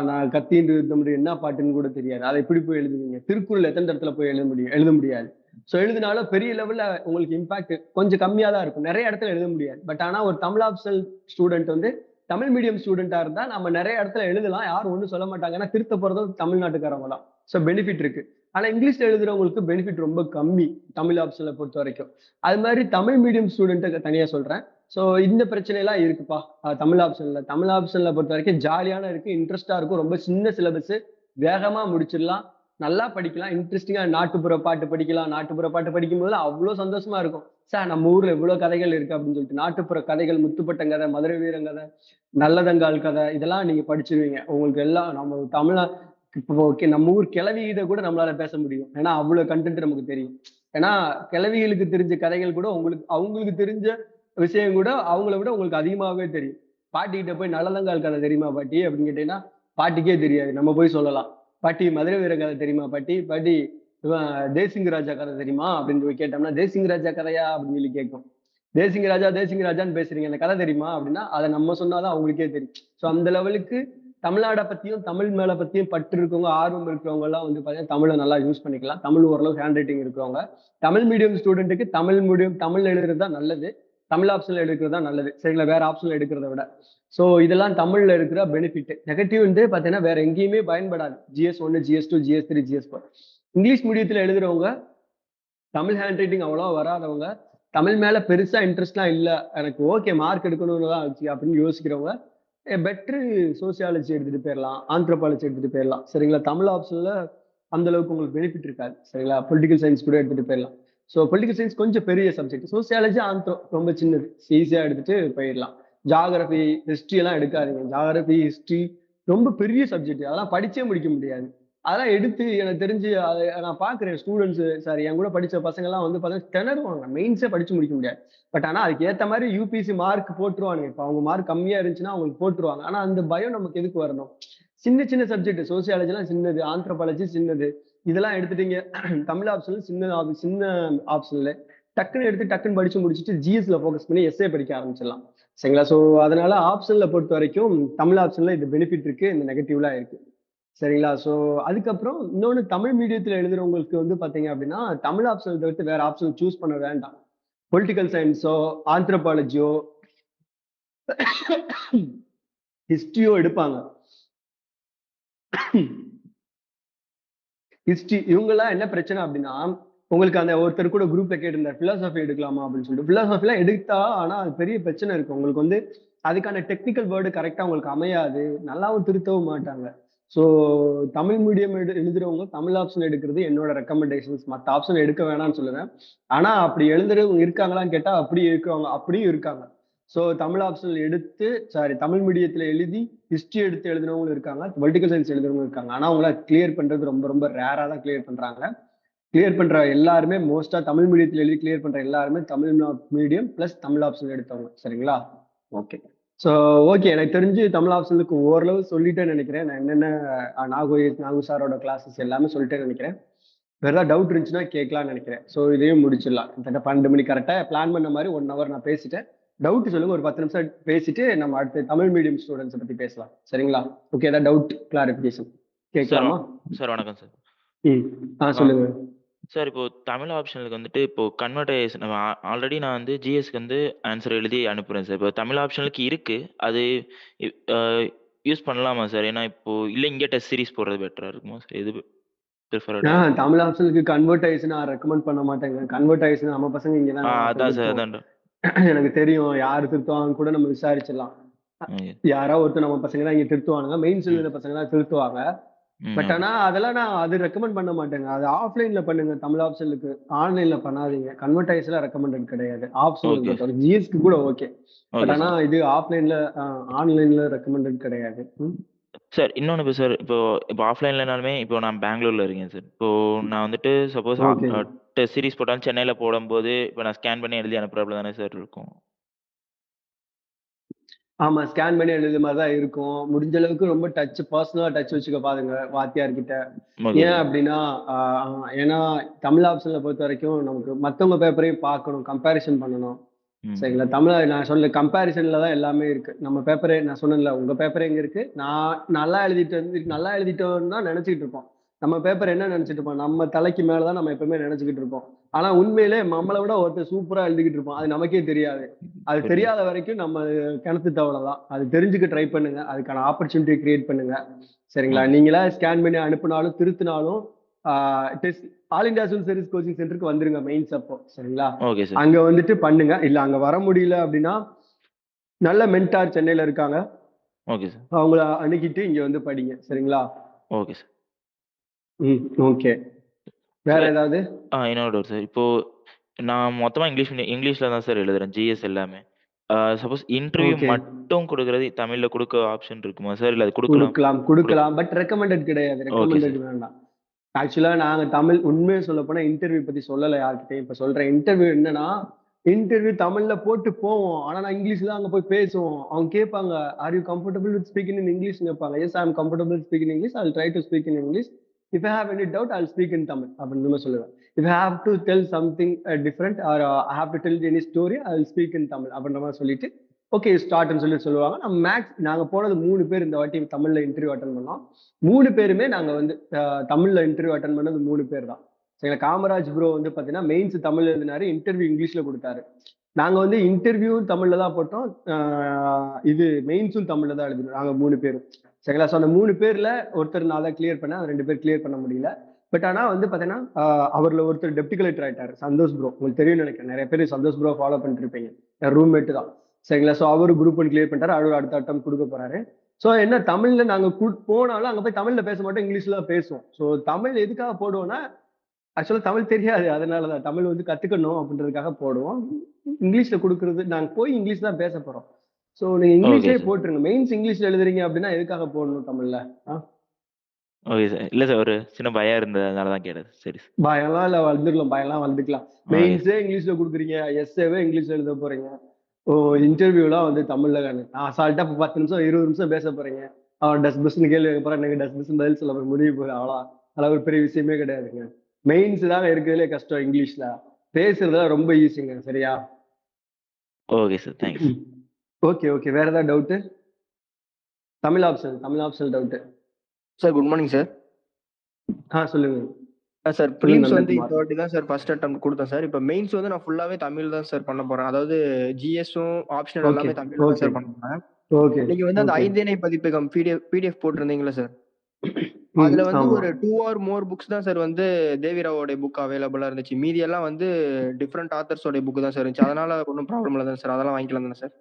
நான் கத்தியின்றி யுத்தம் என்று என்ன பாட்டுன்னு கூட தெரியாது. அதை எப்படி போய் எழுதுவீங்க? திருக்குறள் எத்தனை இடத்துல போய் எழுத முடியாது. ஸோ எழுதினாலும் பெரிய லெவல்ல உங்களுக்கு இம்பாக்ட் கொஞ்சம் கம்மியா தான் இருக்கும். நிறைய இடத்துல எழுத முடியாது. பட் ஆனா ஒரு தமிழ் ஆப்ஷனல் ஸ்டூடெண்ட் வந்து தமிழ் மீடியம் ஸ்டூடெண்டா இருந்தா நம்ம நிறைய இடத்துல எழுதலாம். யாரும் ஒண்ணும் சொல்ல மாட்டாங்க. ஏன்னா திருத்த போறதும் தமிழ்நாட்டுக்காரவங்க தான். ஸோ பெனிஃபிட் இருக்கு. ஆனா இங்கிலீஷ்ல எழுதுறவங்களுக்கு பெனிஃபிட் ரொம்ப கம்மி தமிழ் ஆப்ஷன்ல பொறுத்த வரைக்கும். அது மாதிரி தமிழ் மீடியம் ஸ்டூடெண்ட்டுக்கு தனியா சொல்றேன். ஸோ இந்த பிரச்சனை எல்லாம் இருக்குப்பா. தமிழ் ஆப்ஷன்ல பொறுத்த வரைக்கும் ஜாலியான இருக்கு, இன்ட்ரெஸ்டா இருக்கும். ரொம்ப சின்ன சிலபஸ், வேகமா முடிச்சிடலாம், நல்லா படிக்கலாம், இன்ட்ரெஸ்டிங்கா நாட்டுப்புற பாட்டு படிக்கலாம். நாட்டுப்புற பாட்டு படிக்கும் போது அவ்வளவு சந்தோஷமா இருக்கும். சார் நம்ம ஊர்ல இவ்வளவு கதைகள் இருக்கு அப்படின்னு சொல்லிட்டு நாட்டுப்புற கதைகள், முத்துப்பட்டங்கதை, மதுரை வீரங்கதை, நல்லதங்கால் கதை இதெல்லாம் நீங்க படிச்சிருவீங்க. உங்களுக்கு எல்லாம் நம்ம தமிழா இப்போ ஓகே நம்ம ஊர் கிளவிகிட்ட கூட நம்மளால பேச முடியும். ஏன்னா அவ்வளவு கண்டென்ட் நமக்கு தெரியும். ஏன்னா கிளவிகளுக்கு தெரிஞ்ச கதைகள் கூட அவங்களுக்கு தெரிஞ்ச விஷயம் கூட அவங்கள விட உங்களுக்கு அதிகமாகவே தெரியும். பாட்டிக்கிட்ட போய் நல்லதங்கால் கதை தெரியுமா பாட்டி அப்படின்னு கேட்டீங்கன்னா பாட்டிக்கே தெரியாது. நம்ம போய் சொல்லலாம், பாட்டி மதுரை வீர கதை தெரியுமா பாட்டி, பாட்டி இவன் தேசிங்க ராஜா கதை தெரியுமா அப்படின்னு போய் கேட்டோம்னா தேசிங்க ராஜா கதையா அப்படின்னு சொல்லி கேட்கும். தேசிங்க ராஜான்னு பேசுறீங்க, அந்த கதை தெரியுமா அப்படின்னா அதை நம்ம சொன்னாதான் அவங்களுக்கே தெரியும். ஸோ அந்த லெவலுக்கு தமிழ்நாடை பத்தியும் தமிழ் மேல பத்தியும் பற்று இருக்கவங்க, ஆர்வம் இருக்கிறவங்க எல்லாம் வந்து பாத்தீங்கன்னா தமிழை நல்லா யூஸ் பண்ணிக்கலாம். தமிழ் ஓரளவு ஹேண்ட் ரைட்டிங் இருக்கிறவங்க தமிழ் மீடியம் ஸ்டூடெண்ட்டுக்கு தமிழ் எழுதுறது தான் நல்லது. தமிழ் ஆப்ஷன்ல எடுக்கிறது தான் நல்லது. சரிங்களா? வேற ஆப்ஷன்ல எடுக்கிறத விட. சோ இதெல்லாம் தமிழ்ல இருக்கிற பெனிஃபிட். நெகட்டிவ் வந்து பாத்தீங்கன்னா வேற எங்கேயுமே பயன்படாது. GS1, GS2, GS3, GS4. English மீடியத்துல எழுதுறவங்க தமிழ் ஹேண்ட் ரைட்டிங் அவ்வளவா வராதவங்க, தமிழ் மேல பெருசா இன்ட்ரெஸ்ட்லாம் இல்ல, எனக்கு ஓகே மார்க் எடுக்கணும்னு தான் அப்படின்னு யோசிக்கிறவங்க பெட்ரு சோசியாலஜி எடுத்துட்டு போயிடலாம், ஆந்த்ரோபாலஜி எடுத்துட்டு போயிடலாம். சரிங்களா? தமிழ் ஆப்ஷன்ல அந்த அளவுக்கு உங்களுக்கு பெனிஃபிட் இருக்காது. சரிங்களா? பொலிட்டிக்கல் சயின்ஸ் கூட எடுத்துட்டு போயிடலாம். ஸோ பொலிட்டிக்கல் சயின்ஸ் கொஞ்சம் பெரிய சப்ஜெக்ட். சோசியாலஜி ஆந்த்ரோ ரொம்ப சின்னது, ஈஸியா எடுத்துட்டு போயிடலாம். ஜாகிரபி, ஹிஸ்டரி எல்லாம் எடுக்காதீங்க. ஜாகிரபி, ஹிஸ்டரி ரொம்ப பெரிய சப்ஜெக்ட், அதெல்லாம் படிச்சே முடிக்க முடியாது. அதெல்லாம் எடுத்து எனக்கு தெரிஞ்சு அதை நான் பாக்குறேன் ஸ்டூடெண்ட்ஸ், சாரி என் கூட படிச்ச பசங்க எல்லாம் வந்து பார்த்தீங்கன்னா திணறுவாங்க, மெயின்ஸே படிச்சு முடிக்க முடியாது. பட் ஆனா அதுக்கு ஏத்த மாதிரி யூபிசி மார்க் போட்டுருவானுங்க. இப்ப அவங்க மார்க் கம்மியா இருந்துச்சுன்னா அவங்களுக்கு போட்டுருவாங்க. ஆனா அந்த பயம் நமக்கு எதுக்கு வரணும்? சின்ன சின்ன சப்ஜெக்ட், சோசியாலஜி எல்லாம் சின்னது, ஆந்த்ரோபாலஜி சின்னது, இதெல்லாம் எடுத்துட்டீங்க. தமிழ் ஆப்ஷன் சின்ன ஆப்ஷன்ல டக்குன்னு எடுத்து டக்குன்னு படிச்சு முடிச்சுட்டு ஜிஎஸ்ல ஃபோக்கஸ் பண்ணி எஸ்ஏ படிக்க ஆரம்பிச்சிடலாம். சரிங்களா? ஸோ அதனால ஆப்ஷன்ல பொறுத்த வரைக்கும் தமிழ் ஆப்ஷன்ல இது பெனிஃபிட் இருக்கு, இந்த நெகட்டிவ்லாம் இருக்கு. சரிங்களா? ஸோ அதுக்கப்புறம் இன்னொன்னு தமிழ் மீடியத்துல எழுதுறவங்களுக்கு வந்து பாத்தீங்க அப்படின்னா தமிழ் ஆப்ஷன் தவிர்த்து வேற ஆப்ஷன் சூஸ் பண்ண வேண்டாம். பொலிட்டிக்கல் சயின்ஸோ, ஆந்த்ரோபாலஜியோ, ஹிஸ்டரியோ எடுப்பாங்க. ஹிஸ்டரி இவங்கெல்லாம் என்ன பிரச்சனை அப்படின்னா, உங்களுக்கு அந்த ஒருத்தர் கூட குரூப்ல கேட்டிருந்தார் பிலாசபி எடுக்கலாமா அப்படின்னு சொல்லிட்டு. பிலாசபிலாம் எடுத்தா ஆனா அது பெரிய பிரச்சனை இருக்கு. உங்களுக்கு வந்து அதுக்கான டெக்னிக்கல் வேர்டு கரெக்டா உங்களுக்கு அமையாது, நல்லாவும் திருத்தவும் மாட்டாங்க. ஸோ தமிழ் மீடியம் எழுதுறவங்க தமிழ் ஆப்ஷன் எடுக்கிறது என்னோட ரெக்கமெண்டேஷன்ஸ். மற்ற ஆப்ஷன் எடுக்க வேணாம்னு சொல்லுவேன். ஆனா அப்படி எழுதுறவங்க இருக்காங்களான்னு கேட்டா அப்படி இருக்கிறவங்க அப்படியும் இருக்காங்க. ஸோ தமிழ் ஆப்ஷன் எடுத்து தமிழ் மீடியத்துல எழுதி ஹிஸ்டரி எடுத்து எழுதுனவங்களும் இருக்காங்க, பொலிட்டிக்கல் சயின்ஸ் எழுதுறவங்க இருக்காங்க. ஆனா அவங்கள கிளியர் பண்றது ரொம்ப ரொம்ப ரேரா தான் கிளியர் பண்றாங்க. கிளியர் பண்ற எல்லாருமே மோஸ்டா தமிழ் மீடியத்துல எழுதி கிளியர் பண்ற எல்லாருமே Tamil medium plus Tamil option எடுத்தவங்க. சரிங்களா? ஓகே. ஸோ ஓகே, எனக்கு தெரிஞ்சு தமிழ் ஆப்ஷனுக்கு ஓரளவு சொல்லிட்டேன்னு நினைக்கிறேன். நான் என்னென்ன நாகு சாரோட கிளாஸஸ் எல்லாமே சொல்லிட்டேன்னு நினைக்கிறேன். வேற ஏதாவது டவுட் இருந்துச்சுன்னா கேட்கலாம்னு நினைக்கிறேன். ஸோ இதையும் முடிச்சிடலாம். கிட்டத்தட்ட 12 மணி கரெக்டா பிளான் பண்ண மாதிரி 1 hour நான் பேசிட்டேன். டவுட் சொல்லுங்க, ஒரு 10 நிமிஷம் பேசிட்டு நம்ம அடுத்து தமிழ் மீடியம் ஸ்டூடெண்ட்ஸ் பத்தி பேசலாம். சரிங்களா? ஓகே, ஏதாவது டவுட் கிளாரிபிகேஷன் கேட்கலாமா? சார் வணக்கம் சார். சொல்லுங்க சார். இப்போ தமிழ் ஆப்ஷனுக்கு வந்துட்டு இப்போ கன்வெர்டைஸ் ஆல்ரெடி நான் வந்து ஜிஎஸ்க்கு வந்து ஆன்சர் எழுதி அனுப்புறேன் சார். இப்போ தமிழ் ஆப்ஷனுக்கு இருக்கு, அது யூஸ் பண்ணலாமா சார்? ஏன்னா இப்போ இல்லை இங்கே டெஸ்ட் சீரிஸ் போடுறது பெட்டரா இருக்குமா சார்? எது ப்ரிஃபர்டா? தமிழ் ஆப்ஷனுக்கு கன்வெர்ட் ஆயிடுச்சு நான் ரெக்கமெண்ட் பண்ண மாட்டேங்க. கன்வெர்ட் ஆயிடுச்சு நம்ம பசங்க இங்க தான் அதான் சார், அதான் எனக்கு தெரியும் யாரு திருத்துவாங்க கூட நம்ம விசாரிச்சிடலாம். யாராவது ஒருத்தர் நம்ம பசங்க தான் இங்க திருத்துவானுங்க, மெயின்ஸ் எழுதுற பசங்க தான் திருத்துவாங்க. பட் ஆனா அதெல்லாம் நான் அது ரெக்கமெண்ட் பண்ண மாட்டேங்க. அது ஆஃப்லைன்ல பண்ணுங்க. தமிழ் ஆப்ஷனுக்கு ஆன்லைன்ல பண்ணாதீங்க. கன்வெர்டைஸ்ல ரெக்கமெண்டட் கிடையாது. ஆப்ஷனல் ஜிஎஸ்க்கு கூட ஓகே, பட் ஆனா இது ஆஃப்லைன்ல ஆன்லைன்ல ரெக்கமெண்டட் கிடையாது. சார் இன்னொன்னு இப்ப சார் இப்போ ஆஃப்லைன்லனாலுமே இப்போ நான் பெங்களூர்ல இருக்கேன் சார். இப்போ நான் வந்துட்டு சப்போஸ் ஓகே. டெஸ்ட் சீரிஸ் போட்டாலும் சென்னையில போடும்போது, இப்போ நான் ஸ்கேன் பண்ணி எழுதி அனுப்புறாப்புல தானே சார் இருக்கும். ஆமா. ஸ்கேன் பண்ணி எழுதுற மாரி தான் இருக்கும். முடிஞ்ச அளவுக்கு ரொம்ப பர்சனலா டச் வச்சுக்க பாருங்க வாத்தியார்கிட்ட. ஓகே ஏன் சார். அப்டின்னா, ஆ ஏன்னா தமிழ் ஆப்ஷன்ல பொறுத்தவரைக்கும் நமக்கு மத்தவங்க பேப்பரையும் பார்க்கணும், கம்பேரிசன் பண்ணணும். ம். சரிங்களா? நான் சொன்ன கம்பேரிசன்ல தான் எல்லாமே இருக்கு. நம்ம பேப்பரே நான் சொன்னேன்ல, உங்க பேப்பர் எங்க இருக்கு? நான் நல்லா எழுதிட்டோம்னு தான் நெனச்சுக்கிட்டு இருப்போம். நம்ம பேப்பர் என்ன நெனச்சுட்டு இருப்போம்? நம்ம தலைக்கு மேல தான் நம்ம எப்பவுமே நெனச்சுக்கிட்டு இருப்போம். ஆனா உண்மையிலே நம்மள விட ஒருத்தன் சூப்பரா எழுதிக்கிட்டு இருப்பான். அது நமக்கே தெரியாது. அது புரியுது. தெரியாத வரைக்கும் நம்ம கிணத்து தவள தான். அது தெரிஞ்சுக்க ட்ரை பண்ணுங்க. அதுக்கான ஆப்பர்ச்சுனிட்டி கிரியேட் பண்ணுங்க. சரிங்களா? Okay sir. நீங்களா ஸ்கேன் பண்ணி அனுப்புனாலும், திருத்துனாலும் ஆ test all India civil service coaching சென்டருக்கு வந்துருங்க மெயின்ஸ் அப்போ. சரிங்களா? Okay sir. அங்க வந்துட்டு பண்ணுங்க. இல்ல அங்க வர முடியல அப்டின்னா, நல்ல மென்டார் சென்னையில இருக்காங்க. Okay sir. அவங்கள அணுகிட்டு இங்க வந்து படிங்க. சரிங்களா? Okay sir. ம். ஓகே. வேற சார் ஏதாவது? இன்னொரு டவுட் சார். இப்போ நான் மொத்தமா இங்கிலீஷ்ல தான் சார் எழுதுறேன். ஜிஎஸ் எல்லாமே. Suppose interview okay. மட்டும் குடுக்குறது தமிழ்ல குடுக்க ஆப்ஷன் இருக்குமா சார்? இல்ல அது குடுக்கலாம் குடுக்கலாம், குடுக் குடுக்கலாம். பட் ரெக்கமெண்டட் கிடையாது. Okay recommended sir. வேண்டாம். ஆக்சுவலா நாங்க உண்மைய சொல்லப்போனா இன்டர்வியூ பத்தி சொல்லல யார்கிட்டயும். இப்ப சொல்றேன். இன்டர்வியூ தமிழ்ல போட்டு போவோம். ஆனா நான் இங்கிலீஷ்ல தான் அங்க போய் பேசுவோம். அவங்க கேட்பாங்க, "are you comfortable with speaking in இங்கிலீஷ்ன்னு?" கேட்பாங்க. "Yes, I am comfortable speaking English. I will try to speak in English. If I have any doubt I will speak in Tamil." அப்படின்னு தான் சொல்லுவேன். "If I have to tell something different or I have to tell any story I will speak in Tamil." அப்படின்ற மாரி சொல்லிட்டு, ஓகே ஸ்டார்ட்ன்னு சொல்லுவாங்க. நாங்க போனது 3 பேர் இந்த வாட்டி தமிழ்ல இன்டர்வியூ அட்டெண்ட் பண்ணோம். 3 பேருமே நாங்க வந்து தமிழ்ல இன்டர்வியூ அட்டெண்ட் பண்ணது 3 பேர் தான். சரிங்களா? காமராஜ் ப்ரோ வந்து பார்த்தீங்கன்னா, மெயின்ஸ் தமிழ்ல எழுதினாரு. இன்டர்வியூ இங்கிலீஷ்ல குடுத்தாரு. நாங்க வந்து இன்டர்வியூவும் தமிழ்ல தான் போட்டோம். இது மெயின்ஸும் தமிழ்ல தான் எழுதினோம். நாங்க 3 பேரும். சரிங்களா? ஸோ அந்த 3 பேர்ல ஒருத்தர் நான் தான் கிளியர் பண்ணேன். 2 பேர் கிளியர் பண்ண முடியல. பட் ஆனா வந்து பார்த்தீங்கன்னா, அவர்ல ஒருத்தர் டெப்டி கலெக்டர் ஆயிட்டாரு. சந்தோஷ் ப்ரோ. உங்களுக்கு தெரியும்னு நெனைக்கிறேன். நெறைய பேர் சந்தோஷ் ப்ரோ ஃபாலோ பண்ணிட்டு இருப்பீங்க. என் ரூம்மேட் தான். சரிங்களா? ஸோ அவரு குரூப் 1 கிளியர் பண்ணிட்டாரு. அவரு அடுத்த அட்டெம்ப்ட் குடுக்க போறாரு. ஸோ என்ன தமிழ்ல நாங்க போனாலும் அங்க போய் தமிழ்ல பேச மாட்டோம். இங்கிலீஷ்ல தான் பேசுவோம். ஸோ தமிழ் எதுக்காக போடுவோம்னா, ஆக்சுவலா தமிழ் தெரியாது. அதனால தான். தமிழ் வந்து கத்துக்கணும் அப்படின்றதுக்காக போடுவோம். இங்கிலீஷ்ல குடுக்குறது நாங்க போய் இங்கிலீஷ் தான் பேச போறோம். ஸோ நீங்க ஓகே இங்கிலீஷ்லயே சார். போட்டுருங்க. மெயின்ஸ் இங்கிலீஷ்ல எழுதுறீங்க அப்படின்னா எதுக்காக போடணும் தமிழ்ல? ஆ? Okay sir. இல்ல சார் ஒரு சின்ன பயம் இருந்தது. அதனால தான் கேட்டது. சரி சார். பயம்லாம் இல்ல வந்துரலாம். பயம்லாம் வந்துக்கலாம். Okay sir. மெயின்ஸே இங்கிலீஷ்ல குடுக்குறீங்க. எஸ்ஸேவே இங்கிலீஷ்ல எழுத போறீங்க. ஓ இன்டர்வியூலாம் வந்து தமிழ்ல தானே. அசால்ட்டா 10 நிமிஷம், 20 நிமிஷம் பேச போறீங்க. அவன் டஸ் புஸ்ன்னு கேள்வி கேட்க போறான். எனக்கு டஸ் புஸ்ன்னு பதில் சொல்ல முடிய போகுது அவ்வளோதான். அதெல்லாம் ஒரு பெரிய விஷயமே கிடையாதுங்க. மெயின்ஸ் தாங்க இருக்கிறதுலே கஷ்டம் இங்கிலீஷ்ல. பேசுறதெல்லாம் ரொம்ப ஈஸிங்க. சரியா? Okay sir. Thanks sir. Okay, okay. வேற ஏதாவது doubt? Tamil optional doubt. Sir good morning sir. சொல்லுங்க. சார் சொல்லுங்க பிலிம்ஸ் வந்து இந்த நந்தகுமார். வாட்டி தான் சார் ஃபர்ஸ்ட் அட்டெம்ப்ட் குடுத்தேன் சார். இப்ப மெயின்ஸ் வந்து நான் ஃபுல்லாவே தமிழ் தான் சார் பண்ண போறேன். அதாவது ஜிஎஸும் ஆப்ஷனல் ஓகே, எல்லாமே தமிழ்ல தான் ஓகே, சார் பண்ண போறேன். ஓகே, நீங்க வந்து அந்த ஓகே. 5 இணை பதிப்பகம் பிடிஎஃப் போட்டிருந்தீங்கல்ல சார். அதுல வந்து ஆமா. ஒரு 2 ஆர் மோர் புக்ஸ் தான் சார் வந்து தேவிராவோட புக் அவைலபிளா இருந்துச்சு. மீதி எல்லாம் வந்து டிஃபரெண்ட் ஆத்தர்ஸோட புக் தான் சார் இருந்துச்சு. அதனால ஒண்ணும் ப்ராப்ளம் இல்ல தானே சார். அதெல்லாம் வாங்கிக்கலாம் தானே சார்.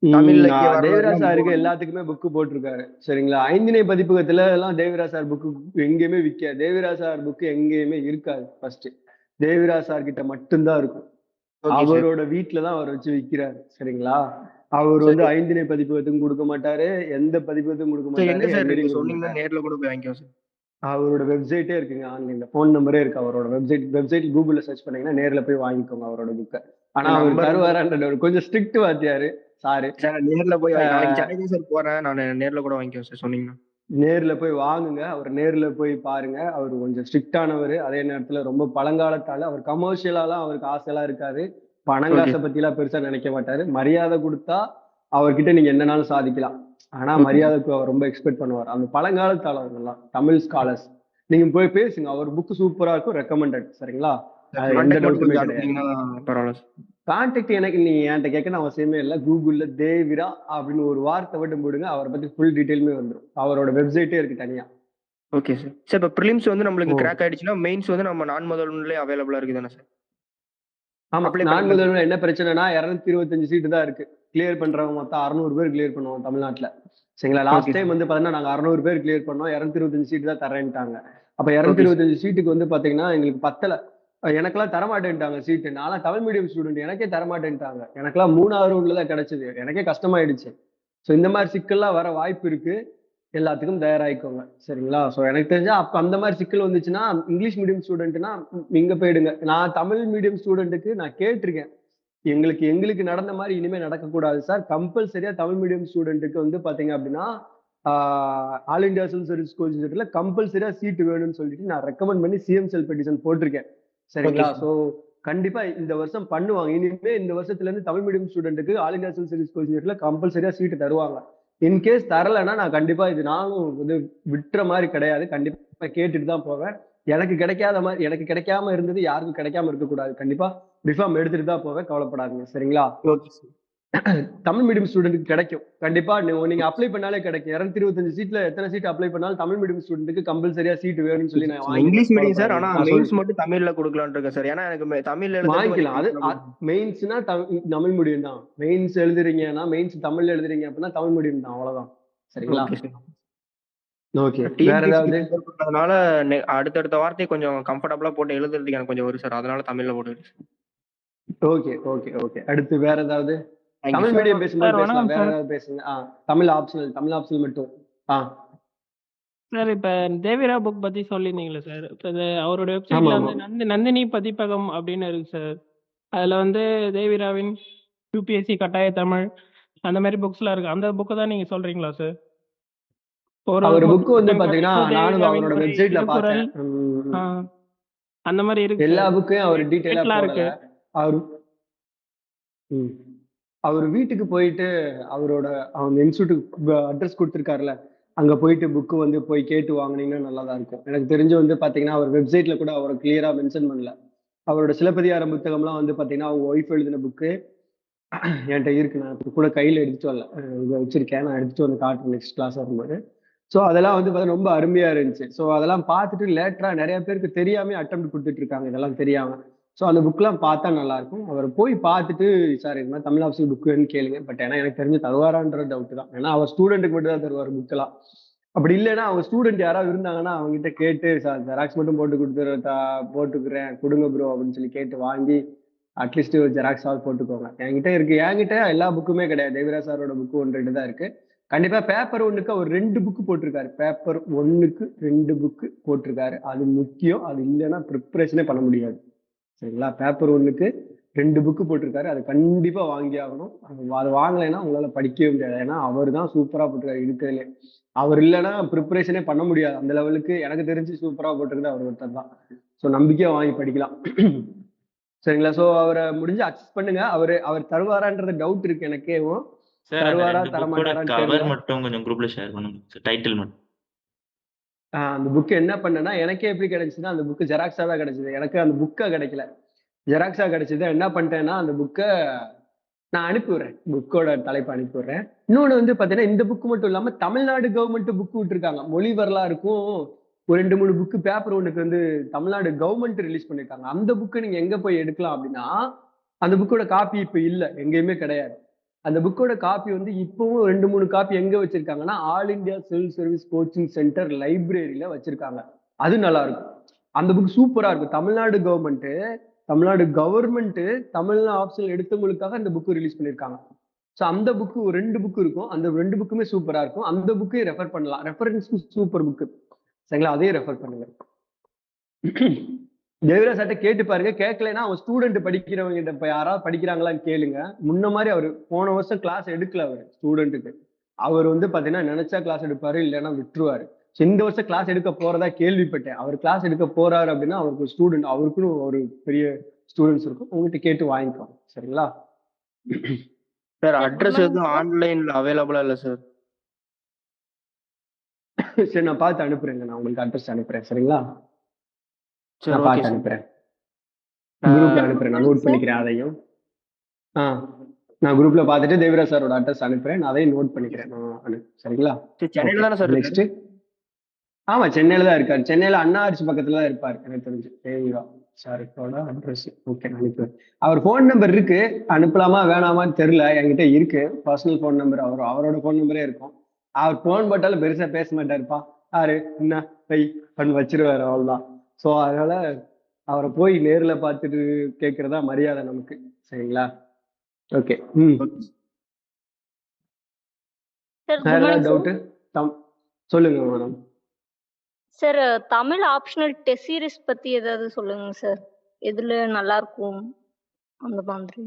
தமிழ்லயே தேவராஜ் வர்றதெல்லாம் சாருக்கு எல்லாத்துக்குமே புக்கு போட்டிருக்காரு. சரிங்களா? ஐந்திணை பதிப்பகத்துல எல்லாம் தேவராஜ் சார் புக்கு எங்கேயுமே விக்காது. தேவராஜ் சார் புக்கு எங்கேயுமே இருக்காது ஃபர்ஸ்ட். தேவராஜ் சார் கிட்ட மட்டும் தான் இருக்கும். Okay sir. அவரோட வீட்ல தான் அவர் வச்சு விக்கிறாரு. சரிங்களா? அவர் வந்து சரி. ஐந்திணை பதிப்பகத்துக்கும் குடுக்க மாட்டாரு. எந்த பதிப்பகத்துக்கும் குடுக்க சார் எங்க மாட்டாரு. சார் எங்கேயும் இருக்கு குடுக்க சொன்னீங்கன்னா மாட்டாரு. நேர்ல கூட போய் வாங்கிக்குவோம் சார். அவரோட வெப்சைட்டே இருக்குங்க ஆன்லைன்ல. ஃபோன் நம்பரே இருக்கு அவரோட வெப்சைட் கூகுள்ல சர்ச் பண்ணீங்கன்னா நேர்ல போய் வாங்கிக்கோங்க அவரோட புக்க. ஆனா அவர் நம்பர் வந்து தருவாரான்ற டவுட். கொஞ்சம் ஸ்ட்ரிக்ட் வாத்தியாரு சாரு. சார் நேர்ல போய் அ நாளைக்கு சென்னை தான் சார் போறேன். நானு நேர்ல கூட வாங்கிக்குவேன் சார் சொன்னீங்கன்னா. நேர்ல போய் வாங்குங்க. அவர நேர்ல போய் பாருங்க. அவரு கொஞ்சம் ஸ்ட்ரிக்ட்டானவரு. அதே நேரத்துல ரொம்ப பழங்காலத்தால அவர் கமர்ஷியலாலாம் அவருக்கு ஆசைலாம் இருக்காது. பணம் ஓகே. காச பத்திலாம் பெருசா நினைக்க மாட்டாரு. மரியாதை குடுத்தா அவர்கிட்ட நீங்க என்னனாலும் சாதிக்கலாம். ஆனா ஓகே சார். மரியாதைக்கு அவர் ரொம்ப எக்ஸ்பெக்ட் பண்ணுவாரு. அந்த பழங்காலத்து ஆள் அவங்கலாம். தமிழ் ஸ்காலர்ஸ். நீங்க போய் பேசுங்க. அவர் புக் சூப்பரா இருக்கும். ரெக்கமெண்டட். சரிங்களா? சார் அது எந்த கான்டாக்ட் மட்டும் டவுட்டுமே கொஞ்சம் கிடையாது. அனுப்புனீங்கன்னா பரவால்ல சார். கான்டாக்ட் எனக்கு நீங்க என்ட்ட கேட்கணும்னு அவசியமே இல்ல. கூகுள்ல தேவிரா அப்படின்னு ஒரு வார்த்தை மட்டும் போடுங்க. அவர பத்தி ஃபுல் டீட்டெயிலுமே வந்துரும். அவரோட வெப்சைட்டே இருக்கு தனியா. Okay sir. சார் இப்ப பிரிலிம்ஸ் வந்து நம்மளுக்கு ஓ! கிராக் ஆயிடுச்சுன்னா, மெயின்ஸ் வந்து நம்ம நான் முதல்வன்லயே அவைலபிளா இருக்கு தானே சார்? ஆமா. அப்ளை நான் பண்ணிக்கலாம் சார். முதல்வன்ல என்ன பிரச்சனைன்னா 225 சீட்டு தான் இருக்கு. கிளியர் பண்றவங்க மொத்தம் 600 பேர் கிளியர் பண்ணுவோம் தமிழ்நாட்டுல. சரிங்களா? Last okay time sir. வந்து பார்த்தீங்கன்னா, நாங்க 600 பேர் கிளியர் பண்ணோம். 225 சீட்டு தான் தர்றேன்ட்டாங்க. அப்ப ஓகே சார். 225 சீட்டுக்கு வந்து பார்த்தீங்கன்னா, எங்களுக்கு பத்தல. எனக்கெல்லாம் தரமாட்டேன்ட்டாங்க சீட்டு. நான்லாம் தமிழ் மீடியம் ஸ்டூடண்ட். எனக்கே தரமாட்டேன்ட்டாங்க. எனக்கெல்லாம் 3வது ரவுண்ட்ல தான் கிடைச்சது. எனக்கே கஷ்டமாயிடுச்சு. ஸோ இந்த மாதிரி சிக்கல்லாம் வர வாய்ப்பு இருக்கு. எல்லாத்துக்கும் தயாராகிக்கோங்க. சரிங்களா? ஸோ எனக்கு தெரிஞ்சா அப்ப அந்த மாதிரி சிக்கல் வந்துச்சுன்னா, இங்கிலீஷ் மீடியம் ஸ்டூடெண்ட்னா இங்க போயிடுங்க. நான் தமிழ் மீடியம் ஸ்டூடெண்ட்டுக்கு நான் கேட்டிருக்கேன். எங்களுக்கு எங்களுக்கு நடந்த மாரி இனிமே நடக்கக்கூடாது சார். கம்பல்சரியா தமிழ் மீடியம் ஸ்டூடெண்ட்டுக்கு வந்து பார்த்தீங்க அப்டின்னா, all India civil service coaching சென்டர்ல கம்பல்சரியா சீட் வேணும்னு சொல்லிட்டு நான் ரெக்கமெண்ட் பண்ணி சிஎம் செல் பெட்டிஷன் போட்டிருக்கேன். ஓகே சரிங்களா? சார். ஸோ கண்டிப்பா இந்த வருஷம் பண்ணுவாங்க. இனிமே இந்த வருஷத்துல இருந்து தமிழ் மீடியம் ஸ்டூடெண்ட்டுக்கு all India civil service coaching சென்டர்ல கம்பல்சரியா சீட் தருவாங்க. இன்கேஸ் தரலன்னா நான் கண்டிப்பா இது நானும் வந்து விட்டுற மாரி கிடையாது. கண்டிப்பா கேட்டுட்டு தான் போவேன். எனக்கு கிடைக்காம இருந்தது யாருக்கும் கிடைக்காம இருக்கக்கூடாது. கண்டிப்பா ரிஃபார்ம் எடுத்துட்டு தான் போவேன். கவலைப்படாதீங்க. சரிங்களா? Okay sir. தமிழ் மீடியம் ஸ்டூடெண்ட்க்கு கிடைக்கும். கண்டிப்பா நீங்க அப்ளை பண்ணாலே கிடைக்கும். 225 சீட்ல எத்தனை சீட் அப்ளை பண்ணாலும் தமிழ் மீடியம் ஸ்டூடெண்ட்க்கு கம்பல்சரியா சீட் வேணும்னு சொல்லி நான் வாங்கிடுவேன். English medium sir. கவலைப்படாதீங்க. ஆனா நான் மெயின்ஸ் மட்டும் தமிழ்ல குடுக்கலாம்னு இருக்கேன் சார். ஏன்னா எனக்கு தமிழ்ல எழுதுறது கொஞ்சம் வாங்கிக்கலாம். அது கம்ஃபர்டபுள். மெயின்ஸ்னா தமிழ் மீடியம் தான். மெயின்ஸ் எழுதுறீங்கன்னா, மெயின்ஸ் தமிழ்ல எழுதுறீங்க அப்படின்னா தமிழ் மீடியம் தான். அவ்வளவுதான். சரிங்களா? Okay sir. ஓகே. வேற டிஎன்பிஎஸ்சிக்கு ஏதாவது? ப்ரிப்பேர் பண்றதுனால அடுத்தடுத்த வார்த்தை கொஞ்சம் கம்ஃபர்டபுளா போட்டு எழுதுறதுக்கு எனக்கு கொஞ்சம் வரும் சார். அதனால தமிழ்ல போட்டுக்கிட்டேன். ஓகே. அடுத்து வேற ஏதாவது? Thank you Tamil sir. Medium பேசும்போது சார் பேசலாம். வணக்கம் வேற சார். ஏதாவது பேசுங்க. தமிழ் ஆப்ஷனல் மட்டும். ஆ. சார் இப்ப தேவிரா புக் பத்தி சொல்லியிருந்தீங்களே சார். இப்ப இது அவரோட ஆமா, வெப்சைட்ல ஆமா. வந்து நந்தினி பதிப்பகம் அப்படின்னு இருக்கு சார். அதுல வந்து தேவிராவின் யூபிஎஸ்சி கட்டாய தமிழ் அந்த மாதிரி புக்ஸ்லாம் இருக்கு. அந்த புக்கை தான் நீங்க சொல்றீங்களா சார்? ஒரு அவர் புக் வந்து முதல் பாத்தீங்கன்னா, கற்று நானும் தேவிராவின் அவரோட ஒரு வெப்சைட்ல திருக்குறள் பார்த்தேன். ஆ, அந்த மாதிரி இருக்கு எல்லா சார். புக்கையும் அவர் டீட்டெயிலா டேட்லாம் போடல. இருக்கு. அவரு ம். அவரு வீட்டுக்கு போயிட்டு அவரோட அவங்க இன்ஸ்டிடியூட்டுக்கு அட்ரஸ் குடுத்திருக்காருல்ல, அங்க போயிட்டு புக் வந்து போய் கேட்டு வாங்குனீங்கன்னா நல்லா தான் இருக்கும். எனக்கு தெரிஞ்சு வந்து பாத்தீங்கன்னா, அவர் வெப்சைட்ல கூட அவர கிளியரா மென்ஷன் பண்ணல. அவரோட சிலப்பதிகாரம் புத்தகம்லாம் வந்து பாத்தீங்கன்னா, அவங்க ஒய்ஃப் எழுதின புக்கு என்ட்ட இருக்கு. நான் இப்ப கூட கையில எடுத்துட்டு வரல. இங்க வச்சிருக்கேன். நான் எடுத்துட்டு வந்து காட்டுறேன் நெக்ஸ்ட் கிளாஸ் வரும்போது. ஸோ அதெல்லாம் வந்து பார்த்தீங்கன்னா ரொம்ப அருமையா இருந்துச்சு. ஸோ அதெல்லாம் பார்த்துட்டு லேட்டரா நெறைய பேருக்கு தெரியாமயே அட்டெம்ப்ட் குடுத்துட்டு இருக்காங்க. இதெல்லாம் தெரியாம. ஸோ அந்த புக்லாம் பார்த்தா நல்லாருக்கும். அவர போய் பார்த்துட்டு, "சார் இது மாரி தமிழ் ஆப்ஷனல் புக் வேணும்னு கேளுங்க." பட் ஏன்னா எனக்கு தெரிஞ்சு தருவாரான்ற டவுட் தான். ஏன்னா அவர் ஸ்டூடெண்ட்க்கு மட்டும் தான் தருவாரு புக்கெல்லாம். அப்படி இல்லன்னா அவங்க ஸ்டூடெண்ட் யாராவது இருந்தாங்கன்னா, அவங்ககிட்ட கேட்டு, "சார் ஜெராக்ஸ் மட்டும் போட்டு குடுத்துறட்டா போட்டுக்கிறேன். குடுங்க ப்ரோ." அப்படின்னு சொல்லி கேட்டு வாங்கி, அட்லீஸ்ட் ஒரு ஜெராக்ஸாவது போட்டுக்கோங்க. என்கிட்ட இருக்கு. என்கிட்ட எல்லா புக்குமே கிடையாது. தேவிரா சாரோட புக் 1, 2 தான் இருக்கு. கண்டிப்பா பேப்பர் 1க்கு அவர் 2 புக் போட்டிருக்காரு. பேப்பர் 1க்கு 2 புக் போட்டிருக்காரு. அது முக்கியம். அது இல்லன்னா பிரிப்பரேஷனே பண்ண முடியாது. சரிங்களா? பேப்பர் 1க்கு 2 புக் போட்டிருக்காரு. அத கண்டிப்பா வாங்கியே ஆகணும். அது வாங்கலைன்னா உங்களால படிக்கவே முடியாது. ஏன்னா அவரு தான் சூப்பரா போட்டிருக்காரு இருக்கிறதுலயே. அவர் இல்லன்னா பிரிப்பரேஷனே பண்ண முடியாது. அந்த லெவலுக்கு எனக்கு தெரிஞ்சு சூப்பரா போட்டிருக்கிறது அவர் ஒருத்தர் தான். ஸோ நம்பிக்கையா வாங்கி படிக்கலாம். சரிங்களா? ஸோ அவர முடிஞ்சா அக்சஸ் பண்ணுங்க. அவர் தருவாரான்றது டவுட் இருக்கு எனக்கேவும். சார் அந்த தருவாரா, 2 புக்கோட தரமாட்டாரான்னு தெரியல. கவர் மட்டும் கொஞ்சம் குரூப்ல ஷேர் பண்ணுங்க சார். டைட்டில் மட்டும். அந்த புக் என்ன பண்ணேன்னா, எனக்கே எப்படி கிடைச்சுதுன்னா, அந்த புக் ஜெராக்ஸா தான் கிடைச்சது. எனக்கு அந்த புக்கா கிடைக்கல. ஜெராக்ஸா கிடைச்சது. என்ன பண்ணிட்டேன்னா, அந்த புக்க நான் அனுப்பி விடுறேன். புக்கோட தலைப்ப அனுப்பி விடுறேன். இன்னொன்னு வந்து பார்த்தீங்கன்னா, இந்த புக் மட்டும் இல்லாம தமிழ்நாடு கவர்ன்மெண்ட் புக் விட்டுருக்காங்க. மொழி வரலாறுக்கும் ஒரு 2, 3 புக் பேப்பர் 1க்கு வந்து தமிழ்நாடு கவர்ன்மெண்ட் ரிலீஸ் பண்ணியிருக்காங்க. அந்த புக்க நீங்க எங்க போய் எடுக்கலாம் அப்படின்னா, அந்த புக்கோட காப்பி இப்ப இல்ல. எங்கேயுமே கிடையாது. அந்த புக்கோட காப்பி வந்து இப்பவும் 2, 3 காப்பி எங்க வச்சிருக்காங்கன்னா, all India civil service coaching center லைப்ரரியில வச்சிருக்காங்க. அது நல்லா இருக்கும். அந்த புக் சூப்பரா இருக்கும். தமிழ்நாடு கவர்மெண்ட் தமிழ் ஆப்ஷனல் எடுத்தவங்களுக்காக அந்த புக் ரிலீஸ் பண்ணியிருக்காங்க. ஸோ அந்த புக் ஒரு 2 புக் இருக்கும். அந்த 2 புக்குமே சூப்பரா இருக்கும். அந்த புக்கையும் ரெஃபர் பண்ணலாம். ரெஃபரன்ஸ்க்கு சூப்பர் புக். சரிங்களா? அதையும் ரெஃபர் பண்ணுங்க. தேவரா சார்ட்ட கேட்டு பாருங்க. கேட்கலைன்னா அவங்க ஸ்டூடெண்ட் படிக்கிறவங்க கிட்ட இப்ப யாராவது படிக்கிறாங்களான்னு கேளுங்க. முன்ன மாரி அவரு போன வருஷம் கிளாஸ் எடுக்கல அவரு ஸ்டூடெண்ட்டுக்கு. அவர் வந்து பாத்தீங்கன்னா நினைச்சா கிளாஸ் எடுப்பாரு, இல்லைன்னா விட்டுருவாரு. ஸோ இந்த வருஷம் கிளாஸ் எடுக்க போறதா கேள்விப்பட்டேன். அவர் கிளாஸ் எடுக்க போறாரு அப்படின்னா அவருக்கு ஸ்டூடெண்ட் அவருக்குன்னு ஒரு பெரிய ஸ்டூடெண்ட்ஸ் இருக்கும். உங்ககிட்ட கேட்டு வாங்கிக்கோங்க. சரிங்களா? சார் சார் அட்ரஸ் சொல்லுங்க எதுவும் சார். ஆன்லைன்ல அவைலபிளா இல்ல சார். சரி நான் பார்த்து அனுப்புறேங்க. நான் உங்களுக்கு அட்ரஸ் அனுப்புறேன். சரிங்களா? சரி நான் ஓகே பார்த்து சார். அனுப்புறேன். நான் குரூப்ல சார் அனுப்புறேன். நான் சொல்லுங்க நோட் சார். பண்ணிக்கிறேன் அதையும். ஆ நான் குரூப்ல பார்த்துட்டு தேவராஜ் சாரோட அட்ரஸ் அனுப்புறேன். நான் அதையும் நோட் ஓகே பண்ணிக்கிறேன். சார். சரிங்களா? சரி ஓகே. சென்னையில தானே சார் நெக்ஸ்ட். இருக்காரு? ஆமா சென்னையில தான் இருக்காரு. சென்னையில அண்ணா ஆர்ச்சி பக்கத்துல தான் இருப்பாரு. எனக்கு தெரிஞ்சு. தேவிரா சாரோட அட்ரஸ். ஓகே நான் அனுப்புறேன். அவர் ஃபோன் நம்பர் இருக்கு. அனுப்பலாமா வேணாமான்னு தெரியல. என்கிட்ட இருக்கு. பர்சனல் ஃபோன் நம்பர் அவரோட ஃபோன் நம்பரே இருக்கும். அவர் ஃபோன் போட்டாலும் பெருசா பேச மாட்டாருப்பா. யாரு என்ன பை பண்ணி வச்சிருவாரு அவ்வளவுதான். ஸோ அதனால அவரை போய் நேர்ல பார்த்துட்டு கேட்கறதா மரியாதை நமக்கு. சரிங்களா? ஓகே. ம். ஓகே. சார் வேற குட் ஏதாவது மார்னிங் சார். டவுட்டு? சொல்லுங்க madam. Sir Tamil optional test series பத்தி ஏதாவது சொல்லுங்க சார். எதுல நல்லா இருக்கும் அந்த மாதிரி.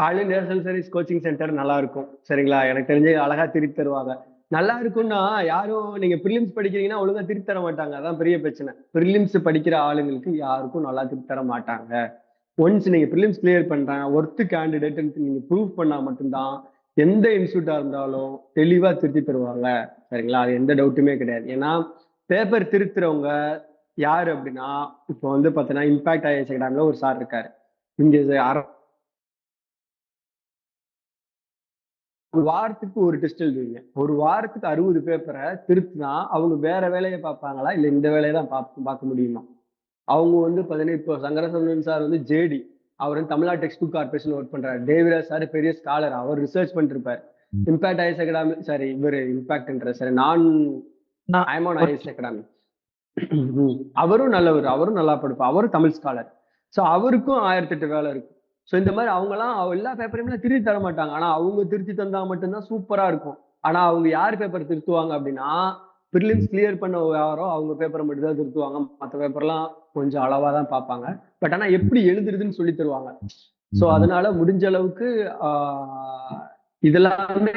All India civil service coaching centre நல்லா இருக்கும். சரிங்களா? எனக்கு தெரிஞ்சு அழகா திருத்தி தருவாங்க. நல்லா இருக்கும்னா யாரும் நீங்க ப்ரிலிம்ஸ் படிக்கிறீங்கன்னா ஒழுங்கா திருத்தி தர மாட்டாங்க. அதான் பெரிய பிரச்சனை. ப்ரிலிம்ஸ் படிக்கிற ஆளுங்களுக்கு யாருக்கும் நல்லா திருத்தி தர மாட்டாங்க. ஒன்ஸ் நீங்க ப்ரிலிம்ஸ் கிளியர் பண்றேன் ஒர்த்து கேண்டிடேட் நீங்க ப்ரூவ் பண்ணா மட்டும்தான் எந்த இன்ஸ்டியூட்டா இருந்தாலும் தெளிவா திருத்தி தருவாங்க. சரிங்களா? அது எந்த டவுட்டுமே கிடையாது. ஏன்னா பேப்பர் திருத்துறவங்க யாரு அப்படின்னா இப்போ வந்து பாத்தீங்கன்னா இம்பாக்ட் ஐஏஎஸ் அகாடமில ஒரு சார் இருக்காரு. இங்க ஒரு வாரத்துக்கு ஒரு டெஸ்ட் எழுதுவீங்க. ஒரு வாரத்துக்கு 60 பேப்பரை திருத்தினா அவங்க வேற வேலையை பார்ப்பாங்களா இல்ல இந்த வேலையை தான் பார்க்க முடியுமா? அவங்க வந்து பாத்தீங்கன்னா இப்போ சங்கரசந்தன் சார் வந்து ஜேடி அவர் வந்து Tamil Nadu text book corporation work பண்றாரு. தேவிராஜ் சார் பெரிய ஸ்காலர், அவர் ரிசர்ச் பண்ணிருப்பாரு. இம்பாக்ட் ஐஎஸ் அகாடமி சாரி இவர் இம்பாக்ட்ன்ற சாரி ஐமான் ஐஎஸ் அகாடமி அவரும் நல்லவர், அவரும் நல்லா படிப்பார், அவரும் தமிழ் ஸ்காலர். ஸோ அவருக்கும் 1008 வேலை இருக்கு. ஸோ இந்த மாதிரி அவங்கலாம் எல்லா பேப்பரையுமே திருத்தி தர மாட்டாங்க. ஆனா அவங்க திருத்தி தந்தா மட்டும்தான் சூப்பரா இருக்கும். ஆனா அவங்க யார் பேப்பர் திருத்துவாங்க அப்படின்னா ப்ரிலிம்ஸ் கிளியர் பண்ண யாரோ அவங்க பேப்பரை மட்டும் தான் திருத்துவாங்க. மற்ற பேப்பர்லாம் கொஞ்சம் அளவா தான் பார்ப்பாங்க. பட் ஆனா எப்படி எழுதுறதுன்னு சொல்லி தருவாங்க. ஸோ அதனால முடிஞ்ச அளவுக்கு இதெல்லாமே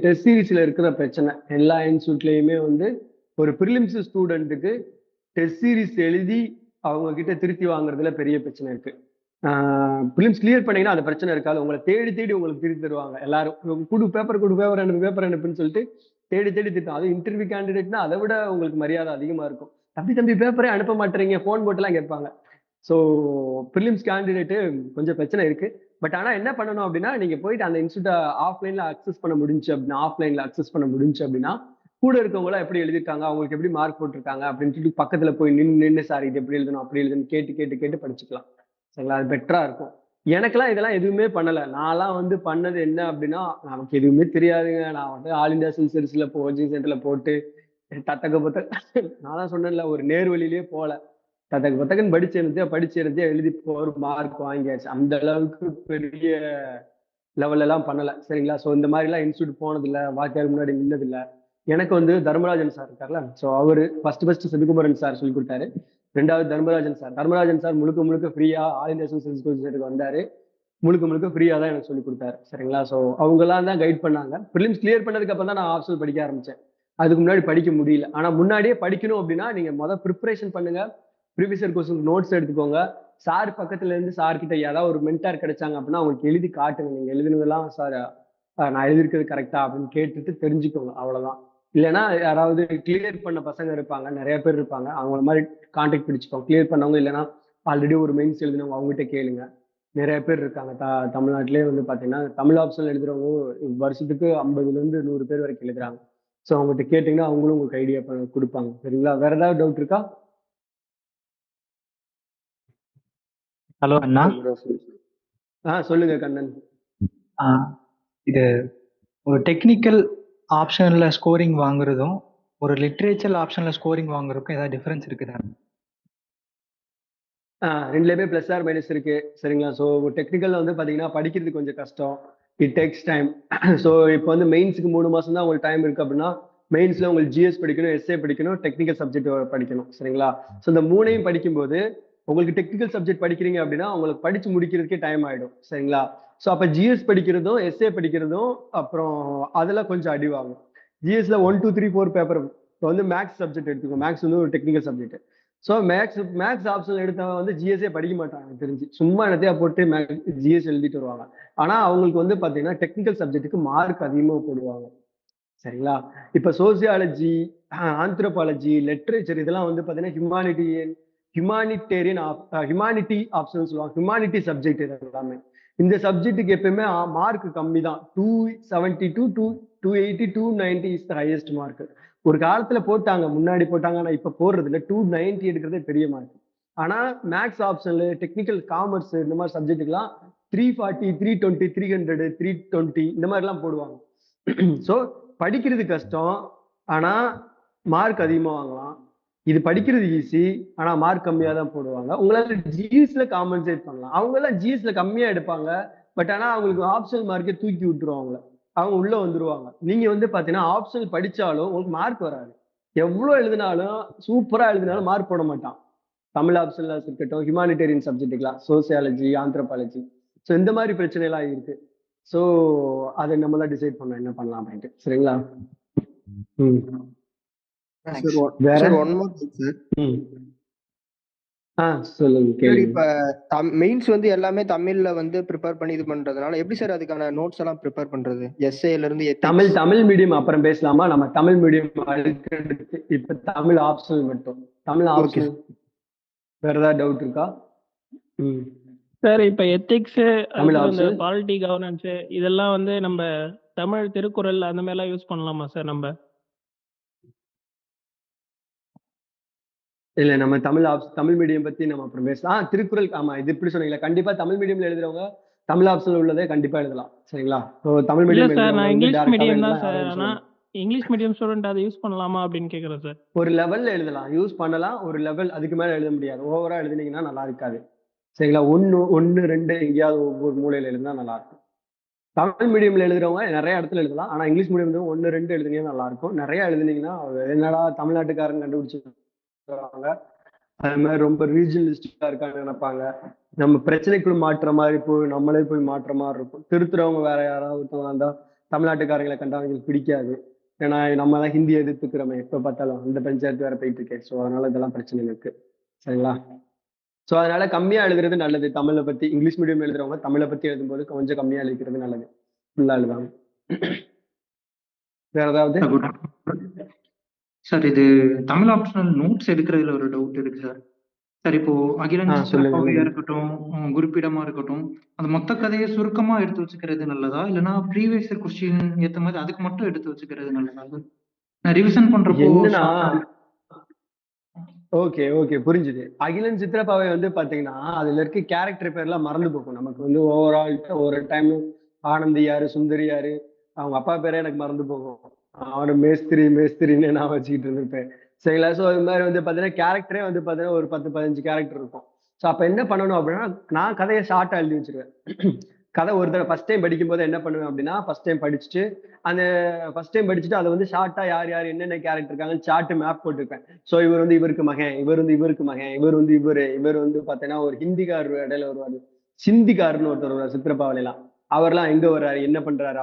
டெஸ்ட் சீரீஸ்ல இருக்கிற பிரச்சனை. எல்லா இன்ஸ்டியூட்லயுமே வந்து ஒரு ப்ரிலிம்ஸ் ஸ்டூடெண்ட்டுக்கு டெஸ்ட் சீரீஸ் எழுதி அவங்க கிட்ட திருத்தி வாங்குறதுல பெரிய பிரச்சனை இருக்கு. ப்ரிலிம்ஸ் கிளியர் பண்ணீங்கன்னா அந்த பிரச்சனை இருக்காது. உங்களை தேடி தேடி உங்களுக்கு திருத்தி தருவாங்க. எல்லாரும் குடு பேப்பர் அனுப்புன்னு சொல்லிட்டு தேடி தேடி திருத்தம். அது இன்டர்வியூ கேண்டிடேட்னா அதை விட உங்களுக்கு மரியாதை அதிகமா இருக்கும். தம்பி பேப்பரே அனுப்ப மாட்டேறீங்க ஃபோன் போட்டுலாம் கேட்பாங்க. ஸோ ப்ரிலிம்ஸ் கேண்டிடேட்டு கொஞ்சம் பிரச்சனை இருக்கு. பட் ஆனா என்ன பண்ணணும் அப்படின்னா நீங்க போயிட்டு அந்த இன்ஸ்டியூட்டை ஆஃப்லைன்ல அக்சஸ் பண்ண முடிஞ்சு அப்படின்னா கூட இருக்கவங்களாம் எப்படி எழுதிருக்காங்க, அவங்களுக்கு எப்படி மார்க் போட்டிருக்காங்க அப்படின்னு சொல்லிட்டு பக்கத்துல போய் நின்று சார் இது எப்படி எழுதணும் அப்படி எழுதணும் கேட்டு படிச்சுக்கலாம். சரிங்களா? அது பெட்டரா இருக்கும். எனக்கெல்லாம் இதெல்லாம் எதுவுமே பண்ணல. நான்லாம் வந்து பண்ணது என்ன அப்படின்னா நமக்கு எதுவுமே தெரியாதுங்க. நான் வந்து ஆல் இந்தியா சிவில் சர்வீஸ்ல கோச்சிங் சென்டர்ல போட்டு நான் தான் சொன்னேன்ல ஒரு நேர்வழியிலேயே போல. பத்தக்குன்னு படிச்சு எழுதி ஒரு மார்க் வாங்கியாச்சு. அந்த அளவுக்கு பெரிய லெவல் எல்லாம் பண்ணல. சரிங்களா? ஸோ இந்த மாதிரி எல்லாம் இன்ஸ்டியூட் போனதில்லை, வாத்தியார் முன்னாடி நின்னதில்லை. எனக்கு வந்து தர்மராஜன் சார் இருக்கார்ல, ஸோ அவரு ஃபர்ஸ்ட் சிவகுமரன் சார் சொல்லி கொடுத்தாரு. ரெண்டாவது தர்மராஜன் சார் முழுக்க ஃப்ரீயா all India civil service coaching வந்தாரு. முழுக்க ஃப்ரீயா தான் எனக்கு சொல்லி கொடுத்தாரு. சரிங்களா? ஸோ அவங்க எல்லாம் தான் கைட் பண்ணாங்க. ப்ரிலிம்ஸ் கிளியர் பண்ணதுக்கு அப்புறம் தான் நான் ஆப்ஷனல் படிக்க ஆரம்பிச்சேன். அதுக்கு முன்னாடி படிக்க முடியல. ஆனா முன்னாடியே படிக்கணும் அப்படின்னா நீங்க ப்ரிப்பரேஷன் பண்ணுங்க. ப்ரீவியஸ் கொஸ்டின் நோட்ஸ் எடுத்துக்கோங்க. சார் பக்கத்துல இருந்து சார் கிட்ட ஏதாவது ஒரு மென்டார் கிடைச்சாங்க அப்படின்னா அவங்களுக்கு எழுதி காட்டுங்க. நீங்க எழுதுனதெல்லாம் சார் நான் எழுதிருக்கிறது கரெக்டா அப்படின்னு கேட்டுட்டு தெரிஞ்சுக்கோங்க. அவ்வளவுதான். இல்லைன்னா யாராவது கிளியர் பண்ண பசங்க இருப்பாங்க, நிறைய பேர் இருப்பாங்க, அவங்கள மாதிரி கான்டாக்ட் பிடிச்சுக்கோங்க. கிளியர் பண்ணவங்க இல்லைன்னா ஆல்ரெடி ஒரு மெயின்ஸ் எழுதினவங்க அவங்ககிட்ட கேளுங்க. நிறைய பேர் இருக்காங்க. தமிழ்நாட்டிலே வந்து பாத்தீங்கன்னா தமிழ் ஆப்ஷன் எழுதுறவங்க வருஷத்துக்கு 50ல இருந்து 100 பேர் வரைக்கும் எழுதுறாங்க. ஸோ அவங்ககிட்ட கேட்டீங்கன்னா அவங்களும் உங்களுக்கு ஐடியா கொடுப்பாங்க. சரிங்களா? வேற ஏதாவது டவுட் இருக்கா? ஹலோ அண்ணா. சொல்லுங்க கண்ணன். இது ஒரு டெக்னிக்கல் ஆப்ஷன்ல ஸ்கோரிங் வாங்குறதும் ஒரு லிட்ரேச்சர் ஆப்ஷன்ல ஸ்கோரிங் வாங்குறதுக்கும் ஏதாவது டிஃபரன்ஸ் இருக்குதா? ரெண்டுலேயுமே ப்ளஸ் ஆர் மைனஸ் இருக்கு. சரிங்களா? ஸோ டெக்னிக்கல்ல வந்து பாத்தீங்கன்னா படிக்கிறது கொஞ்சம் கஷ்டம். It takes time. ஸோ இப்போ வந்து மெயின்ஸுக்கு 3 மாசம் தான் உங்களுக்கு டைம் இருக்கு அப்படின்னா மெயின்ஸ்ல உங்களுக்கு ஜிஎஸ் படிக்கணும், எஸ்ஏ படிக்கணும், டெக்னிக்கல் சப்ஜெக்ட் படிக்கணும். சரிங்களா? ஸோ இந்த 3ஐயும் படிக்கும்போது உங்களுக்கு டெக்னிக்கல் சப்ஜெக்ட் படிக்கிறீங்க அப்படின்னா உங்களுக்கு படிச்சு முடிக்கிறதுக்கே டைம் ஆயிடும். சரிங்களா? ஸோ அப்போ ஜிஎஸ் படிக்கிறதும் எஸ்ஏ படிக்கிறதும் அப்புறம் அதெல்லாம் கொஞ்சம் அடிவாகும். ஜிஎஸ்ல 1, 2, 3, 4 பேப்பர். இப்போ வந்து மேக்ஸ் சப்ஜெக்ட் எடுத்துக்கோ. மேக்ஸ் வந்து ஒரு technical subject. So maths option எடுத்தவங்க வந்து ஜிஎஸ்ஏ படிக்க மாட்டாங்க தெரிஞ்சு. சும்மா என்னத்தையா போட்டு ஜிஎஸ் எழுதிட்டு வருவாங்க. ஆனா அவங்களுக்கு வந்து பாத்தீங்கன்னா டெக்னிக்கல் சப்ஜெக்ட்டுக்கு மார்க் அதிகமாக போடுவாங்க. சரிங்களா? இப்ப சோசியாலஜி, ஆந்த்ரோபாலஜி, லிட்ரேச்சர் இதெல்லாம் வந்து பாத்தீங்கன்னா ஹியூமானிட்டி ஆப்ஷன் சொல்லுவாங்க. ஹியூமானிட்டி சப்ஜெக்ட் இது எல்லாமே. இந்த சப்ஜெக்ட்டுக்கு எப்பயுமே மார்க் கம்மி தான். 272, 280, 290 இஸ் த ஹையஸ்ட் மார்க். ஒரு காலத்துல போட்டாங்க, முன்னாடி போட்டாங்க. ஆனா இப்ப போடுறது இல்லை. 290 எடுக்கிறதே பெரிய மார்க். ஆனா மேக்ஸ் ஆப்ஷன்ல டெக்னிக்கல் காமர்ஸ் இந்த மாதிரி சப்ஜெக்ட்டுக்கெல்லாம் 340, 320, 300, 320 இந்த மாதிரி எல்லாம் போடுவாங்க. ஸோ படிக்கிறது கஷ்டம், ஆனா மார்க் அதிகமா வாங்கலாம். இது படிக்கிறது ஈஸி, ஆனா மார்க் கம்மியா தான் போடுவாங்க. உங்களால ஜிஎஸ்ல காம்பன்சேட் பண்ணலாம். அவங்க எல்லாம் ஜிஎஸ்ல கம்மியா எடுப்பாங்க. பட் ஆனா அவங்களுக்கு ஆப்ஷனல் மார்க்கே தூக்கி விட்டுருவாங்க. அவங்க உள்ள வந்துருவாங்க. நீங்க வந்து பாத்தீங்கன்னா ஆப்ஷனல் படிச்சாலும் உங்களுக்கு மார்க் வராது. எவ்வளவு எழுதினாலும் சூப்பரா எழுதினாலும் மார்க் போட மாட்டான். தமிழ் ஆப்ஷன்ல இருக்கட்டும், ஹியூமானிட்டேரியன் சப்ஜெக்ட்டுக்கலாம், சோசியாலஜி, ஆந்த்ரோபாலஜி. ஸோ இந்த மாதிரி பிரச்சனை எல்லாம் இருக்கு. ஸோ அதை நம்ம தான் டிசைட் பண்ணோம் என்ன பண்ணலாம் அப்படின்ட்டு. சரிங்களா? ம். சார் வேற? Sir one more sir. ம். சொல்லுங்க, சார் கேளுங்க. இப்ப மெயின்ஸ் வந்து எல்லாமே தமிழ்ல வந்து ப்ரிப்பேர் பண்ணி இது பண்றதுனால எப்படி சார் அதுக்கான நோட்ஸ் எல்லாம் ப்ரிப்பேர் பண்றது? எஸ்ஏல இருந்து தமிழ் மீடியம் அப்புறம் பேசலாமா? நம்ம தமிழ் மீடியம் அடுத்து இப்ப தமிழ் ஆப்ஷனல் மட்டும். தமிழ் ஆப்ஷனல் வேற ஏதாவது டவுட் இருக்கா? ம். சார் இப்ப எத்திக்ஸ், தமிழ் அப்புறம் இந்த ஆப்ஷனல் பாலிட்டி கவர்னன்ஸ் இதெல்லாம் வந்து நம்ம தமிழ் திருக்குறள் அந்த மாதிரிலாம் யூஸ் பண்ணலாமா சார் நம்ம? இல்ல நம்ம தமிழ் மீடியம் பத்தி நம்ம அப்புறம் பேசலாம். திருக்குறள், ஆமா இது இப்படி சொன்னீங்களா? கண்டிப்பா தமிழ் மீடியம்ல எழுதுறவங்க தமிழ் ஆப்ஷன்ல உள்ளதே கண்டிப்பா எழுதலாம். சரிங்களா? ஸோ தமிழ் இல்ல மீடியம் சார், நான் எழுதுறவங்க வந்து இங்கிலீஷ் டேரக்டாவே மீடியம் தான் எழுதலாம், சார். யாரும் ஆனா சொல்லலாம். இங்கிலீஷ் மீடியம் ஸ்டூடெண்ட் அதை யூஸ் பண்ணலாமா அப்படின்னு கேக்குறேன் சார். ஒரு லெவல்ல எழுதலாம், யூஸ் பண்ணலாம். ஒரு லெவல் அதுக்கு மேல எழுத முடியாது. ஓவரா எழுதுனீங்கன்னா நல்லா இருக்காது. சரிங்களா? ஒன்னு ரெண்டு எங்கேயாவது ஒவ்வொரு மூலையில எழுதினா நல்லா இருக்கும். தமிழ் மீடியம்ல எழுதுறவங்க நிறைய இடத்துல எழுதலாம். ஆனா இங்கிலீஷ் மீடியம் 1 2 எழுதுனீங்கன்னா நல்லா இருக்கும். நிறைய எழுதுனீங்கன்னா என்னடா தமிழ்நாட்டுக்காரன் கண்டுபிடிச்சிருக்காங்க, அது மாதிரி ரொம்ப ரீஜனலிஸ்டிக்கா இருக்கான்னு நினைப்பாங்க. நம்ம பிரச்சனைக்குள்ள மாற்ற மாதிரி போய் நம்மளே போய் மாற்ற மாதிரி இருக்கும். திருத்துறவங்க வேற யாராவது ஒருத்தவங்க இருந்தா தமிழ்நாட்டுக்காரங்களை கண்டா அவங்களுக்கு பிடிக்காது. ஏன்னா நம்ம தான் ஹிந்தி எதிர்த்துக்கிறோமே எப்ப பார்த்தாலும், அந்த பஞ்சாயத்து வேற போயிட்டு இருக்கேன். ஸோ அதனால இதெல்லாம் பிரச்சனை இருக்கு. சரிங்களா? ஸோ அதனால கம்மியா எழுதுறது நல்லது. தமிழை பத்தி இங்கிலீஷ் மீடியம் எழுதுறவங்க தமிழை பத்தி எழுதும்போது கொஞ்சம் கம்மியா எழுதிக்கிறது நல்லது. ஃபுல்லா எழுதாம. வேற ஏதாவது? சார் இது தமிழ் ஆப்ஷனல் நோட்ஸ் எடுக்கிறதுல ஒரு டவுட் இருக்கு சார். சார் இப்போ அகிலன் சித்திரப்பாவையா இருக்கட்டும், குறிப்பிடமா இருக்கட்டும், அந்த மொத்த கதையை சுருக்கமா எடுத்து வச்சுக்கிறது நல்லதா, இல்லைன்னா ப்ரீவியஸ் கொஸ்டின் ஏத்த மாதிரி அதுக்கு மட்டும் எடுத்து வச்சுக்கிறது நல்லதா? நான் ரிவிஷன் பண்றப்போ என்னன்னா, ஓகே புரிஞ்சுது. அகிலன் சித்திரப்பாவை வந்து பாத்தீங்கன்னா அதுல இருக்க கேரக்டர் பேர்லாம் மறந்து போகும் நமக்கு. வந்து ஓவரால் ஒரு டைம் ஆனந்தி யாரு, சுந்தரி யாரு, அவங்க அப்பா பேரே எனக்கு மறந்து போகும். அவனை மேஸ்திரின்னு நான் வச்சுக்கிட்டு இருந்திருப்பேன். சரிங்களா? ஸோ அது மாதிரி வந்து பாத்தீங்கன்னா கேரக்டரே வந்து பாத்தீங்கன்னா ஒரு 10 15 கேரக்டர் இருக்கும். ஸோ அப்ப என்ன பண்ணணும் அப்படின்னா, நான் கதையை ஷார்ட்டா எழுதி வச்சிருவேன். கதை ஒரு தடவை ஃபர்ஸ்ட் டைம் படிக்கும் போது என்ன பண்ணுவேன் அப்படின்னா, ஃபர்ஸ்ட் டைம் படிச்சுட்டு அதை வந்து ஷார்ட்டா யார் யார் என்னென்ன கேரக்டர் இருக்காங்கன்னு சார்ட் மேப் போட்டுருப்பேன். ஸோ இவர் வந்து இவருக்கு மகன், இவர் வந்து இவருக்கு மகன், இவர் வந்து பாத்தீங்கன்னா ஒரு ஹிந்திக்கார் இடையில வருவாரு, சிந்திக்காருன்னு ஒருத்தர் வருவார் சித்திரப்பாவிலாம். அவர்லாம் எங்க வர்றாரு, என்ன பண்றாரு,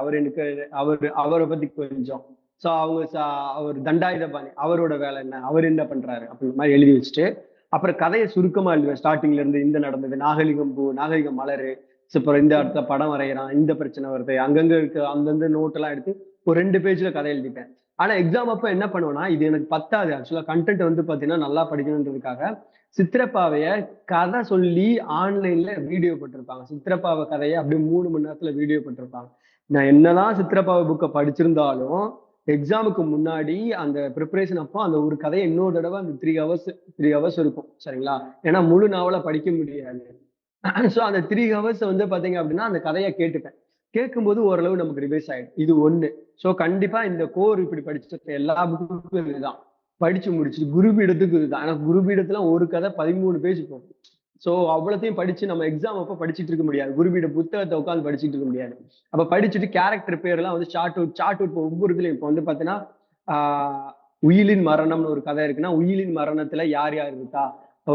அவரை பத்தி கொஞ்சம். ஸோ அவர் தண்டாயுதபாணி, அவரோட வேலை என்ன, அவர் என்ன பண்றாரு அப்படின்ற மாதிரி எழுதி வச்சுட்டு, அப்புறம் கதையை சுருக்கமா எழுதுவேன். ஸ்டார்டிங்ல இருந்து இந்த நடந்தது, நாகலிங்கம் மலரு, அப்புறம் இந்த இடத்துல படம் வரைகிறான், இந்த பிரச்சனை வருது, அங்கங்க இருக்கு, அந்தந்த நோட் எல்லாம் எடுத்து ஒரு 2 பேஜ்ல கதை எழுதிப்பேன். ஆனா எக்ஸாம் அப்ப என்ன பண்ணுவேன்னா, இது எனக்கு பத்தாது. ஆக்சுவலா கண்டென்ட் வந்து பாத்தீங்கன்னா நல்லா படிக்கணுன்றதுக்காக சித்திரப்பாவைய கதை சொல்லி ஆன்லைன்ல வீடியோ போட்டிருப்பாங்க. சித்திரப்பாவை கதையை அப்படியே 3 மணி நேரத்துல வீடியோ போட்டிருப்பாங்க. நான் என்னதான் சித்திரப்பாவை புக்கை படிச்சிருந்தாலும் எக்ஸாமுக்கு முன்னாடி அந்த ப்ரிப்பரேஷன் அப்போ அந்த ஒரு கதையை இன்னொரு தடவை அந்த 3 ஹவர்ஸ் இருக்கும். சரிங்களா? ஏன்னா முழு நாவலை படிக்க முடியாது. ஸோ அந்த 3 ஹவர்ஸ் வந்து பாத்தீங்க அப்படின்னா அந்த கதையை கேட்டுப்பேன். கேட்கும்போது ஓரளவு நமக்கு ரிவைஸ் ஆயிடும். இது ஒண்ணு. ஸோ கண்டிப்பா இந்த கோர் இப்படி படிச்சுட்டு எல்லா புக்குக்கும் இதுதான் படிச்சு முடிச்சுட்டு குருபீடத்துக்கு இதுதான். ஆனா குருபீடத்துல ஒரு கதை 13 பேஜ் போகும். ஸோ அவ்வளோத்தையும் படிச்சு நம்ம எக்ஸாம் அப்ப படிச்சுட்டு இருக்க முடியாது. குருபீட புத்தகத்தை உட்காந்து படிச்சுட்டு இருக்க முடியாது. அப்ப படிச்சுட்டு கேரக்டர் பேர்லாம் வந்து சார்ட் அவுட் ஒவ்வொரு இதுலயும் இப்போ வந்து பாத்தீங்கன்னா உயிலின் மரணம்னு ஒரு கதை இருக்குன்னா, உயிலின் மரணத்துல யார் யார் இருக்கா,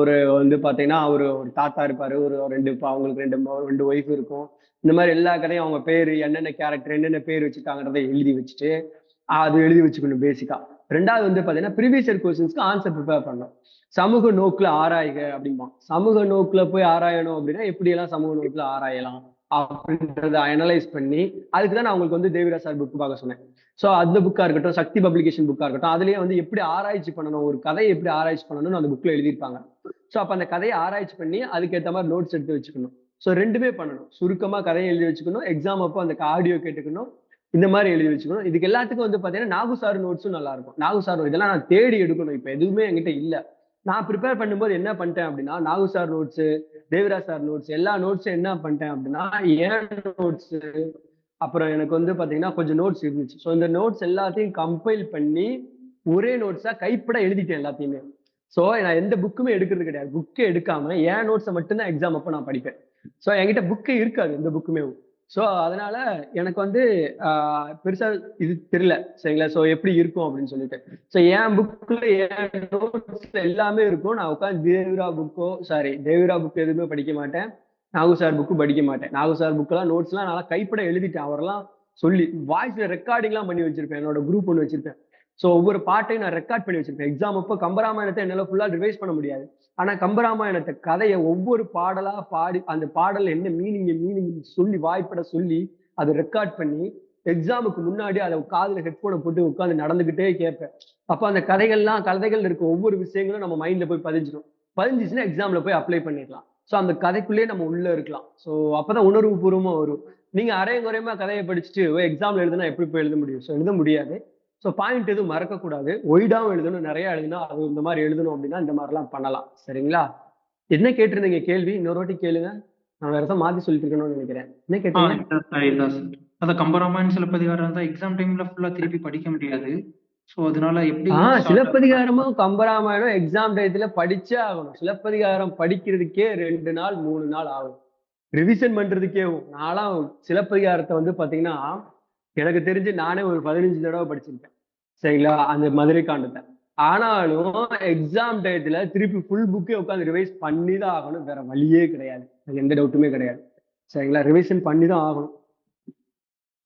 ஒரு வந்து பாத்தீங்கன்னா ஒரு தாத்தா இருப்பாரு, ஒரு அவங்களுக்கு ரெண்டு ஒய்ஃப் இருக்கும். இந்த மாதிரி எல்லா கதையும் அவங்க பேரு, என்னென்ன கேரக்டர், என்னென்ன பேர் வச்சுட்டாங்கிறத எழுதி வச்சுட்டு அது எழுதி வச்சுக்கணும் பேசிக்கா. ரெண்டாவது வந்து பாத்தீங்கன்னா ப்ரீவியஸ் இயர் கொஸ்டின்ஸ்க்கு ஆன்சர் ப்ரிப்பேர் பண்ணணும். சமூக நோக்குல ஆராய்க அப்படிம்பா. சமூக நோக்குல போய் ஆராயணும் அப்படின்னா எப்படி எல்லாம் சமூக நோக்குல ஆராயலாம் அப்படின்றத அனலைஸ் பண்ணி அதுக்குதான் நான் உங்களுக்கு வந்து தேவிராஜ் சார் புக் பார்க்க சொன்னேன். ஸோ அந்த புக்கா இருக்கட்டும், சக்தி பப்ளிகேஷன் புக்கா இருக்கட்டும், அதுலயே வந்து எப்படி ஆராய்ச்சி பண்ணணும், ஒரு கதையை எப்படி ஆராய்ச்சி பண்ணணும்னு அந்த புக்ல எழுதியிருப்பாங்க. ஸோ அப்ப அந்த கதையை ஆராய்ச்சி பண்ணி அதுக்கேற்ற மாதிரி நோட்ஸ் எடுத்து வச்சுக்கணும். ஸோ ரெண்டுமே பண்ணணும். சுருக்கமா கதையை எழுதி வச்சுக்கணும், எக்ஸாம் அப்போ அந்த ஆடியோ கேட்டுக்கணும், இந்த மாதிரி எழுதி வச்சுக்கணும். இதுக்கு எல்லாத்துக்கும் வந்து பாத்தீங்கன்னா நாகு சார் நோட்ஸும் நல்லா இருக்கும். நாகு சார் இதெல்லாம் நான் தேடி எடுக்கணும். இப்ப எதுவுமே என்கிட்ட இல்ல. நான் ப்ரிப்பேர் பண்ணும்போது என்ன பண்ணிட்டேன் அப்படின்னா, Nagu sir notes, Devaraj sir notes, எல்லா நோட்ஸும் என்ன பண்ணிட்டேன் அப்படின்னா ஏன் நோட்ஸ், அப்புறம் எனக்கு வந்து பாத்தீங்கன்னா கொஞ்சம் நோட்ஸ் இருந்துச்சு. ஸோ இந்த நோட்ஸ் எல்லாத்தையும் கம்பைல் பண்ணி ஒரே நோட்ஸா கைப்பட எழுதிட்டேன் எல்லாத்தையுமே. ஸோ நான் எந்த புக்குமே எடுக்கிறது கிடையாது. புக்கே எடுக்காம என் நோட்ஸை மட்டும்தான் எக்ஸாம் அப்போ நான் படிப்பேன். ஸோ என்கிட்ட புக்கே இருக்காது எந்த புக்குமே. ஸோ அதனால எனக்கு வந்து பெருசா இது தெரியல, சரிங்களா? ஸோ எப்படி இருக்கும் அப்படின்னு சொல்லிட்டு. ஸோ என் புக்ல என் நோட்ஸ்ல எல்லாமே இருக்கும். நான் உட்காந்து தேவிரா புக் எதுவுமே படிக்க மாட்டேன். நாகு சார் புக்கு படிக்க மாட்டேன். நாகு சார் புக்கெல்லாம் நோட்ஸ்லாம் நான் கைப்பட எழுதிட்டேன். அவரெல்லாம் சொல்லி வாய்ஸ்ல ரெக்கார்டிங்லாம் பண்ணி வச்சிருப்பேன். என்னோட குரூப் ஒன்று வச்சிருப்பேன். ஸோ ஒவ்வொரு பாட்டையும் நான் ரெக்கார்ட் பண்ணி வச்சிருப்பேன். எக்ஸாம் அப்போ கம்பராமாயணத்தை என்னால ஃபுல்லா ரிவைஸ் பண்ண முடியாது. ஆனா கம்பராமாயணத்தை கதையை ஒவ்வொரு பாடலா பாடி அந்த பாடல்ல என்ன மீனிங் சொல்லி வாய்ப்பட சொல்லி அதை ரெக்கார்ட் பண்ணி எக்ஸாமுக்கு முன்னாடி அதை காதுல ஹெட்போனை போட்டு உட்காந்து நடந்துகிட்டே கேட்பேன். அப்ப அந்த கதைகள் இருக்க ஒவ்வொரு விஷயங்களும் நம்ம மைண்ட்ல போய் பதிஞ்சிச்சுன்னா எக்ஸாம்ல போய் அப்ளை பண்ணிடலாம். ஸோ அந்த கதைக்குள்ளேயே நம்ம உள்ள இருக்கலாம். ஸோ அப்பதான் உணர்வு பூர்வமா வரும். நீங்க அரையும் குறையமா கதையை படிச்சுட்டு எக்ஸாம்ல எழுதுனா எப்படி போய் எழுத முடியும்? ஸோ எழுத முடியாது. ஸோ பாயிண்ட் எதுவும் மறக்கக்கூடாது. ஒய்டாவும் எழுதணும், நிறைய எழுதுனா அது இந்த மாதிரி எழுதணும் அப்படின்னா இந்த மாதிரிலாம் பண்ணலாம். சரிங்களா? என்ன கேட்டிருந்தீங்க கேள்வி? இன்னொரு வாட்டி கேளுங்க. நான் வேற ஏதாவது மாத்தி சொல்லிட்டு இருக்கணும்னு நினைக்கிறேன். என்ன கேட்டீங்க? இல்ல சார். அதான் கம்பராமாயணம் சிலப்பதிகாரம் தான் எக்ஸாம் டைம்ல ஃபுல்லா திருப்பி படிக்க முடியாது. சோ அதனால எப்படி சிலப்பதிகாரமும் கம்பராமாயணம் எக்ஸாம் டயத்துல படிச்சே ஆகணும். சிலப்பதிகாரம் படிக்கிறதுக்கே 2 நாள் 3 நாள் ஆகும். ரிவிஷன் பண்றதுக்கே நான்லாம் சிலப்பதிகாரத்தை வந்து பாத்தீங்கன்னா எனக்கு தெரிஞ்சு நானே ஒரு 15 தடவை படிச்சிருக்கேன். சரிங்களா? அந்த மதுரை காண்டத்தை. ஆனாலும் எக்ஸாம் டயத்துல திருப்பி ஃபுல் புக்கே உட்காந்து ரிவைஸ் பண்ணி தான் ஆகணும். வேற வழியே கிடையாது. எந்த டவுட்டுமே கிடையாது. சரிங்களா? ரிவிஷன் பண்ணி தான் ஆகணும்.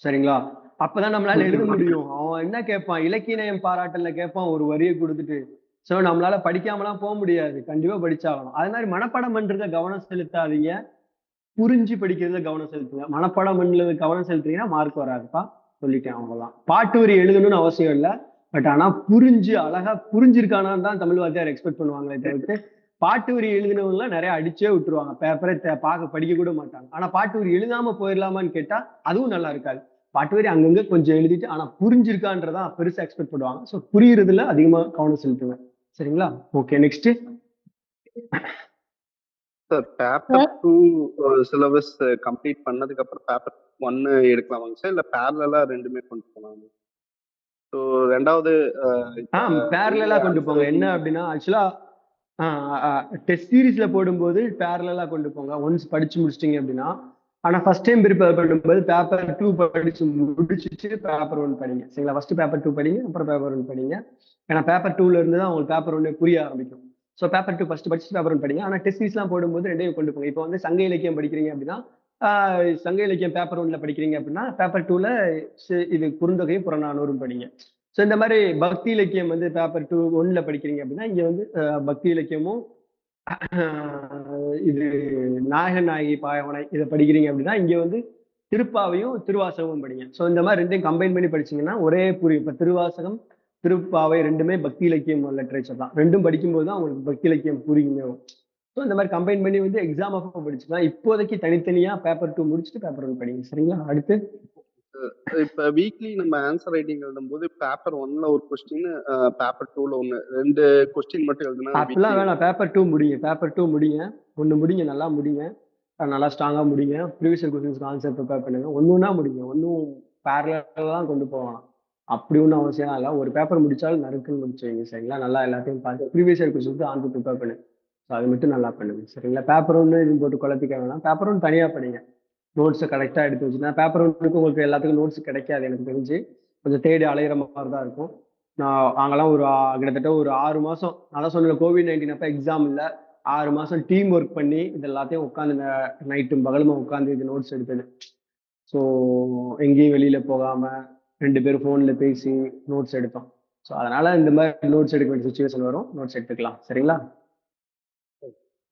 சரிங்களா? அப்பதான் நம்மளால எழுத முடியும். அவன் என்ன கேட்பான்? இலக்கிய நயம் பாராட்டல்ல கேட்பான் ஒரு வரியை கொடுத்துட்டு. சோ நம்மளால படிக்காமலாம் போக முடியாது. கண்டிப்பா படிச்சாகணும். அது மாதிரி மனப்பாடம் பண்றத கவனம் செலுத்தாதீங்க. புரிஞ்சு படிக்கிறதுல கவனம் செலுத்துங்க. மனப்பாடம் பண்ணது கவனம் செலுத்துறீங்கன்னா மார்க் வராதுப்பா. சொல்லிட்டேன், அவ்வளவுதான். பாட்டு வரி எழுதணும்னு அவசியம் இல்லை. பட் ஆனா புரிஞ்சு அழகா புரிஞ்சிருக்கானான்னு தான் தமிழ் வாத்தியார் எக்ஸ்பெக்ட் பண்ணுவாங்களே தவிர்த்து பாட்டு வரி எழுதினவங்க எல்லாம் நிறைய அடிச்சே விட்டுருவாங்க. பேப்பரை படிக்க கூட மாட்டாங்க. ஆனா பாட்டு வரி எழுதாம போயிடலாமான்னு கேட்டா அதுவும் நல்லா இருக்காது. பாட்டு வரி அங்கங்க கொஞ்சம் எழுதிட்டு ஆனா புரிஞ்சிருக்கான்றதான் பெருசா எக்ஸ்பெக்ட் பண்ணுவாங்க. ஸோ புரியுறதுல அதிகமா கவனம் செலுத்துங்க. சரிங்களா? Okay, next. Sir paper 2 syllabus complete பண்ணதுக்கு அப்புறம் பேப்பர் 1 எடுக்கலாமாங்க சார்? இல்ல பேரலா ரெண்டுமே கொண்டு போனாங்க? ஸோ ரெண்டாவது பேரலா கொண்டு போங்க. என்ன அப்படின்னா ஆக்சுவலா டெஸ்ட் சீரீஸ்ல போடும்போது பேரலா கொண்டு போங்க ஒன்ஸ் படிச்சு முடிச்சிட்டீங்க அப்படின்னா. ஆனா ஃபர்ஸ்ட் டைம் ப்ரிப்பேர் பண்ணும்போது பேப்பர் 2 படிச்சு முடிச்சுட்டு பேப்பர் 1 படிங்க. சரிங்களா? ஃபர்ஸ்ட் பேப்பர் 2 படிங்க, அப்புறம் பேப்பர் 1 படிங்க. ஏன்னா பேப்பர் 2ல இருந்து தான் உங்களுக்கு பேப்பர் 1 புரிய ஆரம்பிக்கும். ஸோ பேப்பர் 2 ஃபர்ஸ்ட் படிச்சுட்டு பேப்பர் 1 படிங்க. ஆனா டெஸ்ட் சீரீஸ்லாம் போடும்போது ரெண்டையும் கொண்டு போங்க. இப்போ வந்து சங்க இலக்கியம் படிக்கிறீங்க அப்படின்னா சங்க இலக்கியம் பேப்பர் 1ல படிக்கிறீங்க அப்படின்னா பேப்பர் 2ல இது குறுந்தொகையும் புறநானூறும் படிங்க. ஸோ இந்த மாதிரி பக்தி இலக்கியம் வந்து பேப்பர் 1ல படிக்கிறீங்க அப்படின்னா இங்க வந்து பக்தி இலக்கியமும் இது நாயகன் நாயகி பாயவனை இதை படிக்கிறீங்க அப்படின்னா இங்க வந்து திருப்பாவையும் திருவாசகமும் படிங்க. ஸோ இந்த மாதிரி ரெண்டையும் கம்பைன் பண்ணி படிச்சீங்கன்னா ஒரே புரியும். இப்போ திருவாசகம் திருப்பாவை ரெண்டுமே பக்தி இலக்கியம் லிட்ரேச்சர் தான். ரெண்டும் படிக்கும்போது தான் உங்களுக்கு பக்தி இலக்கியம் புரியுமே. ஸோ இந்த மாதிரி கம்பைன் பண்ணி வந்து எக்ஸாம் அப்போ படிச்சுக்கலாம். இப்போதைக்கு தனித்தனியா பேப்பர் 2 முடிச்சுட்டு பேப்பர் 1 படிங்க. சரிங்களா? அடுத்து இப்ப வீக்லி நம்ம ஆன்சர் ரைட்டிங் எழுதும் போது பேப்பர் 1ல ஒரு கொஸ்டின், பேப்பர் 2ல ஒண்ணு, 2 கொஸ்டின் மட்டும் எழுதுனா அப்படிலாம் வேணாம். பேப்பர் 2 முடிங்க. பேப்பர் 2 முடிங்க. 1 முடிங்க, நல்லா முடிங்க, நல்லா ஸ்ட்ராங்கா முடிங்க. ப்ரீவியஸ் கொஸ்டின்ஸ்க்கு ஆன்சர் ப்ரிப்பேர் பண்ணுங்க. ஒண்ணுன்னா முடிங்க. ஒன்னும் பேரலாம் கொண்டு போகலாம் அப்படி ஒன்றும் அவசியம் இல்லை. ஒரு பேப்பர் முடிச்சாலும் நறுக்குன்னு முடிச்சு வைங்க. சரிங்களா? நல்லா எல்லாத்தையும் பார்த்து ப்ரீவியஸ் கொஸ்டின்ஸ்க்கு ஆன்சர் ப்ரிப்பேர் பண்ணுங்க. ஸோ அது மட்டும் நல்லா பண்ணுங்க. சரிங்களா? பேப்பர் 1 இது போட்டு குழப்பிக்க வேணாம். பேப்பர் 1 தனியா படிங்க. நோட்ஸை கரெக்டா எடுத்து வச்சுன்னா பேப்பர் 1க்கு உங்களுக்கு எல்லாத்துக்கும் நோட்ஸ் கிடைக்காது. எனக்கு தெரிஞ்சு கொஞ்சம் தேடி அலையிற மாதிரி தான் இருக்கும். நாங்கெல்லாம் ஒரு கிட்டத்தட்ட ஒரு 6 மாசம், அதான் சொன்ன COVID-19 அப்ப எக்ஸாம் இல்லை, 6 மாசம் டீம் ஒர்க் பண்ணி இது எல்லாத்தையும் உட்காந்து நைட்டும் பகலுமா உட்காந்து இது நோட்ஸ் எடுத்தது. ஸோ எங்கேயும் வெளியில போகாம 2 பேரும் ஃபோன்ல பேசி நோட்ஸ் எடுத்தோம். ஸோ அதனால இந்த மாதிரி நோட்ஸ் எடுக்க வேண்டிய சுச்சுவேஷன் வரும். நோட்ஸ் எடுத்துக்கலாம். சரிங்களா?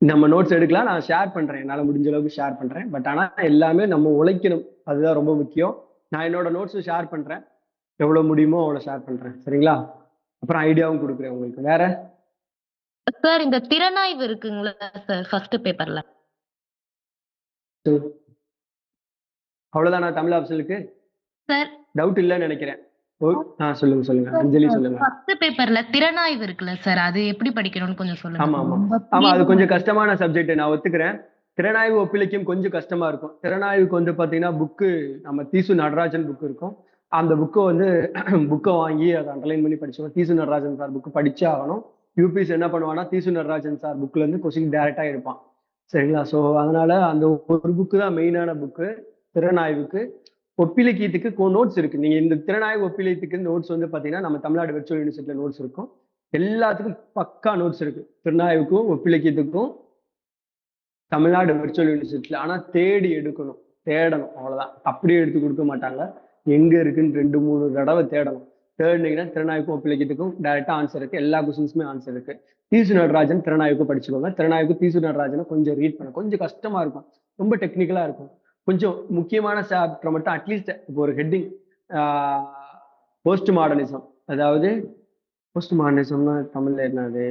நம்ம நோட்ஸ் எடுக்கலாம். நான் ஷேர் பண்றேன், என்னால முடிஞ்ச அளவுக்கு ஷேர் பண்றேன். பட் ஆனா எல்லாமே நம்ம உழைக்கணும், அதுதான் ரொம்ப முக்கியம். நான் என்னோட நோட்ஸ் ஷேர் பண்றேன், எவ்வளவு முடியுமோ அவ்வளவு ஷேர் பண்றேன். சரிங்களா? அப்புறம் ஐடியாவும் கொடுக்குறேன் உங்களுக்கு. வேற சார் இந்த திறனாய்வு இருக்குங்களா சார் ஃபர்ஸ்ட் பேப்பர்ல? அவ்வளவுதானா தமிழ் ஆப்ஷனுக்கு? சார் டவுட் இல்லைன்னு நினைக்கிறேன். சொல்லுங்க அஞ்சலி, சொல்லுங்க. ஃபர்ஸ்ட் பேப்பர்ல திறனாய்வு இருக்குல்ல சார், அது எப்படி படிக்கணும்னு கொஞ்சம் சொல்லுங்க. ஆமா அது கொஞ்சம் கஷ்டமான சப்ஜெக்ட், நான் ஒத்துக்கிறேன். திறனாய்வு ஒப்பிலக்கியம் கொஞ்சம் கஷ்டமா இருக்கும். திறனாய்வுக்கு வந்து பாத்தீங்கன்னா புக்கு நம்ம தீசு நடராஜன் புக் இருக்கும். அந்த புக்கை வந்து புக்கை வாங்கி அதை அண்டர்லைன் பண்ணி படிச்சோம். தீசு நடராஜன் சார் புக்கு படிச்சே ஆகணும். யூபிஎஸ் என்ன பண்ணுவான்னா தீசு நடராஜன் சார் புக்ல இருந்து கொஸ்டின் டைரக்டா எடுப்பான். சரிங்களா? ஸோ அதனால அந்த ஒரு புக்கு தான் மெயினான புக்கு. திறனாய்வுக்கு ஒப்பிலக்கியத்துக்கு நோட்ஸ் இருக்கு. நீங்க இந்த திறனாய்வு ஒப்பிலக்கியத்துக்கு நோட்ஸ் வந்து பாத்தீங்கன்னா நம்ம தமிழ்நாடு வெர்ச்சுவல் யூனிவர்சிட்டியில நோட்ஸ் இருக்கும். எல்லாத்துக்கும் பக்கா நோட்ஸ் இருக்கு, திறனாய்வுக்கும் ஒப்பிலக்கியத்துக்கும் தமிழ்நாடு வெர்ச்சுவல் யூனிவர்சிட்டியில. ஆனா தேடி எடுக்கணும், தேடணும், அவ்வளவுதான். அப்படியே எடுத்து கொடுக்க மாட்டாங்க. எங்க இருக்குன்னு 2-3 தடவை தேடணும். தேடினீங்கன்னா திறனாய்வுக்கும் ஒப்பிலக்கியத்துக்கும் டைரக்டா ஆன்சர் இருக்கு. எல்லா கொஸ்டின்ஸுமே ஆன்சர் இருக்கு. தீசு நடராஜன் திறனாய்வுக்கு படிச்சுக்கோங்க. திறனாய்வுக்கு தீசு நடராஜனை கொஞ்சம் ரீட் பண்ண கொஞ்சம் கஷ்டமா இருக்கும், ரொம்ப டெக்னிக்கலா இருக்கும். கொஞ்சம் முக்கியமான சாப்டர் மட்டும் அட்லீஸ்ட் இப்போ ஒரு ஹெட்டிங் போஸ்ட் மாடர்னிசம், அதாவது போஸ்ட் மாடர்னிசம்னா தமிழ்ல என்னது,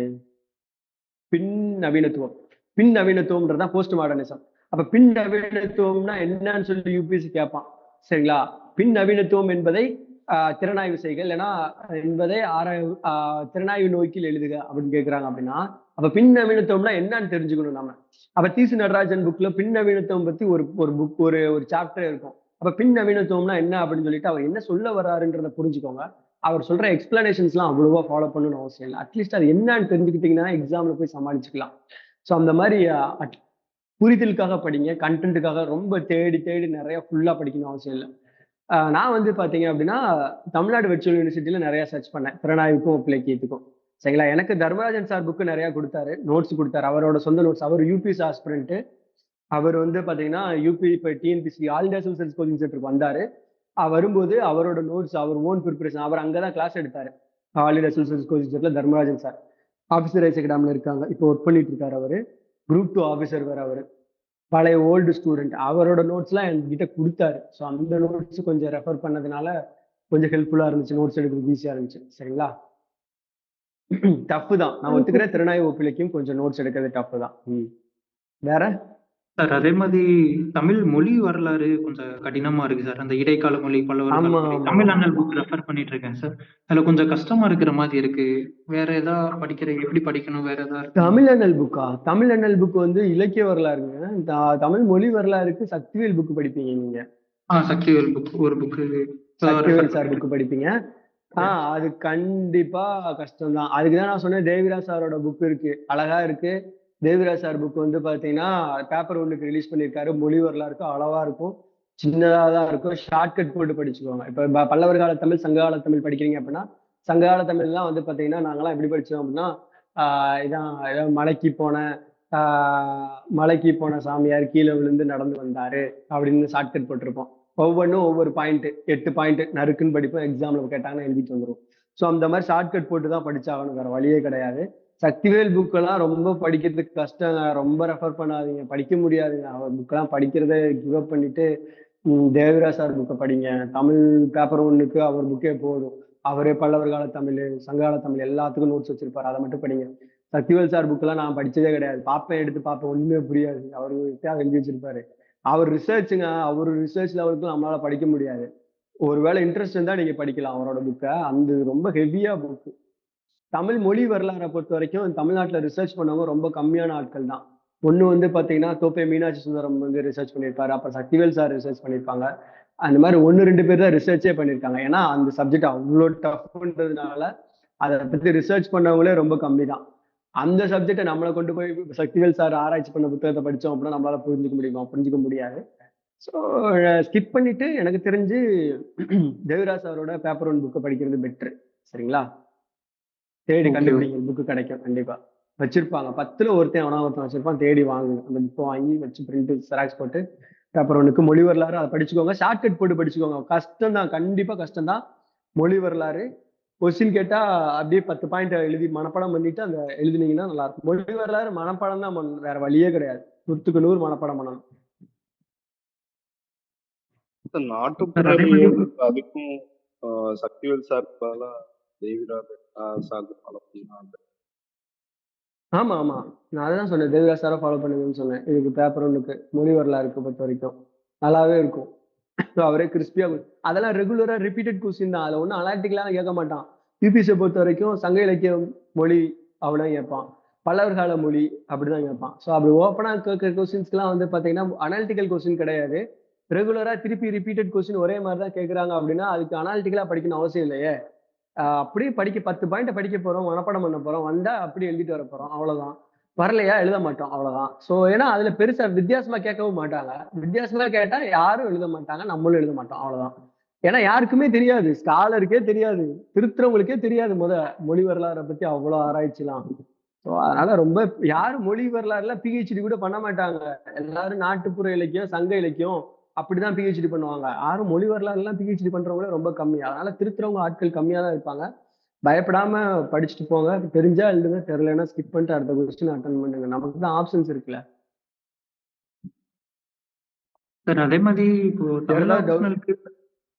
பின் நவீனத்துவம். பின் நவீனத்துவம்ன்றதான் போஸ்ட் மாடர்னிசம். அப்ப பின் நவீனத்துவம்னா என்னன்னு சொல்லி யூபிஎஸ்சி கேட்பான். சரிங்களா? பின் நவீனத்துவம் என்பதை திறனாய்வு செய்க, இல்லைன்னா என்பதை திறனாய்வு நோக்கில் எழுதுக அப்படின்னு கேட்கிறாங்க. அப்படின்னா அப்ப பின் நவீனத்துவம்னா என்னன்னு தெரிஞ்சுக்கணும் நம்ம. அப்ப தீசு நடராஜன் புக்ல பின் நவீனத்துவம் பத்தி ஒரு புக் ஒரு சாப்டர் இருக்கும். அப்ப பின் நவீனத்துவம்னா என்ன அப்படின்னு சொல்லிட்டு அவர் என்ன சொல்ல வர்றாருன்றத புரிஞ்சுக்கோங்க. அவர் சொல்ற எக்ஸ்பிளனேஷன்ஸ்லாம் அவ்வளவா ஃபாலோ பண்ணணும்னு அவசியம் இல்லை. அட்லீஸ்ட் அது என்னன்னு தெரிஞ்சுக்கிட்டீங்கன்னா எக்ஸாம்ல போய் சமாளிச்சுக்கலாம். ஸோ அந்த மாதிரி புரிதலுக்காக படிங்க, கண்டென்ட்டுக்காக ரொம்ப தேடி தேடி நிறைய ஃபுல்லா படிக்கணும் அவசியம் இல்லை. நான் வந்து பாத்தீங்க அப்படின்னா தமிழ்நாடு வெர்ச்சுவல் யூனிவர்சிட்டியில நிறைய சர்ச் பண்ணேன் திறனாய்வுக்கும் ஒப்பிலக்கியத்துக்கும். சரிங்களா? எனக்கு தர்மராஜன் சார் புக்கு நிறைய கொடுத்தாரு, நோட்ஸ் கொடுத்தாரு, அவரோட சொந்த நோட்ஸ். அவர் யூபிஎஸ் ஆஸ்பிரண்ட். அவர் வந்து பாத்தீங்கன்னா யூபி இப்போ TNPSC all India civil service coaching சென்டருக்கு வந்தாரு. வரும்போது அவரோட நோட்ஸ், அவர் ஓன் ப்ரிப்பரேஷன், அவர் அங்கதான் கிளாஸ் எடுத்தாரு. All India civil service coaching சென்டர்ல தர்மராஜன் சார் ஆஃபீஸர் ஐஸ் அகாடமில இருக்காங்க, இப்போ ஒர்க் பண்ணிட்டு இருக்காரு. அவரு குரூப் 2 ஆஃபீஸர் வேற. அவரு பழைய ஓல்டு ஸ்டூடெண்ட். அவரோட நோட்ஸ்லாம் என்கிட்ட கொடுத்தாரு. ஸோ அந்த நோட்ஸ் கொஞ்சம் ரெஃபர் பண்ணதுனால கொஞ்சம் ஹெல்ப்ஃபுல்லா இருந்துச்சு, நோட்ஸ் எடுக்கிறது ஈஸியா இருந்துச்சு. சரிங்களா? டஃப் தான், நான் ஒத்துக்கிறேன். திறனாய்வு ஒப்பிலக்கியம் கொஞ்சம் நோட்ஸ் எடுக்கிறது டஃப் தான். வேற சார் அதே மாதிரி தமிழ் மொழி வரலாறு கொஞ்சம் கடினமா இருக்கு சார். அந்த இடைக்கால மொழி, பல்லவர் மொழி, தமிழ் அண்ணல் புக் ரெஃபர் பண்ணிட்டு இருக்கேன் சார். அதுல கொஞ்சம் கஷ்டமா இருக்கிற மாதிரி இருக்கு. வேற ஏதாவது எப்படி படிக்கணும்? வேற ஏதாவது தமிழ் அண்ணல் புக்கா? தமிழ் அண்ணல் புக் வந்து இலக்கிய வரலாறுங்க. தமிழ் மொழி வரலாறுக்கு சக்திவேல் புக் படிப்பீங்க நீங்க. சக்திவேல் புக் ஒரு புக்கு, சக்திவேல் சார் புக் படிப்பீங்க. அது கண்டிப்பா கஷ்டம் தான். அதுக்குதான் நான் சொன்னேன், தேவிராஜ் சாரோட புக் இருக்கு, அழகா இருக்கு. தேவிராஜ் சார் புக் வந்து பாத்தீங்கன்னா பேப்பர் 1க்கு ரிலீஸ் பண்ணியிருக்காரு. மொழி வரலாறுக்கு அளவா இருக்கும், சின்னதா தான் இருக்கும். ஷார்ட்கட் போட்டு படிச்சுக்கோங்க. இப்ப பல்லவர் கால தமிழ், சங்ககால தமிழ் படிக்கிறீங்க அப்படின்னா சங்ககால தமிழ்லாம் வந்து பாத்தீங்கன்னா நாங்கெல்லாம் எப்படி படிச்சோம் அப்படின்னா இதான் மலைக்கு போன சாமியார் கீழே விழுந்து நடந்து வந்தாரு அப்படின்னு ஷார்ட்கட் போட்டிருப்போம். ஒவ்வொன்றும் ஒவ்வொரு பாயிண்ட், 8 பாயிண்ட் நறுக்குன்னு படிப்போம். எக்ஸாம்ல கேட்டாங்கன்னா எழுதிட்டு வந்துடும். ஸோ அந்த மாதிரி ஷார்ட்கட் போட்டு தான் படிச்சாகணும், வேற வழியே கிடையாது. சக்திவேல் புக்கெல்லாம் ரொம்ப படிக்கிறதுக்கு கஷ்டங்க, ரொம்ப ரெஃபர் பண்ணாதீங்க, படிக்க முடியாதுங்க. அவர் புக்கெல்லாம் படிக்கிறத கிவ் அப் பண்ணிட்டு தேவராஜ் சார் புக்கை படிங்க. தமிழ் பேப்பர் 1க்கு அவர் புக்கே போதும். அவரே பல்லவர் கால தமிழ், சங்ககால தமிழ் எல்லாத்துக்கும் நோட்ஸ் வச்சிருப்பாரு, அதை மட்டும் படிங்க. சக்திவேல் சார் புக்கெல்லாம் நான் படிச்சதே கிடையாது, பார்ப்பேன், எடுத்து பார்ப்பேன், ஒண்ணுமே புரியாது. அவரு எழுதி வச்சிருப்பாரு. அவர் ரிசர்ச்சுங்க, அவர் ரிசர்ச் லெவலுக்கு நம்மளால படிக்க முடியாது. ஒருவேளை இன்ட்ரெஸ்ட் இருந்தா நீங்க படிக்கலாம் அவரோட புக்கை. அந்த ரொம்ப ஹெவியா புக்கு. தமிழ் மொழி வரலாறை பொறுத்த வரைக்கும் தமிழ்நாட்டுல ரிசர்ச் பண்ணவங்க ரொம்ப கம்மியான ஆட்கள் தான். ஒண்ணு வந்து பாத்தீங்கன்னா தோப்பை மீனாட்சி சுந்தரம் வந்து ரிசர்ச் பண்ணியிருப்பாரு, அப்புறம் சக்திவேல் சார் ரிசர்ச் பண்ணியிருப்பாங்க. அந்த மாதிரி 1-2 பேர் தான் ரிசர்ச்சே பண்ணியிருக்காங்க. ஏன்னா அந்த சப்ஜெக்ட் அவ்வளோ டஃப்ன்றதுனால அதை பத்தி ரிசர்ச் பண்ணவங்களே ரொம்ப கம்மி தான். அந்த சப்ஜெக்டை நம்மளை கொண்டு போய் சக்திவேல் சார் ஆராய்ச்சி பண்ண புத்தகத்தை படிச்சோம் அப்படின்னா நம்மளால புரிஞ்சுக்க முடியாது. ஸோ ஸ்கிப் பண்ணிட்டு எனக்கு தெரிஞ்சு தேவராஜ் சாரோட பேப்பர் 1 புக்கை படிக்கிறது பெட்ரு. சரிங்களா? தேடி கண்டுபிடிங்க, புக்கு கிடைக்கும், கண்டிப்பா வச்சிருப்பாங்க. 10ல் ஒருத்தன் வச்சிருப்பான், தேடி வாங்குங்க. அந்த புக்கை வாங்கி வச்சு பிரிண்ட் செராக்ஸ் போட்டு பேப்பர் 1க்கு மொழி வரலாறு அதை படிச்சுக்கோங்க. ஷார்ட்கட் போட்டு படிச்சுக்கோங்க. கஷ்டம் தான், கண்டிப்பா கஷ்டம் தான். மொழி வரலாறு கொஸ்டின் கேட்டா அப்படியே 10 பாயிண்ட் எழுதி மனப்பாடம் பண்ணிட்டு அந்த எழுதினீங்கன்னா நல்லா இருக்கும். மொழி வரலாறு மனப்பாடம் தான் பண்ணணும், வேற வழியே கிடையாது. 100க்கு 100 மனப்பாடம் பண்ணணும். நாட்டுப்புறவியல் அதுக்கும் Sakthivel sir Deviraj sir follow பண்ணாங்க. ஆமா ஆமா, நான் அதான் சொன்னேன், தேவிராஜ் சாரை ஃபாலோ பண்ணுங்கன்னு சொன்னேன். இதுக்கு பேப்பர் 1க்கு மொழி வரலாறுக்கு பொறுத்த வரைக்கும் நல்லாவே இருக்கும். அவரே கிறிஸ்பியா அதெல்லாம் ரெகுலரா ரிப்பீட்டட் கொஸ்டின் தான். அதுல ஒன்றும் அனாலிட்டிக்கலாக கேட்க மாட்டான். யூபிஎஸ்சியை பொறுத்த வரைக்கும் சங்க இலக்கிய மொழி அவ்வளவு கேட்பான், பல்லவர் கால மொழி அப்படிதான் கேட்பான். ஸோ அப்படி ஓப்பனா கேட்கிற கொஸ்டின்ஸ்க்குலாம் வந்து பாத்தீங்கன்னா அனாலிட்டிக்கல் கொஸ்டின் கிடையாது. ரெகுலரா திருப்பி ரிப்பீட்டட் கொஸ்டின் ஒரே மாதிரி தான் கேட்கறாங்க அப்படின்னா அதுக்கு அனாலிட்டிக்கலா படிக்கணும் அவசியம் இல்லையே. அப்படியே 10 பாயிண்ட் படிக்க போறோம், மனப்பாடம் பண்ண போறோம், வந்தா அப்படியே எழுதிட்டு வர போறோம், அவ்வளவுதான். வரலையா எழுத மாட்டோம், அவ்வளவுதான். ஸோ ஏன்னா அதுல பெருசா வித்தியாசமா கேட்கவும் மாட்டாங்க. வித்தியாசமா கேட்டா யாரும் எழுத மாட்டாங்க, நம்மளும் எழுத மாட்டோம், அவ்வளவுதான். ஏன்னா யாருக்குமே தெரியாது, ஸ்காலருக்கே தெரியாது, திருத்துறவங்களுக்கே தெரியாது மொழி வரலாறை பத்தி அவ்வளவு ஆராய்ச்சிலாம். ஸோ அதனால ரொம்ப யாரும் மொழி வரலாறுல பிஹெச்டி கூட பண்ண மாட்டாங்க. எல்லாரும் நாட்டுப்புற இலக்கியம், சங்க இலக்கியம் அப்படிதான் பிஹெச்டி பண்ணுவாங்க. யாரும் மொழி வரலாறுலாம் பிஹெச்டி பண்றவங்களே ரொம்ப கம்மி. அதனால திருத்துறவங்க ஆட்கள் கம்மியா தான் இருப்பாங்க. பயப்படாம படிச்சுட்டு போங்க. தெரிஞ்சா எழுதுங்க, தெரியலன்னா ஸ்கிப் பண்ணிட்டு அடுத்த கொஸ்டின் அட்டன் பண்ணுங்க. நமக்கு தான் ஆப்ஷன்ஸ் இருக்குல்ல. சார் அதே மாதிரி இப்போ வேற தமிழ் ஏதாவது டவுட்? ஆப்ஷனலுக்கு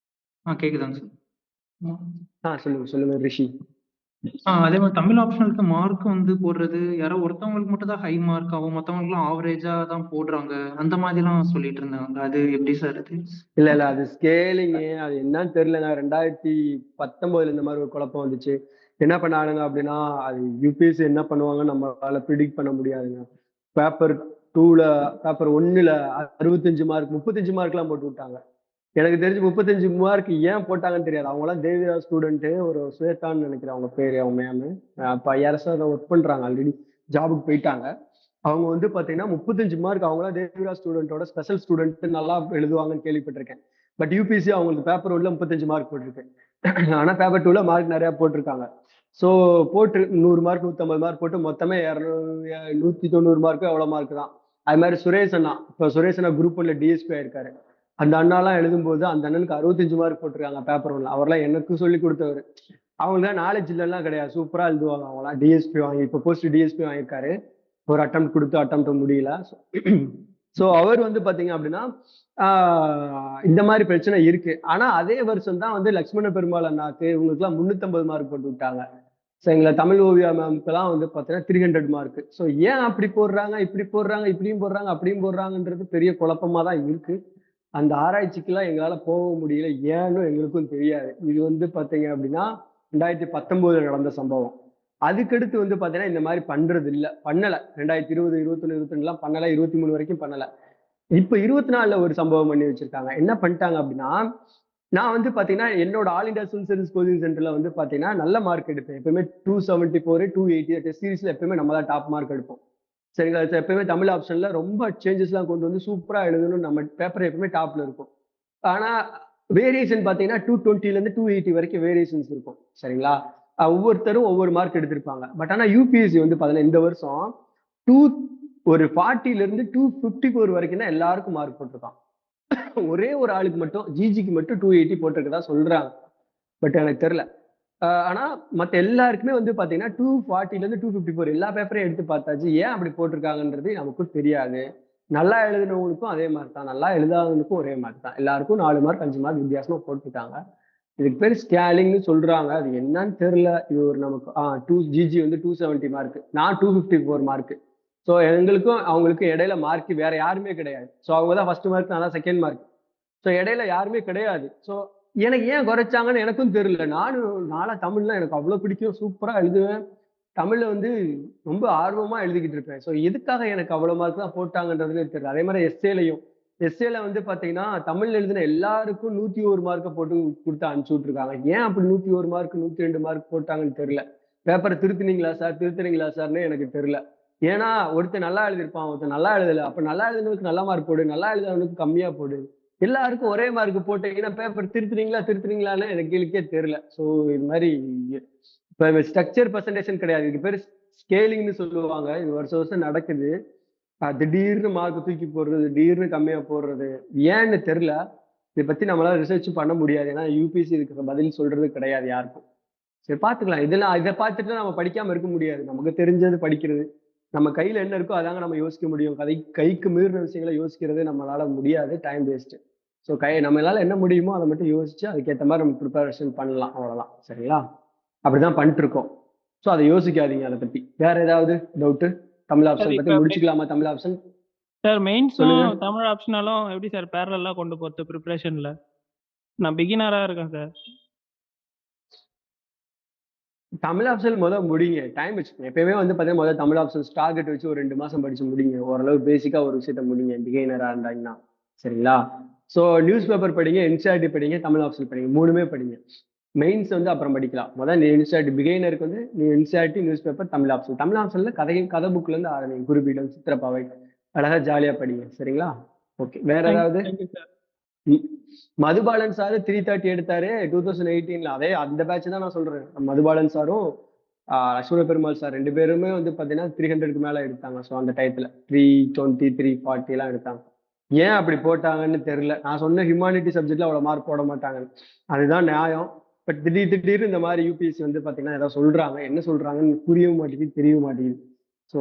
கேக்குதாங்க சார்? சொல்லுங்க ரிஷி. அதே மாதிரி தமிழ் ஆப்ஷனலுக்கு மார்க் வந்து போடுறது யாரோ ஒருத்தவங்களுக்கு மட்டும் தான் ஹை மார்க் ஆகும், மத்தவங்களுக்குலாம் ஆவரேஜா தான் போடுறாங்க அந்த மாதிரிலாம் சொல்லிட்டு இருந்தாங்க. அது எப்படி சார் அது? இல்ல அது ஸ்கேலிங், அது என்னன்னு தெரியலங்க. 2019 இந்த மாதிரி ஒரு குழப்பம் வந்துச்சு. என்ன பண்ணானுங்க அப்படின்னா, அது யூபிஎஸ்சி என்ன பண்ணுவாங்க நம்மளால ப்ரிடிக்ட் பண்ண முடியாதுங்க. பேப்பர் 2ல பேப்பர் 1ல 65 மார்க் 35 மார்க்லாம் போட்டு விட்டாங்க. எனக்கு தெரிஞ்சு 35 மார்க் ஏன் போட்டாங்கன்னு தெரியாது. அவங்களாம் தேவிரா ஸ்டூடெண்ட், ஒரு ஸ்வேதான்னு நினைக்கிறேன் அவங்க பேரு, அவங்க மேமு. அப்ப ஐஆர்எஸ் ஒர்க் பண்றாங்க, ஆல்ரெடி ஜாபுக்கு போயிட்டாங்க. அவங்க வந்து பாத்தீங்கன்னா 35 மார்க், அவங்களாம் தேவிரா ஸ்டூடெண்டோட ஸ்பெஷல் ஸ்டூடெண்ட், நல்லா எழுதுவாங்கன்னு கேள்விப்பட்டிருக்கேன். பட் யூபிஎஸ்சி அவங்களுக்கு பேப்பர் 1ல 35 மார்க் போட்டிருக்கு. ஆனா பேப்பர் 2ல மார்க் நிறைய போட்டிருக்காங்க. ஸோ போட்டு 100 மார்க் 150 மார்க் போட்டு மொத்தமே 190 மார்க்கு எவ்வளவு மார்க் தான். அது மாதிரி சுரேஷ் அண்ணா, இப்போ சுரேஷ் அண்ணா குரூப் 1ல டிஎஸ்பி ஆயிருக்காரு. அந்த அண்ணாலாம் எழுதும்போது அந்த அண்ணனுக்கு 65 மார்க் போட்டிருக்காங்க பேப்பர் 1ல. அவர்லாம் எனக்கு சொல்லி கொடுத்தவர். அவங்களுக்கு நாலேஜ் இல்லைலாம் கிடையாது, சூப்பரா எழுதுவாங்க அவங்களாம். டிஎஸ்பி வாங்கி இப்போ போஸ்ட் டிஎஸ்பி வாங்கியிருக்காரு. ஒரு அட்டம் கொடுத்து அட்டம் முடியல. ஸோ அவர் வந்து பாத்தீங்க அப்படின்னா இந்த மாதிரி பிரச்சனை இருக்கு. ஆனா அதே வருஷம் தான் வந்து லட்சுமண பெருமாள் அண்ணாக்கு இவங்களுக்குலாம் 350 மார்க் போட்டு விட்டாங்க. சரிங்களா? தமிழ் ஓவியா மேம்க்குலாம் வந்து பாத்தீங்கன்னா 300 மார்க். ஸோ ஏன் அப்படி போடுறாங்க, இப்படி போடுறாங்க, இப்படியும் போடுறாங்க, அப்படியும் போடுறாங்கன்றது பெரிய குழப்பமா தான் இருக்கு. அந்த ஆராய்ச்சிக்கெல்லாம் எங்களால போக முடியல, ஏன்னு எங்களுக்கும் தெரியாது. இது வந்து பாத்தீங்க அப்படின்னா 2019 நடந்த சம்பவம். அதுக்கடுத்து வந்து பாத்தீங்கன்னா இந்த மாதிரி பண்றது இல்ல, பண்ணல. 2020 21 22 பண்ணல, 23 வரைக்கும் பண்ணல. இப்ப 24ல ஒரு சம்பவம் பண்ணி வச்சிருக்காங்க. என்ன பண்ணிட்டாங்க அப்படின்னா, நான் வந்து பாத்தீங்கன்னா என்னோட all India civil service coaching சென்டர்ல வந்து பாத்தீங்கன்னா நல்ல மார்க் எடுப்பேன். எப்பவுமே 274 280 டெஸ்ட் சீரிஸ்ல எப்பவுமே நம்ம தான் டாப் மார்க் எடுப்போம். சரிங்களா? எப்பவுமே தமிழ் ஆப்ஷன்ல ரொம்ப சேஞ்சஸ் எல்லாம் கொண்டு வந்து சூப்பரா எழுதணும், நம்ம பேப்பர் எப்பவுமே டாப்ல இருக்கும். ஆனா வேரியேஷன் பாத்தீங்கன்னா 220ல இருந்து 280 வரைக்கும் வேரியேஷன்ஸ் இருக்கும். சரிங்களா? ஒவ்வொருத்தரும் ஒவ்வொரு மார்க் எடுத்திருப்பாங்க. பட் ஆனா யூபிஎஸ்சி வந்து பாத்தீங்கன்னா இந்த வருஷம் 2 ஒரு 40ல இருந்து 254 வரைக்கும் தான் எல்லாருக்கும் மார்க் போட்டிருக்கான். ஒரே ஒரு ஆளுக்கு மட்டும், ஜிஜிக்கு மட்டும் 280 போட்டிருக்கதா சொல்றாங்க. பட் எனக்கு தெரியல. ஆனா மத்த எல்லாருக்குமே வந்து பாத்தீங்கன்னா 240ல இருந்து 254 எல்லா பேப்பரையும் எடுத்து பார்த்தாச்சு. ஏன் அப்படி போட்டிருக்காங்கன்றது நமக்கும் தெரியாது. நல்லா எழுதினவங்களுக்கும் அதே மாதிரி தான், நல்லா எழுதாதவங்களுக்கும் ஒரே மாதிரி தான். எல்லாருக்கும் 4 மார்க் 5 மார்க் வித்தியாசமா போட்டிருக்காங்க. இதுக்கு பேர் ஸ்கேலிங்னு சொல்றாங்க. அது என்னன்னு தெரியல. இது ஒரு நமக்கு ஜிஜி வந்து 270 மார்க், நான் 254 மார்க். ஸோ எங்களுக்கும் அவங்களுக்கும் இடையில மார்க் வேற யாருமே கிடையாது. ஸோ அவங்க தான் ஃபர்ஸ்ட் மார்க், நான் தான் செகண்ட் மார்க். ஸோ இடையில யாருமே கிடையாது. ஸோ எனக்கு ஏன் குறைச்சாங்கன்னு எனக்கும் தெரியல. நான்லாம் தமிழ்லாம் எனக்கு அவ்வளவு பிடிக்கும், சூப்பரா எழுதுவேன். தமிழ்ல வந்து ரொம்ப ஆர்வமா எழுதிக்கிட்டு இருப்பேன். ஸோ எதுக்காக எனக்கு அவ்வளவு மார்க் தான் போட்டாங்கன்றதுன்னு தெரியல. அதே மாதிரி எஸ்ஏல வந்து பாத்தீங்கன்னா தமிழ்ல எழுதின எல்லாருக்கும் 101 மார்க்கை போட்டு கொடுத்து அனுப்பிச்சு விட்டுருக்காங்க. ஏன் அப்படி 101 மார்க் 102 மார்க் போட்டாங்கன்னு தெரியல. பேப்பரை திருத்துனீங்களா சார்னு எனக்கு தெரியல. ஏன்னா ஒருத்தர் நல்லா எழுதியிருப்பான், ஒருத்தர் நல்லா எழுதல. அப்ப நல்லா எழுதினதுக்கு நல்ல மார்க் போடு, நல்லா எழுதாதவனுக்கு கம்மியா போடு. எல்லாருக்கும் ஒரே மார்க் போட்டீங்கன்னா பேப்பர் திருத்துனீங்களான்னு எனக்கு கேள்விக்கே தெரியல. ஸோ இது மாதிரி இப்ப ஸ்ட்ரக்சர் பர்சன்டேஷன் கிடையாது, இது பேர் ஸ்கேலிங்னு சொல்லுவாங்க. இது வருஷம் வருஷம் நடக்குது. திடீர்னு மார்க் தூக்கி போடுறது, திடீர்னு கம்மியா போடுறது, ஏன்னு தெரியல. இதை பத்தி நம்மளால ரிசர்ச் பண்ண முடியாது. ஏன்னா யூபிஎஸ்சி இதுக்கு பதில் சொல்றது கிடையாது யாருக்கும். சரி பாத்துக்கலாம். இதை பார்த்துட்டு நம்ம படிக்காம இருக்க முடியாது. நமக்கு தெரிஞ்சது படிக்கிறது, நம்ம கையில என்ன இருக்கோ அதாங்க நம்ம யோசிக்க முடியும். கைக்கு மீறின விஷயங்களை யோசிக்கிறது நம்மளால முடியாது, டைம் வேஸ்ட். ஸோ நம்மளால என்ன முடியுமோ அதை மட்டும் யோசிச்சு அதுக்கேற்ற மாதிரி நம்ம ப்ரிப்பரேஷன் பண்ணலாம், அவ்வளவுதான். சரிங்களா? அப்படிதான் பண்ணிட்டு இருக்கோம். ஸோ அதை யோசிக்காதீங்க. அதை பத்தி வேற ஏதாவது டவுட்? தமிழ் ஆப்ஷன் பத்தி முடிச்சுக்கலாமா? தமிழ் ஆப்ஷன் சார் மெயின்ஸும் தமிழ் ஆப்ஷனாலும் எப்படி சார் பேரலா கொண்டு போறது ப்ரிப்பரேஷன்ல? நான் பிகினரா இருக்கேன் சார். தமிழ் ஆப்ஷன் முடிங்க, டைம் வச்சுக்கோங்க. எப்பயுமே வந்து பாத்தீங்கன்னா தமிழ் ஆப்ஷன் டார்கெட் வச்சு ஒரு 2 மாசம் படிச்சு முடிங்க. ஓரளவு பேசிக்கா ஒரு விஷயத்த முடிங்க, பிகினரா இருந்தாங்கன்னா. சரிங்களா? ஸோ நியூஸ் பேப்பர் படிங்க, என்சிஆர்டி படிங்க, தமிழ் ஆப்ஷன் படிங்க, 3மே படிங்க. மெயின்ஸ் வந்து அப்புறம் படிக்கலாம். முதல்ல நீ என்சிஆர்டி பிகைனருக்கு வந்து நீ NCERT news paper Tamil option. Tamil ஆப்ஷன்ல கதை புக்ல இருந்து ஆரம்பிங்க. குருபீடம், சித்திரப்பாவை அழகா ஜாலியா படிங்க. சரிங்களா? ஓகே. வேற ஏதாவது? Thank you sir. மதுபாலன் சார் 330 எடுத்தாரு 2018ல. அதே அந்த பேட்ச் தான் நான் சொல்றேன். மதுபாலன் சாரும் லட்சுமண பெருமாள் சார் 2 பேருமே வந்து பாத்தீங்கன்னா 300க்கு மேல எடுத்தாங்க. ஸோ அந்த டயத்துல 320 340 எல்லாம் எடுத்தாங்க. ஏன் அப்படி போட்டாங்கன்னு தெரியல. நான் சொன்ன ஹியூமானிட்டி சப்ஜெக்ட்ல அவ்வளவு மார்க் போட மாட்டாங்க, அதுதான் நியாயம். பட் திடீர்னு இந்த மாதிரி யூபிஎஸ்சி வந்து பாத்தீங்கன்னா ஏதாவது சொல்றாங்க, என்ன சொல்றாங்கன்னு புரியவும் மாட்டேங்குது, தெரியவும் மாட்டேங்குது. ஸோ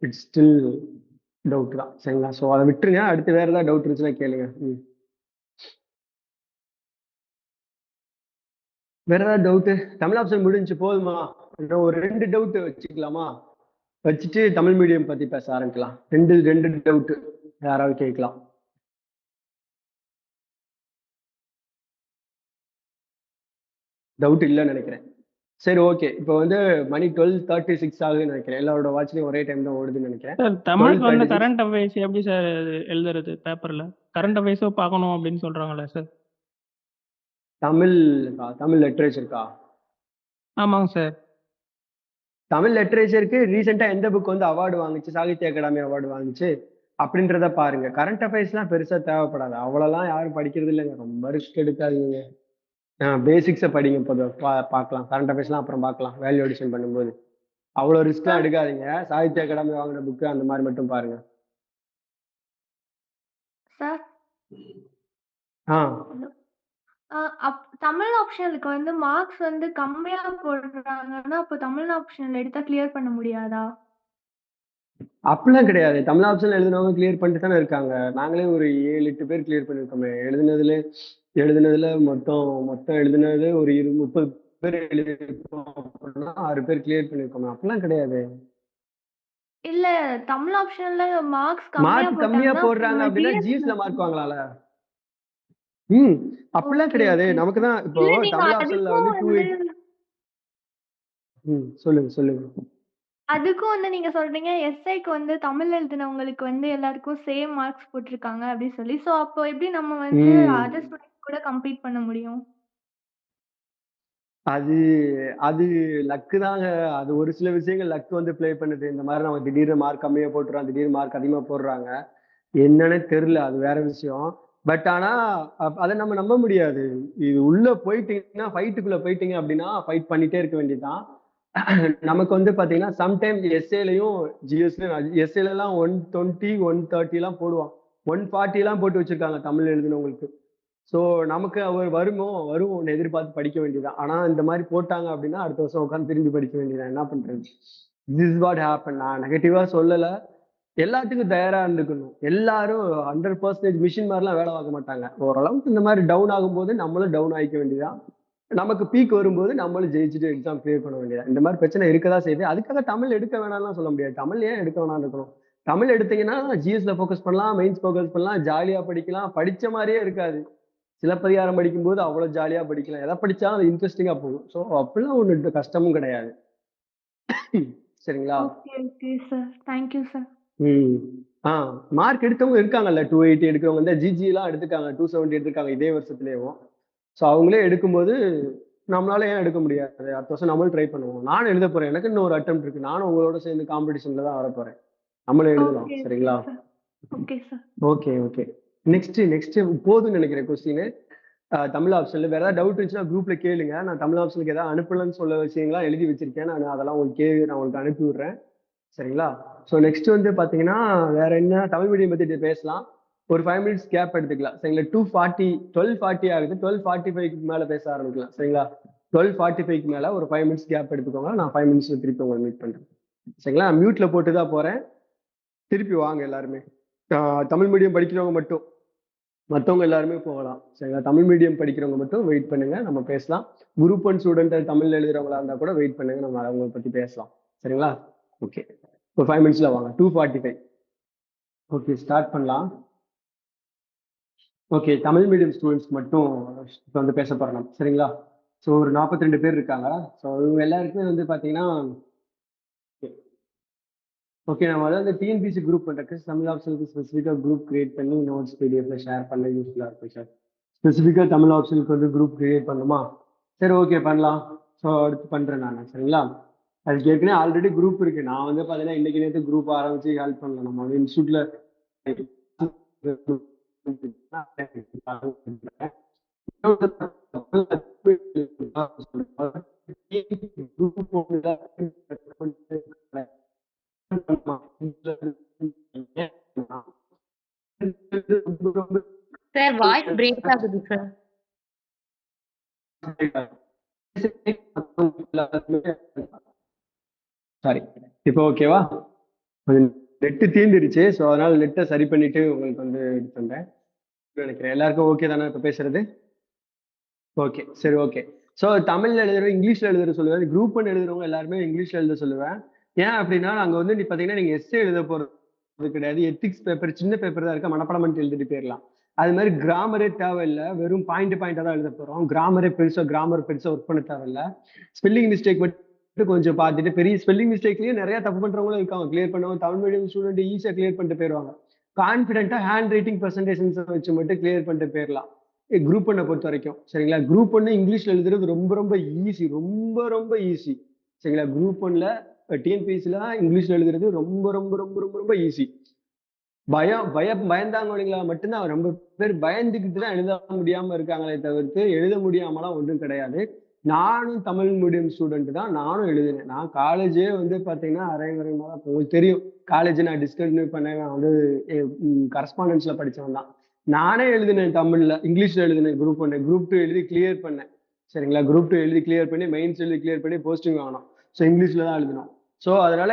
இட்ஸ் ஸ்டில் டவுட் தான். சரிங்களா? ஸோ அதை விட்டுருங்க. அடுத்து வேற ஏதாவது டவுட் இருந்துச்சுன்னா கேளுங்க. வேற ஏதாவது டவுட்? தமிழ் ஆப்ஷன் முடிஞ்சு போதுமா? இன்னும் ஒரு 2 டவுட் வச்சுக்கலாமா? வச்சுட்டு தமிழ் மீடியம் பத்தி பேச ஆரம்பிக்கலாம். ரெண்டு டவுட் யாராவது கேட்கலாம். டவுட் இல்லைன்னு நினைக்கிறேன். சரி, ஓகே. இப்போ வந்து மணி 12:36 ஆகுதுன்னு நினைக்கிறேன். எல்லாரோட வாட்ச்லயும் ஒரே டைம் தான் ஓடுதுன்னு நினைக்கிறேன். சார் தமிழுக்கு வந்து 12:36. கரண்ட் அஃபேர்ஸ் எப்படி சார் எழுதுறது பேப்பர்ல? கரண்ட் அஃபேர்ஸும் பார்க்கணும் அப்படின்னு சொல்றாங்களே சார். தமிழ் லிட்ரேச்சருக்கா? ஆமாங்க சார். தமிழ் லிட்ரேச்சருக்கு ரீசெண்டா எந்த புக் வந்து அவார்டு வாங்குச்சு, சாகித்ய அகாடமி அவார்டு வாங்குச்சு அப்படின்றத பாருங்க. கரண்ட் அஃபேர்ஸ்லாம் பெருசா தேவைப்படாது. அவ்வளோலாம் யாரும் படிக்கிறது இல்லைங்க. ரொம்ப ரிஸ்க் எடுக்காதீங்க. பேசிக்ஸை படிங்க போதும். பார்க்கலாம். கரண்ட் அஃபேர்ஸ்லாம் அப்புறம் பார்க்கலாம் வேல்யூ அடிஷன் பண்ணும்போது. அவ்வளோ ரிஸ்க்லாம் எடுக்காதீங்க. சாகித்ய அகாடமி வாங்கின புக்கு அந்த மாதிரி மட்டும் பாருங்க. சார் தமிழ் ஆப்ஷனுக்கு வந்து மார்க்ஸ் வந்து கம்மியா போடுறாங்கன்னா அப்போ தமிழ் ஆப்ஷன்ல எடுத்தா கிளியர் பண்ண முடியாதா? அப்படிலாம் கிடையாது. தமிழ் ஆப்ஷன் எழுதினவங்க கிளியர் பண்ணிட்டு தானே இருக்காங்க. நாங்களே ஒரு 7-8 பேர் கிளியர் பண்ணியிருக்கோமே. எழுதுனதுல மொத்தம் எழுதுனது ஒரு 30 பேர் எழுதியிருக்கோம் அப்படின்னா 6 பேர் கிளியர் பண்ணியிருக்கோமே. அப்படிலாம் கிடையாது. இல்ல தமிழ் ஆப்ஷன்ல மார்க்ஸ் கம்மியா போடுறாங்க அப்படின்னா ஜிஎஸ்ல மார்க் வாங்கலாம்ல. அப்படிலாம் கிடையாது. நமக்கு தான் இப்போ தமிழ் ஆப்ஷன்ல வந்து 280. சொல்லுங்க. அதுக்கும் வந்து நீங்க சொல்றீங்க எஸ்ஐக்கு வந்து தமிழ் எழுதினவங்களுக்கு வந்து எல்லாருக்கும் சேம் மார்க்ஸ் போட்டிருக்காங்க அப்படின்னு சொல்லி. சோ அப்போ எப்படி நம்ம வந்து அதர் ஸ்டூடெண்ட்ஸ் கூட கம்பீட் பண்ண முடியும்? அது லக்கு தாங்க. அது ஒரு சில விஷயங்கள் லக் வந்து ப்ளே பண்ணுது. இந்த மாதிரி நம்ம திடீர்னு மார்க் கம்மியா போட்டுறோம், திடீர்னு மார்க் அதிகமா போடுறாங்க. என்னன்னே தெரியல. அது வேற விஷயம். பட் ஆனா அதை நம்ம நம்ப முடியாது. இது உள்ள போயிட்டீங்கன்னா, ஃபைட்டுக்குள்ள போயிட்டீங்க அப்படின்னா ஃபைட் பண்ணிட்டே இருக்க வேண்டியதுதான். நமக்கு வந்து பாத்தீங்கன்னா சம்டைம் எஸ்ஏலையும் எஸ்ஏல எல்லாம் 120 130 எல்லாம் போடுவான். 140 எல்லாம் போட்டு வச்சிருக்காங்க தமிழ் எழுதினவங்களுக்கு. ஸோ நமக்கு அவர் வரும்னு எதிர்பார்த்து படிக்க வேண்டியதான். ஆனா இந்த மாதிரி போட்டாங்க அப்படின்னா அடுத்த வருஷம் உட்காந்து திரும்பி படிக்க வேண்டியதான். என்ன பண்றது? This is what happen. நான் நெகட்டிவா சொல்லல. எல்லாத்துக்கும் தயாரா இருந்துக்கணும். எல்லாரும் 100% மிஷின் மாதிரிலாம் வேலை பார்க்க மாட்டாங்க. ஓரளவுக்கு இந்த மாதிரி டவுன் ஆகும்போது நம்மளும் டவுன் ஆகிக்க வேண்டியதான். நமக்கு பீக் வரும்போது நம்மளும் ஜெயிச்சுட்டு எக்ஸாம் கிளியர் பண்ண வேண்டியது. இந்த மாதிரி பிரச்சனை இருக்கதான் செய்யுது. அதுக்காக தமிழ் எடுக்க வேணாம்லாம் சொல்ல முடியாது. தமிழ் ஏன் எடுக்க வேணாம்னு இருக்கணும்? தமிழ் எடுத்தீங்கன்னா ஜிஎஸ்ல ஃபோக்கஸ் பண்ணலாம், மெயின்ஸ் ஃபோக்கஸ் பண்ணலாம், ஜாலியா படிக்கலாம். படிச்ச மாதிரியே இருக்காது. சிலப்பதிகாரம் படிக்கும்போது அவ்வளவு ஜாலியா படிக்கலாம். எதை படிச்சாலும் அது இன்ட்ரெஸ்டிங்கா போகும். ஸோ அப்படிலாம் ஒண்ணு கஷ்டமும் கிடையாது. சரிங்களா? மார்க் எடுத்தவங்க இருக்காங்கல்ல. 280 எடுக்கிறவங்க இந்த ஜிஜி எல்லாம் எடுத்துக்காங்க, 270 எடுத்துருக்காங்க இதே வருஷத்துலயும். ஸோ அவங்களே எடுக்கும்போது நம்மளால ஏன் எடுக்க முடியாது? அடுத்த வருஷம் நம்மளும் ட்ரை பண்ணுவோம். நானும் எழுத போறேன். எனக்கு இன்னும் ஒரு அட்டெம்ப்ட் இருக்கு. நானும் உங்களோட சேர்ந்து காம்படிஷன்ல தான் வர போறேன். நம்மளும் எழுதலாம். சரிங்களா? ஓகே. நெக்ஸ்ட் போதும்னு நினைக்கிறேன் கொஸ்டின். தமிழ் ஆப்ஷன்ல வேற ஏதாவது டவுட் இருந்துச்சுன்னா குரூப்ல கேளுங்க. நான் தமிழ் ஆப்ஷனுக்கு ஏதாவது அனுப்பலன்னு சொல்ல விஷயங்கள்லாம் எழுதி வச்சிருக்கேன். நான் அதெல்லாம் உங்களுக்கு அனுப்பி விடுறேன். சரிங்களா? ஸோ நெக்ஸ்ட் வந்து பாத்தீங்கன்னா வேற என்ன தமிழ் மீடியம் பத்தி பேசலாம். ஒரு 5 minutes கேப் எடுத்துக்கலாம். சரிங்களா? 12:40 ஆகுது. 12:45க்கு மேல பேச ஆரம்பிக்கலாம். சரிங்களா? 12:45க்கு மேல ஒரு 5 minutes கேப் எடுத்துக்கோங்க. நான் 5 minutes திருப்பி உங்களை மீட் பண்றேன். சரிங்களா? மியூட்ல போட்டு தான் போறேன். திருப்பி வாங்க எல்லாருமே. தமிழ் மீடியம் படிக்கிறவங்க மட்டும், மற்றவங்க எல்லாருமே போகலாம். சரிங்களா? தமிழ் மீடியம் படிக்கிறவங்க மட்டும் வெயிட் பண்ணுங்க, நம்ம பேசலாம். குரூப் 1 ஸ்டூடெண்ட் தமிழ் எழுதுறவங்களா இருந்தா கூட வெயிட் பண்ணுங்க, நம்ம அவங்களை பத்தி பேசலாம். சரிங்களா? ஓகே. ஒரு 5 minutesல வாங்க. 2:45. ஓகே, ஸ்டார்ட் பண்ணலாம். ஓகே, தமிழ் மீடியம் ஸ்டூடெண்ட்ஸ் மட்டும் இப்போ வந்து பேச போறோம். சரிங்களா? ஸோ ஒரு 42 பேர் இருக்காங்க. ஸோ இவங்க எல்லாருக்குமே வந்து பாத்தீங்கன்னா ஓகே, நம்ம அதாவது டிஎன்பிசி குரூப் பண்றதுக்கு தமிழ் ஆப்ஷனுக்கு ஸ்பெசிஃபிக்காக குரூப் கிரியேட் பண்ணி நோட்ஸ் பிடிஎஃப்ல ஷேர் பண்ண யூஸ்ஃபுல்லாக இருக்கும் சார். ஸ்பெசிஃபிக்காக தமிழ் ஆப்ஷனுக்கு வந்து குரூப் கிரியேட் பண்ணுமா? சரி ஓகே பண்ணலாம். ஸோ அடுத்து பண்றேன் நான், சரிங்களா? அதுக்கு ஏற்கனவே ஆல்ரெடி குரூப் இருக்கு. நான் வந்து பாத்தீங்கன்னா இன்னைக்கு நேற்று குரூப் ஆரம்பிச்சு ஹெல்ப் பண்ணல. நம்ம வந்து இன்ஸ்டியூட்ல சார் வாய்ஸ் பிரேக் ஆகுது சார். சாரி, இப்போ ஓகேவா? நெட்டு தீர்ந்துருச்சு. ஸோ அதனால நெட்டை சரி பண்ணிட்டு உங்களுக்கு வந்து இது பண்றேன் நினைக்கிறேன். எல்லாருக்கும் ஓகே தானே இப்போ பேசுறது? ஓகே, சரி ஓகே. ஸோ தமிழ்ல எழுதுறவங்க இங்கிலீஷ்ல எழுதுற சொல்லுவேன். குரூப் ஒன் எழுதுறவங்க எல்லாருமே இங்கிலீஷ்ல எழுத சொல்லுவேன். ஏன் அப்படின்னா அங்க வந்து நீ பாத்தீங்கன்னா நீங்க எஸ்ஏ எழுத போறது கிடையாது. எத்திக்ஸ் பேப்பர் சின்ன பேப்பர் தான் இருக்க, மனப்பாடம் பண்ணிட்டு எழுதிட்டு போயிடலாம். அது மாதிரி கிராமரே தேவையில்லை, வெறும் பாயிண்டா தான் எழுத போறோம். கிராமர் பெருசா ஒர்க் பண்ண தேவையில்லை. ஸ்பெல்லிங் மிஸ்டேக் மட்டும் கொஞ்சம் பார்த்துட்டு, பெரிய ஸ்பெல்லிங் மிஸ்டேக்லயே நிறைய தப்பு பண்றவங்களும் இருக்காங்க. கிளியர் பண்ணுவாங்க. தமிழ் மீடியம் ஸ்டூடெண்ட் ஈஸியா கிளியர் பண்ணிட்டு போயிருவாங்க. கான்பிடென்ட்டா ஹேண்ட் ரைட்டிங் பர்சன்டேஜ் வச்சு மட்டும் கிளியர் பண்ணிட்டு போயிடலாம். குரூப் ஒன்னை பொறுத்த வரைக்கும், சரிங்களா? குரூப் ஒன்னு இங்கிலீஷ்ல எழுதுறது ரொம்ப ரொம்ப ஈஸி, ரொம்ப ரொம்ப ஈஸி, சரிங்களா? குரூப் ஒன்ல டிஎன்பிஎஸ்சில இங்கிலீஷ்ல எழுதுறது ரொம்ப ரொம்ப ரொம்ப ரொம்ப ரொம்ப ஈஸி. பயந்தாங்கொழிங்களா மட்டும்தான் ரொம்ப பேர் பயந்துக்கிட்டு தான் எழுத முடியாம இருக்காங்களே தவிர்த்து எழுத முடியாமலாம் ஒன்றும் கிடையாது. நானும் தமிழ் மீடியம் ஸ்டூடெண்ட் தான், நானும் எழுதினேன். நான் காலேஜே வந்து பாத்தீங்கன்னா அரைகுறைமா தான். உங்களுக்கு தெரியும், காலேஜ் நான் டிஸ்கண்டினியூ பண்ணேன். நான் வந்து கரஸ்பாண்டன்ஸ்ல படிச்சவன் தான். நானே எழுதினேன் தமிழ்ல, இங்கிலீஷ்ல எழுதினேன். குரூப் ஒன் குரூப் 2 எழுதி கிளியர் பண்ணேன், சரிங்களா? குரூப் 2 எழுதி கிளியர் பண்ணி மெயின்ஸ் எழுதி கிளியர் பண்ணி போஸ்டிங் வாங்கணும். ஸோ இங்கிலீஷ்ல தான் எழுதணும். ஸோ அதனால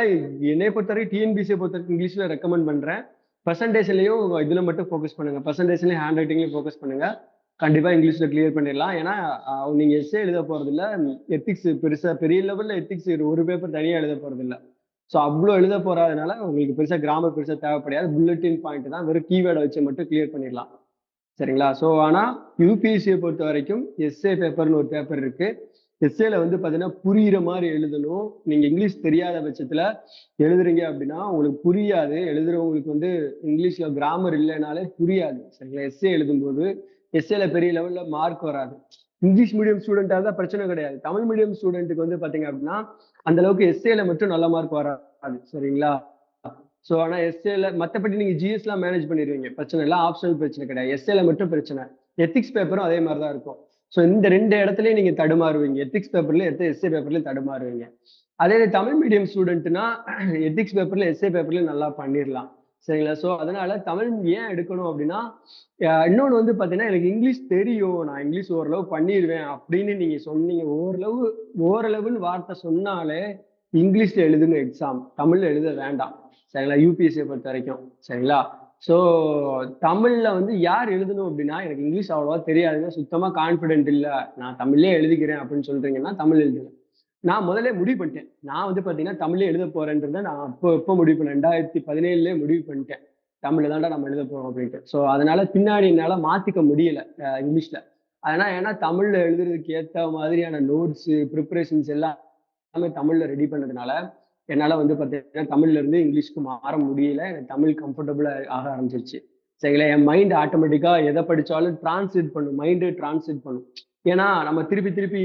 என்னை பொறுத்தவரைக்கும் டிஎன்பிசியை பொறுத்தவரைக்கும் இங்கிலீஷ்ல ரெக்கமெண்ட் பண்றேன். பர்சன்டேஜ்லயும் இதுல மட்டும் ஃபோக்கஸ் பண்ணுங்க. பர்சன்டேஜ்லயும் ஹேண்ட் ரைட்டிங்லயும் ஃபோக்கஸ் பண்ணுங்க. கண்டிப்பா இங்கிலீஷ்ல கிளியர் பண்ணிடலாம். ஏன்னா நீங்க எஸ்ஏ எழுத போறது இல்ல, எத்திக்ஸ் பெருசா பெரிய லெவல்ல எத்திக்ஸ் ஒரு பேப்பர் தனியா எழுத போறது இல்ல. ஸோ அவ்வளோ எழுத போறதுனால உங்களுக்கு பெருசா கிராமர் பெருசா தேவைப்படாது. புல்லட்டின் பாயிண்ட் தான், வெறும் கீவேர்டை வச்சு மட்டும் கிளியர் பண்ணிடலாம், சரிங்களா? ஸோ ஆனா யூபிஎஸ்சியை பொறுத்த வரைக்கும் எஸ்ஏ பேப்பர்னு ஒரு பேப்பர் இருக்கு. எஸ்ஏல வந்து பாத்தீங்கன்னா புரியுற மாதிரி எழுதணும். நீங்க இங்கிலீஷ் தெரியாத பட்சத்துல எழுதுறீங்க அப்படின்னா உங்களுக்கு புரியாது. எழுதுறவங்களுக்கு வந்து இங்கிலீஷ்ல கிராமர் இல்லைனாலே புரியாது, சரிங்களா? எஸ்ஏ எழுதும்போது எஸ்ஏல பெரிய லெவல்ல மார்க் வராது. இங்கிலீஷ் மீடியம் ஸ்டூடெண்டா இருந்தா பிரச்சனை கிடையாது. தமிழ் மீடியம் ஸ்டூடெண்ட்டுக்கு வந்து பாத்தீங்க அப்படின்னா அந்த அளவுக்கு எஸ்ஏல மட்டும் நல்ல மார்க் வராது, சரிங்களா? ஸோ ஆனா எஸ்ஏல மற்றபடி நீங்க ஜிஎஸ்லாம் மேனேஜ் பண்ணிடுவீங்க, பிரச்சனை இல்லை. ஆப்ஷனல் பிரச்சனை கிடையாது. எஸ்ஏல மட்டும் பிரச்சனை. எத்திக்ஸ் பேப்பரும் அதே மாதிரி தான் இருக்கும். ஸோ இந்த ரெண்டு இடத்துலயும் நீங்க தடுமாறுவீங்க. எத்திக்ஸ் பேப்பர்ல எஸ்ஏ பேப்பர்லயும் தடுமாறுவீங்க. அதே தமிழ் மீடியம் ஸ்டூடெண்ட்னா எத்திக்ஸ் பேப்பர்ல எஸ்ஏ பேப்பர்ல நல்லா பண்ணிடலாம், சரிங்களா? ஸோ அதனால தமிழ் ஏன் எடுக்கணும் அப்படின்னா இன்னொன்று வந்து பார்த்தீங்கன்னா எனக்கு இங்கிலீஷ் தெரியும், நான் இங்கிலீஷ் ஓரளவு பண்ணிடுவேன் அப்படின்னு நீங்க சொன்னீங்க. ஓரளவுன்னு வார்த்தை சொன்னாலே இங்கிலீஷ்ல எழுதுங்க எக்ஸாம், தமிழ்ல எழுத வேண்டாம், சரிங்களா? யூபிஎஸ்சியை பொறுத்த வரைக்கும், சரிங்களா? ஸோ தமிழ்ல வந்து யார் எழுதணும் அப்படின்னா எனக்கு இங்கிலீஷ் அவ்வளோவா தெரியாதுங்க, சுத்தமா கான்ஃபிடென்ட் இல்லை, நான் தமிழ்லே எழுதிக்கிறேன் அப்படின்னு சொல்றீங்கன்னா தமிழ் எழுதுங்க. நான் முதல்ல முடிவு பண்ணிட்டேன். நான் வந்து பாத்தீங்கன்னா தமிழ்ல எழுத போறேன்றதை நான் எப்போ முடிவு பண்ணேன், 2017 முடிவு பண்ணிட்டேன். தமிழ்ல தான்டா நம்ம எழுத போறோம் அப்படின்ட்டு. ஸோ அதனால பின்னாடி என்னால மாத்திக்க முடியல இங்கிலீஷ்ல. அதனால ஏன்னா தமிழ்ல எழுதுறதுக்கு ஏற்ற மாதிரியான நோட்ஸ் ப்ரிப்பரேஷன்ஸ் எல்லாமே தமிழ்ல ரெடி பண்ணதுனால என்னால வந்து பாத்தீங்கன்னா தமிழ்ல இருந்து இங்கிலீஷ்க்கு மாற முடியல. எனக்கு தமிழ் கம்ஃபர்டபுளா ஆக ஆரம்பிச்சிருச்சு, சரிங்களா? என் மைண்ட் ஆட்டோமேட்டிக்கா எதை படிச்சாலும் டிரான்ஸ்லேட் பண்ணும், மைண்டு டிரான்ஸ்லேட் பண்ணும். ஏன்னா நம்ம திருப்பி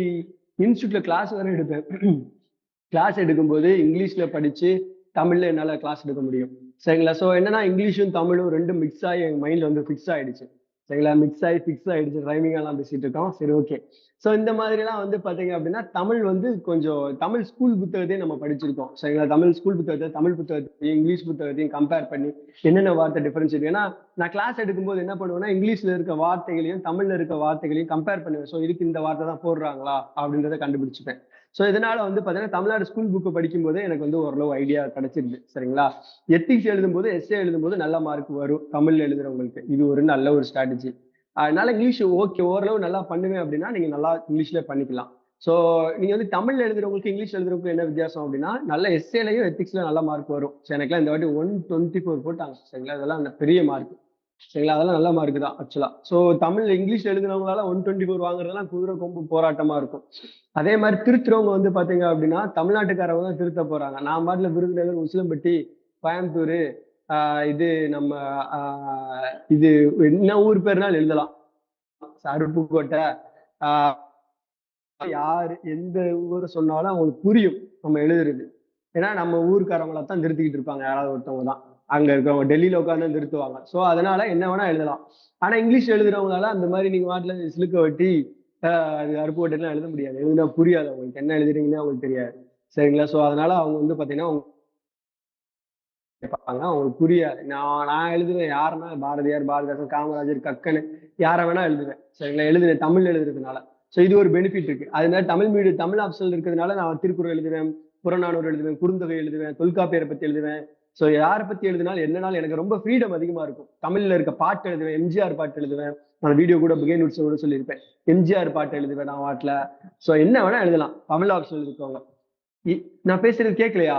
இன்ஸ்டியூட்ல கிளாஸ் வேற எடுப்பேன். கிளாஸ் எடுக்கும்போது இங்கிலீஷ்ல படிச்சு தமிழ்ல என்னால கிளாஸ் எடுக்க முடியும், சரிங்களா? ஸோ என்னன்னா இங்கிலீஷும் தமிழும் ரெண்டும் மிக்ஸ் ஆகி என் மைண்ட்ல வந்து ஃபிக்ஸ் ஆயிடுச்சு, சரிங்களா? ஃபிக்ஸ் ஆயிடுச்சு. ரைமிங் எல்லாம் பேசிட்டு இருக்கோம், சரி ஓகே. ஸோ இந்த மாதிரிலாம் வந்து பாத்தீங்க அப்படின்னா தமிழ் வந்து கொஞ்சம் தமிழ் ஸ்கூல் புத்தகத்தையும் நம்ம படிச்சிருக்கோம், சரிங்களா? தமிழ் ஸ்கூல் புத்தகத்தை தமிழ் புத்தகத்தையும் இங்கிலீஷ் புத்தகத்தையும் கம்பேர் பண்ணி என்னென்ன வார்த்தை டிஃபரன்ஸ் இருக்கு. ஏன்னா நான் கிளாஸ் எடுக்கும்போது என்ன பண்ணுவேன்னா இங்கிலீஷ்ல இருக்க வார்த்தைகளையும் தமிழ்ல இருக்க வார்த்தைகளையும் கம்பேர் பண்ணுவேன். ஸோ இதுக்கு இந்த வார்த்தை தான் போடுறாங்களா அப்படின்றத கண்டுபிடிச்சிப்பேன். ஸோ இதனால வந்து பாத்தீங்கன்னா தமிழ்நாடு ஸ்கூல் புக்கு படிக்கும் போதே எனக்கு வந்து ஓரளவு ஐடியா கிடைச்சிருது, சரிங்களா? எத்திக்ஸ் எழுதும்போது எஸ்ஏ எழுதும்போது நல்ல மார்க் வரும் தமிழ்ல எழுதுறவங்களுக்கு. இது ஒரு நல்ல ஒரு ஸ்ட்ராட்டஜி. அதனால இங்கிலீஷ் ஓகே ஓரளவு நல்லா பண்ணுவேன் அப்படின்னா நீங்க நல்லா இங்கிலீஷ்ல பண்ணிக்கலாம். ஸோ நீங்க வந்து தமிழ்ல எழுதுறவங்களுக்கு இங்கிலீஷ் எழுதுறவங்களுக்கு என்ன வித்தியாசம் அப்படின்னா நல்ல எஸ்ஏலையும் எத்திக்ஸ்ல நல்ல மார்க் வரும். ஸோ எனக்குலாம் இந்த வாட்டி 124 போட்டாங்க, சரிங்களா? இதெல்லாம் பெரிய மார்க், சரிங்களா? அதெல்லாம் நல்ல மார்க் தான் ஆக்சுவலா. ஸோ தமிழ் இங்கிலீஷ் எழுதுனவங்களால 124 வாங்குறதெல்லாம் குதிரை கொம்பு போராட்டமா இருக்கும். அதே மாதிரி திருத்துறவங்க வந்து பாத்தீங்க அப்படின்னா தமிழ்நாட்டுக்காரவங்க தான் திருத்த போறாங்க. நான் பாட்டுல விருதுநகர், உசிலம்பட்டி, கோயம்புத்தூர், இது நம்ம இது என்ன ஊர் பேர்னாலும் எழுதலாம், அருப்புக்கோட்டை, யாரு எந்த ஊரை சொன்னாலும் அவங்களுக்கு புரியும் நம்ம எழுதுறது. ஏன்னா நம்ம ஊருக்காரங்கள தான் நிறுத்திக்கிட்டு இருப்பாங்க, யாராவது ஒருத்தவங்க தான் அங்க இருக்கவங்க டெல்லியில உட்காந்து நிறுத்துவாங்க. ஸோ அதனால என்ன வேணா எழுதலாம். ஆனா இங்கிலீஷ் எழுதுறவங்களால அந்த மாதிரி நீங்க வாட்டில சிலுக்க வெட்டி அது அருப்பு வட்டெல்லாம் எழுத முடியாது. எழுதுனா புரியாது, அவங்களுக்கு என்ன எழுதுறீங்கன்னு அவங்களுக்கு தெரியாது. சரிங்களா? ஸோ அதனால அவங்க வந்து பாத்தீங்கன்னா கேட்பாங்க, அவங்களுக்கு புரியாது. நான் எழுதுவேன், யாருன்னா பாரதியார், பாரதிதாசன், காமராஜர், கக்கன், யாரை வேணா எழுதுவேன். சரிங்களா? எழுதுவேன் தமிழ் எழுதுறதுனால. ஸோ இது ஒரு பெனிஃபிட் இருக்கு. அதனால தமிழ் ஆப்ஷனல் இருக்கிறதுனால நான் திருக்குறள் எழுதுவேன், புறநானூறு எழுதுவேன், குறுந்தொகை எழுதுவேன், தொல்காப்பியரை பத்தி எழுதுவேன். ஸோ யாரை பத்தி எழுதினாலும் என்னனாலும் எனக்கு ரொம்ப ஃப்ரீடம் அதிகமா இருக்கும். தமிழ்ல இருக்க பாட்டு எழுதுவேன், எம்ஜிஆர் பாட்டு எழுதுவேன். நான் வீடியோ கூட பிகைன் நோட்ஸ் கூட சொல்லியிருப்பேன். எம்ஜிஆர் பாட்டு எழுதுவேன் நான் வாட்டில. ஸோ என்ன வேணா எழுதலாம் தமிழ் ஆப்ஷனல் இருக்கவங்க. நான் பேசுறது கேட்கலையா?